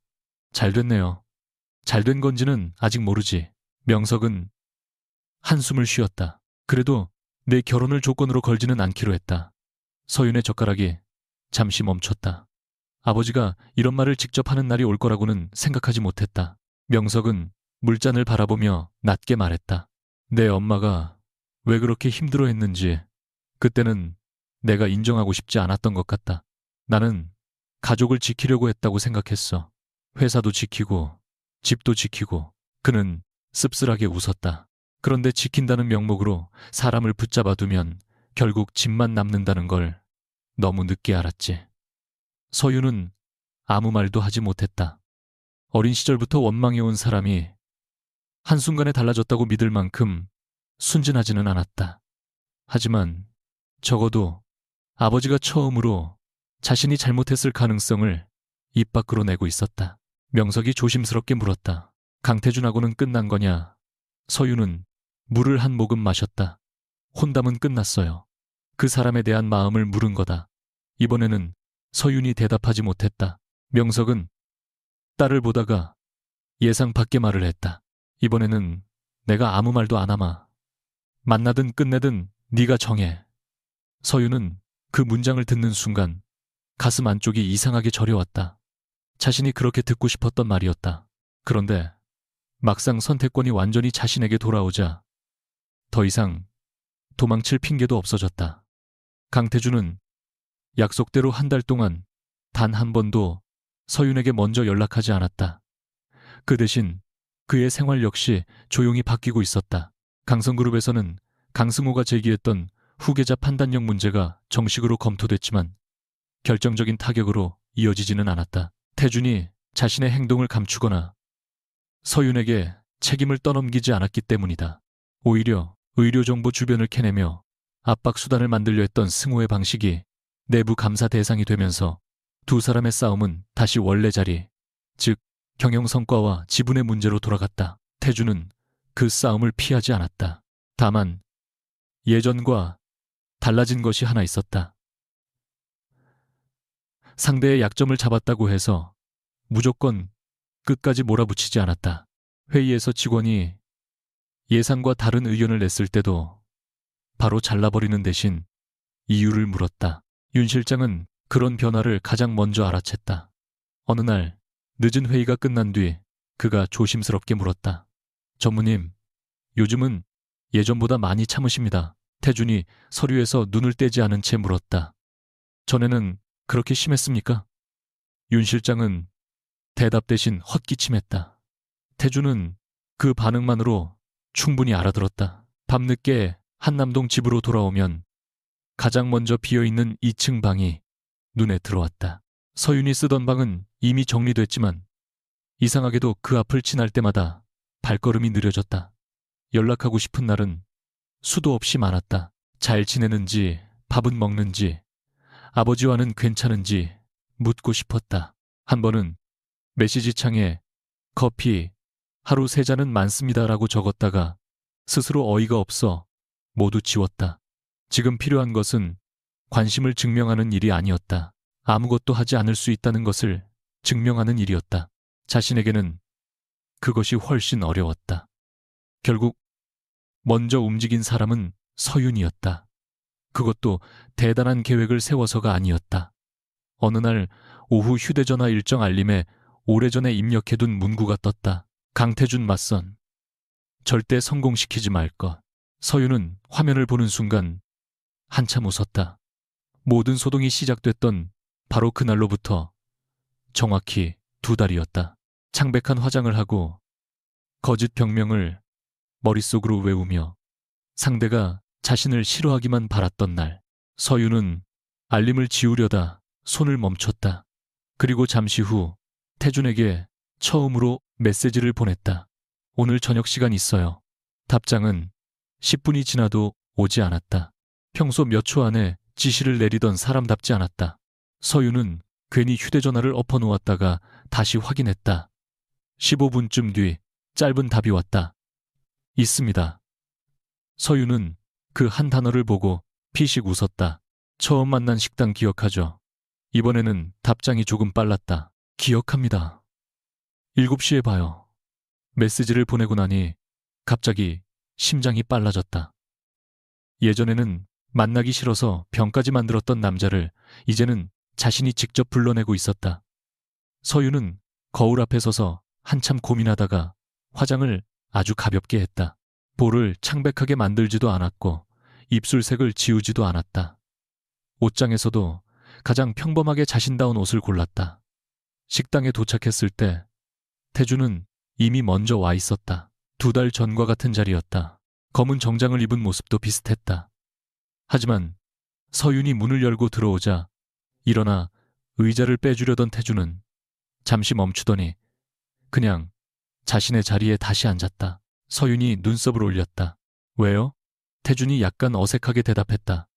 잘 됐네요. 잘 된 건지는 아직 모르지. 명석은 한숨을 쉬었다. 그래도 내 결혼을 조건으로 걸지는 않기로 했다. 서윤의 젓가락이 잠시 멈췄다. 아버지가 이런 말을 직접 하는 날이 올 거라고는 생각하지 못했다. 명석은 물잔을 바라보며 낮게 말했다. 내 엄마가 왜 그렇게 힘들어했는지 그때는 내가 인정하고 싶지 않았던 것 같다. 나는 가족을 지키려고 했다고 생각했어. 회사도 지키고 집도 지키고. 그는 씁쓸하게 웃었다. 그런데 지킨다는 명목으로 사람을 붙잡아 두면 결국 집만 남는다는 걸 너무 늦게 알았지. 서유는 아무 말도 하지 못했다. 어린 시절부터 원망해온 사람이 한순간에 달라졌다고 믿을 만큼 순진하지는 않았다. 하지만 적어도 아버지가 처음으로 자신이 잘못했을 가능성을 입 밖으로 내고 있었다. 명석이 조심스럽게 물었다. 강태준하고는 끝난 거냐? 서유는 물을 한 모금 마셨다. 혼담은 끝났어요. 그 사람에 대한 마음을 물은 거다. 이번에는 서윤이 대답하지 못했다. 명석은 딸을 보다가 예상 밖의 말을 했다. 이번에는 내가 아무 말도 안 하마. 만나든 끝내든 네가 정해. 서윤은 그 문장을 듣는 순간 가슴 안쪽이 이상하게 저려왔다. 자신이 그렇게 듣고 싶었던 말이었다. 그런데 막상 선택권이 완전히 자신에게 돌아오자 더 이상 도망칠 핑계도 없어졌다. 강태준은 약속대로 한 달 동안 단 한 번도 서윤에게 먼저 연락하지 않았다. 그 대신 그의 생활 역시 조용히 바뀌고 있었다. 강성그룹에서는 강승호가 제기했던 후계자 판단력 문제가 정식으로 검토됐지만 결정적인 타격으로 이어지지는 않았다. 태준이 자신의 행동을 감추거나 서윤에게 책임을 떠넘기지 않았기 때문이다. 오히려 의료정보 주변을 캐내며 압박 수단을 만들려 했던 승호의 방식이 내부 감사 대상이 되면서 두 사람의 싸움은 다시 원래 자리, 즉 경영 성과와 지분의 문제로 돌아갔다. 태준은 그 싸움을 피하지 않았다. 다만 예전과 달라진 것이 하나 있었다. 상대의 약점을 잡았다고 해서 무조건 끝까지 몰아붙이지 않았다. 회의에서 직원이 예상과 다른 의견을 냈을 때도 바로 잘라버리는 대신 이유를 물었다. 윤 실장은 그런 변화를 가장 먼저 알아챘다. 어느 날 늦은 회의가 끝난 뒤 그가 조심스럽게 물었다. 전무님, 요즘은 예전보다 많이 참으십니다. 태준이 서류에서 눈을 떼지 않은 채 물었다. 전에는 그렇게 심했습니까? 윤 실장은 대답 대신 헛기침했다. 태준은 그 반응만으로 충분히 알아들었다. 밤늦게 한남동 집으로 돌아오면 가장 먼저 비어있는 2층 방이 눈에 들어왔다. 서윤이 쓰던 방은 이미 정리됐지만 이상하게도 그 앞을 지날 때마다 발걸음이 느려졌다. 연락하고 싶은 날은 수도 없이 많았다. 잘 지내는지, 밥은 먹는지, 아버지와는 괜찮은지 묻고 싶었다. 한 번은 메시지 창에 커피 하루 3잔은 많습니다라고 적었다가 스스로 어이가 없어 모두 지웠다. 지금 필요한 것은 관심을 증명하는 일이 아니었다. 아무것도 하지 않을 수 있다는 것을 증명하는 일이었다. 자신에게는 그것이 훨씬 어려웠다. 결국 먼저 움직인 사람은 서윤이었다. 그것도 대단한 계획을 세워서가 아니었다. 어느 날 오후 휴대전화 일정 알림에 오래전에 입력해둔 문구가 떴다. 강태준 맞선. 절대 성공시키지 말 것. 서윤은 화면을 보는 순간 한참 웃었다. 모든 소동이 시작됐던 바로 그날로부터 정확히 2달이었다. 창백한 화장을 하고 거짓 병명을 머릿속으로 외우며 상대가 자신을 싫어하기만 바랐던 날, 서윤은 알림을 지우려다 손을 멈췄다. 그리고 잠시 후 태준에게 처음으로 메시지를 보냈다. 오늘 저녁 시간 있어요. 답장은 10분이 지나도 오지 않았다. 평소 몇 초 안에 지시를 내리던 사람답지 않았다. 서윤은 괜히 휴대전화를 엎어놓았다가 다시 확인했다. 15분쯤 뒤 짧은 답이 왔다. 있습니다. 서윤은 그 한 단어를 보고 피식 웃었다. 처음 만난 식당 기억하죠? 이번에는 답장이 조금 빨랐다. 기억합니다. 7시에 봐요. 메시지를 보내고 나니 갑자기 심장이 빨라졌다. 예전에는 만나기 싫어서 병까지 만들었던 남자를 이제는 자신이 직접 불러내고 있었다. 서윤은 거울 앞에 서서 한참 고민하다가 화장을 아주 가볍게 했다. 볼을 창백하게 만들지도 않았고 입술색을 지우지도 않았다. 옷장에서도 가장 평범하게 자신다운 옷을 골랐다. 식당에 도착했을 때 태준은 이미 먼저 와 있었다. 2달 전과 같은 자리였다. 검은 정장을 입은 모습도 비슷했다. 하지만 서윤이 문을 열고 들어오자 일어나 의자를 빼주려던 태준은 잠시 멈추더니 그냥 자신의 자리에 다시 앉았다. 서윤이 눈썹을 올렸다. 왜요? 태준이 약간 어색하게 대답했다.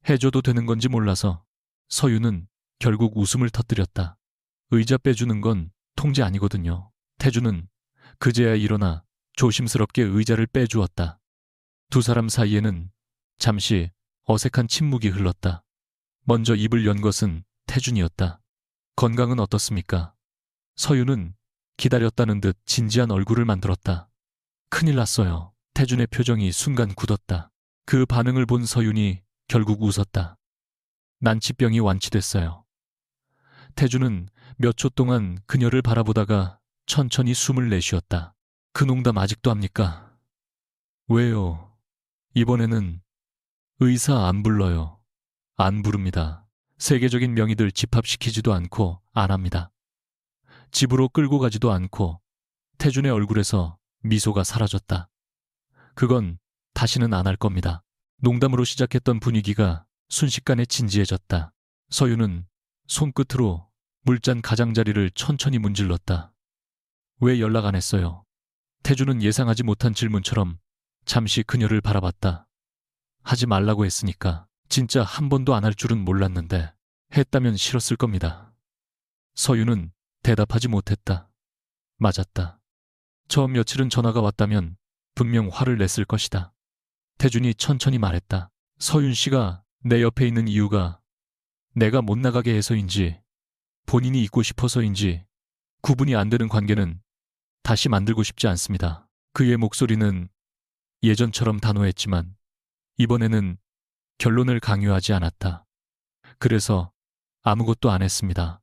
해줘도 되는 건지 몰라서. 서윤은 결국 웃음을 터뜨렸다. 의자 빼주는 건 통제 아니거든요. 태준은 그제야 일어나 조심스럽게 의자를 빼주었다. 두 사람 사이에는 잠시 어색한 침묵이 흘렀다. 먼저 입을 연 것은 태준이었다. 건강은 어떻습니까? 서윤은 기다렸다는 듯 진지한 얼굴을 만들었다. 큰일 났어요. 태준의 표정이 순간 굳었다. 그 반응을 본 서윤이 결국 웃었다. 난치병이 완치됐어요. 태준은 몇 초 동안 그녀를 바라보다가 천천히 숨을 내쉬었다. 그 농담 아직도 합니까? 왜요? 이번에는 의사 안 불러요. 안 부릅니다. 세계적인 명의들 집합시키지도 않고 안 합니다. 집으로 끌고 가지도 않고. 태준의 얼굴에서 미소가 사라졌다. 그건 다시는 안 할 겁니다. 농담으로 시작했던 분위기가 순식간에 진지해졌다. 서윤은 손끝으로 물잔 가장자리를 천천히 문질렀다. 왜 연락 안 했어요? 태준은 예상하지 못한 질문처럼 잠시 그녀를 바라봤다. 하지 말라고 했으니까. 진짜 한 번도 안 할 줄은 몰랐는데 했다면 싫었을 겁니다. 서윤은 대답하지 못했다. 맞았다. 처음 며칠은 전화가 왔다면 분명 화를 냈을 것이다. 태준이 천천히 말했다. 서윤 씨가 내 옆에 있는 이유가 내가 못 나가게 해서인지 본인이 있고 싶어서인지 구분이 안 되는 관계는 다시 만들고 싶지 않습니다. 그의 목소리는 예전처럼 단호했지만 이번에는 결론을 강요하지 않았다. 그래서 아무것도 안 했습니다.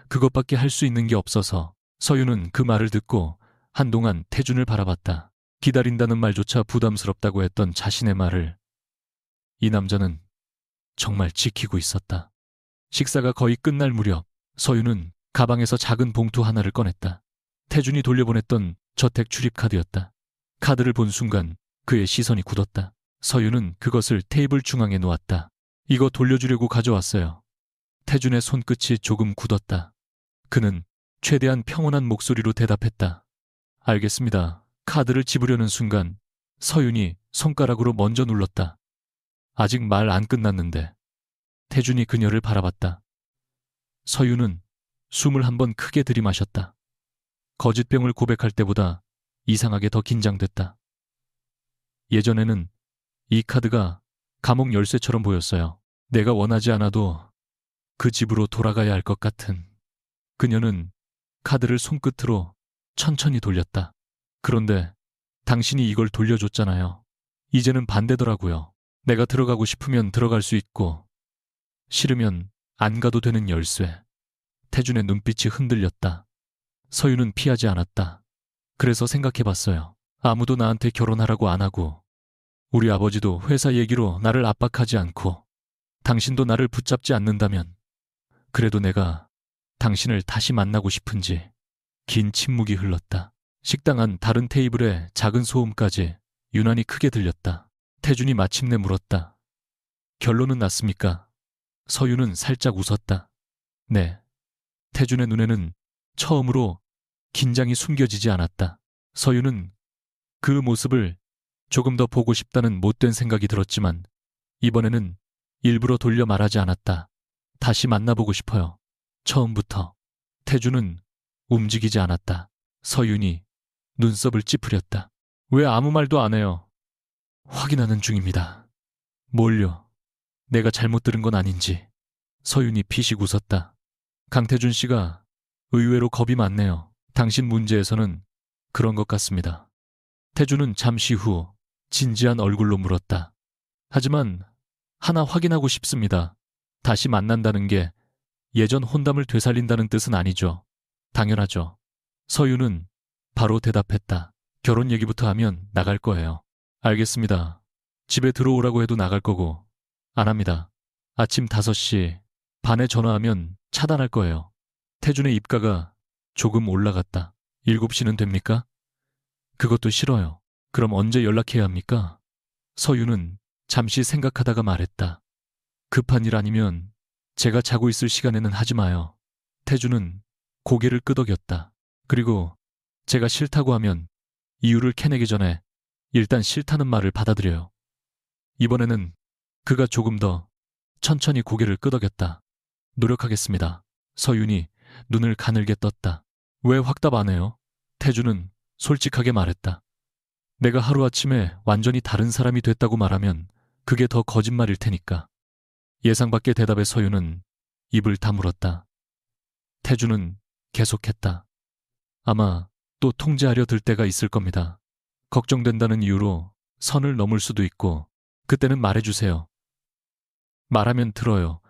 그것밖에 할 수 있는 게 없어서. 서윤은 그 말을 듣고 한동안 태준을 바라봤다. 기다린다는 말조차 부담스럽다고 했던 자신의 말을 이 남자는 정말 지키고 있었다. 식사가 거의 끝날 무렵 서윤은 가방에서 작은 봉투 하나를 꺼냈다. 태준이 돌려보냈던 저택 출입카드였다. 카드를 본 순간 그의 시선이 굳었다. 서윤은 그것을 테이블 중앙에 놓았다. 이거 돌려주려고 가져왔어요. 태준의 손끝이 조금 굳었다. 그는 최대한 평온한 목소리로 대답했다. 알겠습니다. 카드를 집으려는 순간 서윤이 손가락으로 먼저 눌렀다. 아직 말 안 끝났는데. 태준이 그녀를 바라봤다. 서윤은 숨을 한번 크게 들이마셨다. 거짓병을 고백할 때보다 이상하게 더 긴장됐다. 예전에는 이 카드가 감옥 열쇠처럼 보였어요. 내가 원하지 않아도 그 집으로 돌아가야 할 것 같은. 그녀는 카드를 손끝으로 천천히 돌렸다. 그런데 당신이 이걸 돌려줬잖아요. 이제는 반대더라고요. 내가 들어가고 싶으면 들어갈 수 있고 싫으면 안 가도 되는 열쇠. 태준의 눈빛이 흔들렸다. 서윤은 피하지 않았다. 그래서 생각해봤어요. 아무도 나한테 결혼하라고 안 하고, 우리 아버지도 회사 얘기로 나를 압박하지 않고, 당신도 나를 붙잡지 않는다면, 그래도 내가 당신을 다시 만나고 싶은지. 긴 침묵이 흘렀다. 식당 안 다른 테이블에 작은 소음까지 유난히 크게 들렸다. 태준이 마침내 물었다. 결론은 났습니까? 서윤은 살짝 웃었다. 네. 태준의 눈에는 처음으로 긴장이 숨겨지지 않았다. 서윤은 그 모습을 조금 더 보고 싶다는 못된 생각이 들었지만 이번에는 일부러 돌려 말하지 않았다. 다시 만나보고 싶어요. 처음부터. 태준은 움직이지 않았다. 서윤이 눈썹을 찌푸렸다. 왜 아무 말도 안 해요? 확인하는 중입니다. 뭘요? 내가 잘못 들은 건 아닌지. 서윤이 피식 웃었다. 강태준 씨가 의외로 겁이 많네요. 당신 문제에서는 그런 것 같습니다. 태준은 잠시 후 진지한 얼굴로 물었다. 하지만 하나 확인하고 싶습니다. 다시 만난다는 게 예전 혼담을 되살린다는 뜻은 아니죠. 당연하죠. 서윤은 바로 대답했다. 결혼 얘기부터 하면 나갈 거예요. 알겠습니다. 집에 들어오라고 해도 나갈 거고. 안 합니다. 아침 5시 반에 전화하면 차단할 거예요. 태준의 입가가 조금 올라갔다. 7시는 됩니까? 그것도 싫어요. 그럼 언제 연락해야 합니까? 서윤은 잠시 생각하다가 말했다. 급한 일 아니면 제가 자고 있을 시간에는 하지 마요. 태준은 고개를 끄덕였다. 그리고 제가 싫다고 하면 이유를 캐내기 전에 일단 싫다는 말을 받아들여요. 이번에는 그가 조금 더 천천히 고개를 끄덕였다. 노력하겠습니다. 서윤이 눈을 가늘게 떴다. 왜 확답 안 해요? 태준은 솔직하게 말했다. 내가 하루아침에 완전히 다른 사람이 됐다고 말하면 그게 더 거짓말일 테니까. 예상 밖의 대답에 서윤은 입을 다물었다. 태준은 계속했다. 아마 또 통제하려 들 때가 있을 겁니다. 걱정된다는 이유로 선을 넘을 수도 있고 그때는 말해주세요. 말하면 들어요.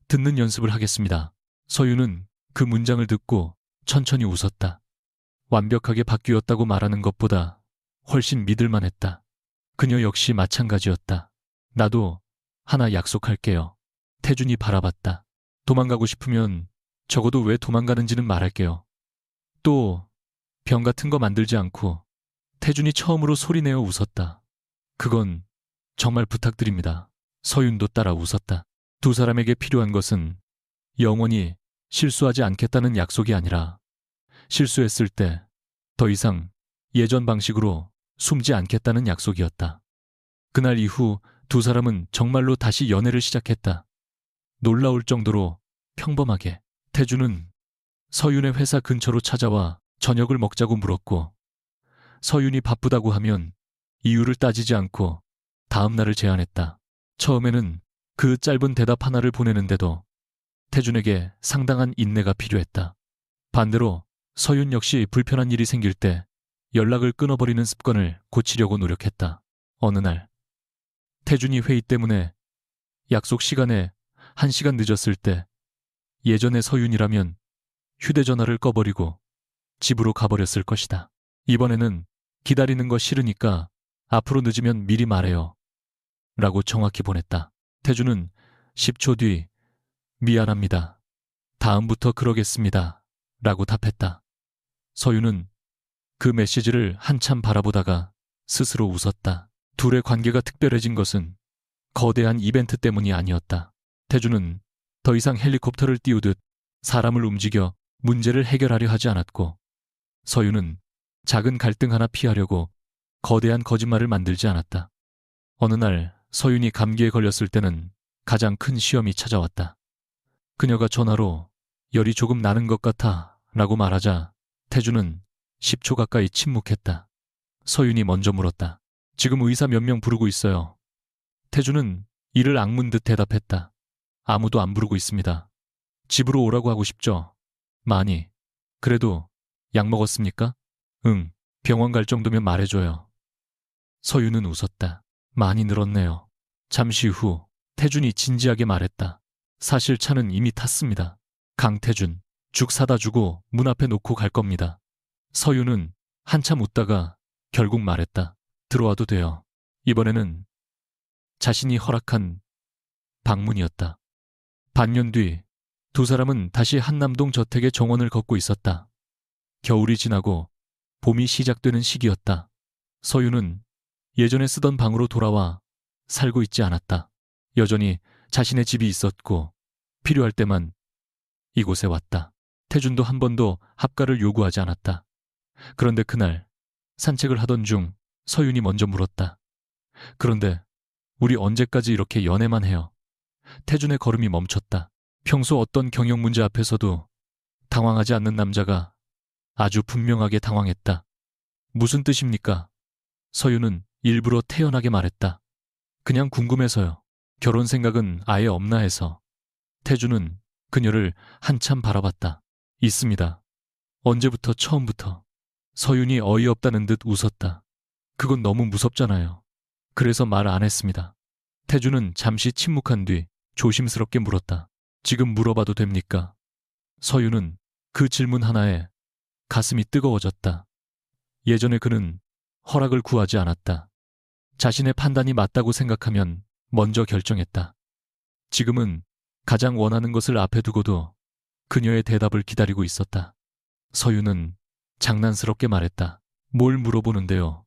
듣는 연습을 하겠습니다. 서윤은 그 문장을 듣고 천천히 웃었다. 완벽하게 바뀌었다고 말하는 것보다 훨씬 믿을만했다. 그녀 역시 마찬가지였다. 나도 하나 약속할게요. 태준이 바라봤다. 도망가고 싶으면 적어도 왜 도망가는지는 말할게요. 또 병 같은 거 만들지 않고. 태준이 처음으로 소리내어 웃었다. 그건 정말 부탁드립니다. 서윤도 따라 웃었다. 두 사람에게 필요한 것은 영원히 실수하지 않겠다는 약속이 아니라 실수했을 때 더 이상 예전 방식으로 숨지 않겠다는 약속이었다. 그날 이후 두 사람은 정말로 다시 연애를 시작했다. 놀라울 정도로 평범하게. 태준은 서윤의 회사 근처로 찾아와 저녁을 먹자고 물었고 서윤이 바쁘다고 하면 이유를 따지지 않고 다음 날을 제안했다. 처음에는 그 짧은 대답 하나를 보내는데도 태준에게 상당한 인내가 필요했다. 반대로 서윤 역시 불편한 일이 생길 때 연락을 끊어버리는 습관을 고치려고 노력했다. 어느 날 태준이 회의 때문에 약속 시간에 1시간 늦었을 때 예전의 서윤이라면 휴대전화를 꺼버리고 집으로 가버렸을 것이다. 이번에는 기다리는 거 싫으니까 앞으로 늦으면 미리 말해요. 라고 정확히 보냈다. 태준은 10초 뒤 미안합니다. 다음부터 그러겠습니다. 라고 답했다. 서윤은 그 메시지를 한참 바라보다가 스스로 웃었다. 둘의 관계가 특별해진 것은 거대한 이벤트 때문이 아니었다. 태준은 더 이상 헬리콥터를 띄우듯 사람을 움직여 문제를 해결하려 하지 않았고 서윤은 작은 갈등 하나 피하려고 거대한 거짓말을 만들지 않았다. 어느 날 서윤이 감기에 걸렸을 때는 가장 큰 시험이 찾아왔다. 그녀가 전화로 열이 조금 나는 것 같아 라고 말하자 태준은 10초 가까이 침묵했다. 서윤이 먼저 물었다. 지금 의사 몇 명 부르고 있어요. 태준은 이를 악문 듯 대답했다. 아무도 안 부르고 있습니다. 집으로 오라고 하고 싶죠? 많이. 그래도 약 먹었습니까? 응. 병원 갈 정도면 말해줘요. 서윤은 웃었다. 많이 늘었네요. 잠시 후 태준이 진지하게 말했다. 사실 차는 이미 탔습니다. 강태준, 죽 사다 주고 문 앞에 놓고 갈 겁니다. 서윤은 한참 웃다가 결국 말했다. 들어와도 돼요. 이번에는 자신이 허락한 방문이었다. 반년 뒤 두 사람은 다시 한남동 저택의 정원을 걷고 있었다. 겨울이 지나고 봄이 시작되는 시기였다. 서윤은 예전에 쓰던 방으로 돌아와 살고 있지 않았다. 여전히 자신의 집이 있었고 필요할 때만 이곳에 왔다. 태준도 한 번도 합가를 요구하지 않았다. 그런데 그날 산책을 하던 중 서윤이 먼저 물었다. 그런데 우리 언제까지 이렇게 연애만 해요? 태준의 걸음이 멈췄다. 평소 어떤 경영 문제 앞에서도 당황하지 않는 남자가 아주 분명하게 당황했다. 무슨 뜻입니까? 서윤은 일부러 태연하게 말했다. 그냥 궁금해서요. 결혼 생각은 아예 없나 해서. 태준은 그녀를 한참 바라봤다. 있습니다. 언제부터 처음부터. 서윤이 어이없다는 듯 웃었다. 그건 너무 무섭잖아요. 그래서 말 안 했습니다. 태준은 잠시 침묵한 뒤 조심스럽게 물었다. 지금 물어봐도 됩니까? 서윤은 그 질문 하나에 가슴이 뜨거워졌다. 예전에 그는 허락을 구하지 않았다. 자신의 판단이 맞다고 생각하면 먼저 결정했다. 지금은 가장 원하는 것을 앞에 두고도 그녀의 대답을 기다리고 있었다. 서윤은 장난스럽게 말했다. 뭘 물어보는데요?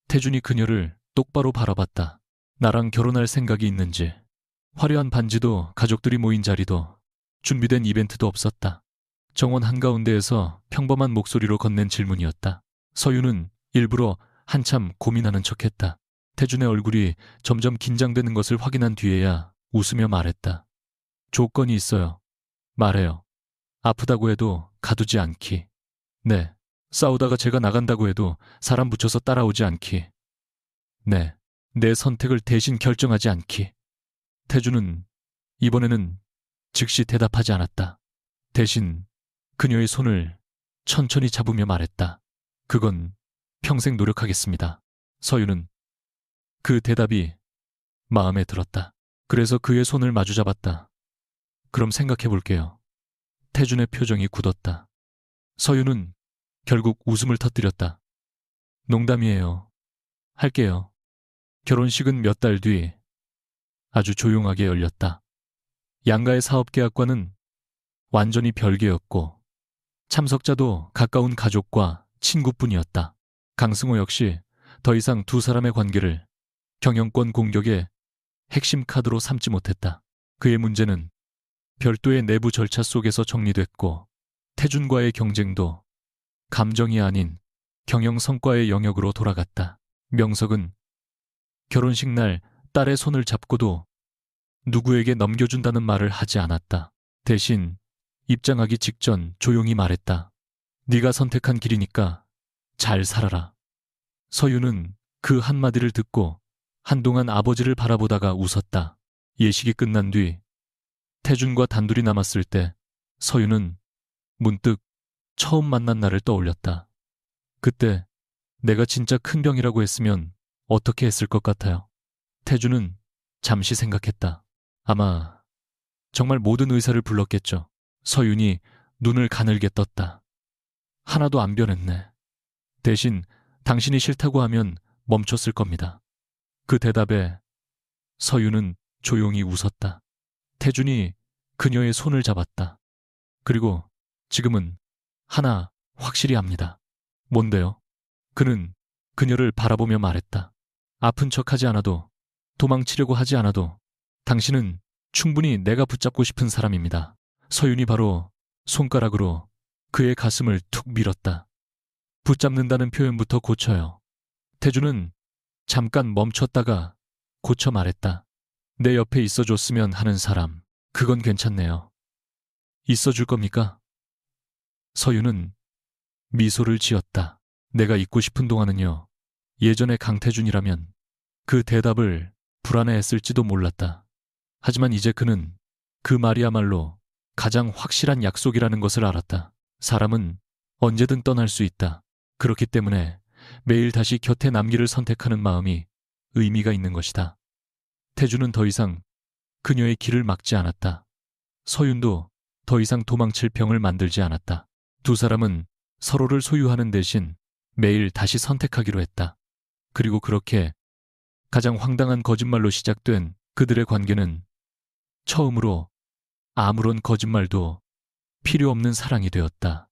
태준이 그녀를 똑바로 바라봤다. 나랑 결혼할 생각이 있는지. 화려한 반지도 가족들이 모인 자리도 준비된 이벤트도 없었다. 정원 한가운데에서 평범한 목소리로 건넨 질문이었다. 서윤은 일부러 한참 고민하는 척했다. 태준의 얼굴이 점점 긴장되는 것을 확인한 뒤에야 웃으며 말했다. 조건이 있어요. 말해요. 아프다고 해도 가두지 않기. 네. 싸우다가 제가 나간다고 해도 사람 붙여서 따라오지 않기. 네. 내 선택을 대신 결정하지 않기. 태준은 이번에는 즉시 대답하지 않았다. 대신 그녀의 손을 천천히 잡으며 말했다. 그건 평생 노력하겠습니다. 서윤은 그 대답이 마음에 들었다. 그래서 그의 손을 마주 잡았다. 그럼 생각해 볼게요. 태준의 표정이 굳었다. 서윤은 결국 웃음을 터뜨렸다. 농담이에요. 할게요. 결혼식은 몇 달 뒤 아주 조용하게 열렸다. 양가의 사업계약과는 완전히 별개였고 참석자도 가까운 가족과 친구뿐이었다. 강승호 역시 더 이상 두 사람의 관계를 경영권 공격의 핵심 카드로 삼지 못했다. 그의 문제는 별도의 내부 절차 속에서 정리됐고 태준과의 경쟁도 감정이 아닌 경영 성과의 영역으로 돌아갔다. 명석은 결혼식 날 딸의 손을 잡고도 누구에게 넘겨준다는 말을 하지 않았다. 대신 입장하기 직전 조용히 말했다. 네가 선택한 길이니까 잘 살아라. 서윤은 그 한마디를 듣고 한동안 아버지를 바라보다가 웃었다. 예식이 끝난 뒤 태준과 단둘이 남았을 때 서윤은 문득 처음 만난 날을 떠올렸다. 그때 내가 진짜 큰 병이라고 했으면 어떻게 했을 것 같아요? 태준은 잠시 생각했다. 아마 정말 모든 의사를 불렀겠죠. 서윤이 눈을 가늘게 떴다. 하나도 안 변했네. 대신 당신이 싫다고 하면 멈췄을 겁니다. 그 대답에 서윤은 조용히 웃었다. 태준이 그녀의 손을 잡았다. 그리고 지금은 하나 확실히 압니다. 뭔데요? 그는 그녀를 바라보며 말했다. 아픈 척하지 않아도 도망치려고 하지 않아도 당신은 충분히 내가 붙잡고 싶은 사람입니다. 서윤이 바로 손가락으로 그의 가슴을 툭 밀었다. 붙잡는다는 표현부터 고쳐요. 태준은 잠깐 멈췄다가 고쳐 말했다. 내 옆에 있어줬으면 하는 사람, 그건 괜찮네요. 있어줄 겁니까? 서윤은 미소를 지었다. 내가 있고 싶은 동안은요. 예전에 강태준이라면 그 대답을 불안해했을지도 몰랐다. 하지만 이제 그는 그 말이야말로 가장 확실한 약속이라는 것을 알았다. 사람은 언제든 떠날 수 있다. 그렇기 때문에 매일 다시 곁에 남기를 선택하는 마음이 의미가 있는 것이다. 태준은 더 이상 그녀의 길을 막지 않았다. 서윤도 더 이상 도망칠 병을 만들지 않았다. 두 사람은 서로를 소유하는 대신 매일 다시 선택하기로 했다. 그리고 그렇게 가장 황당한 거짓말로 시작된 그들의 관계는 처음으로 아무런 거짓말도 필요 없는 사랑이 되었다.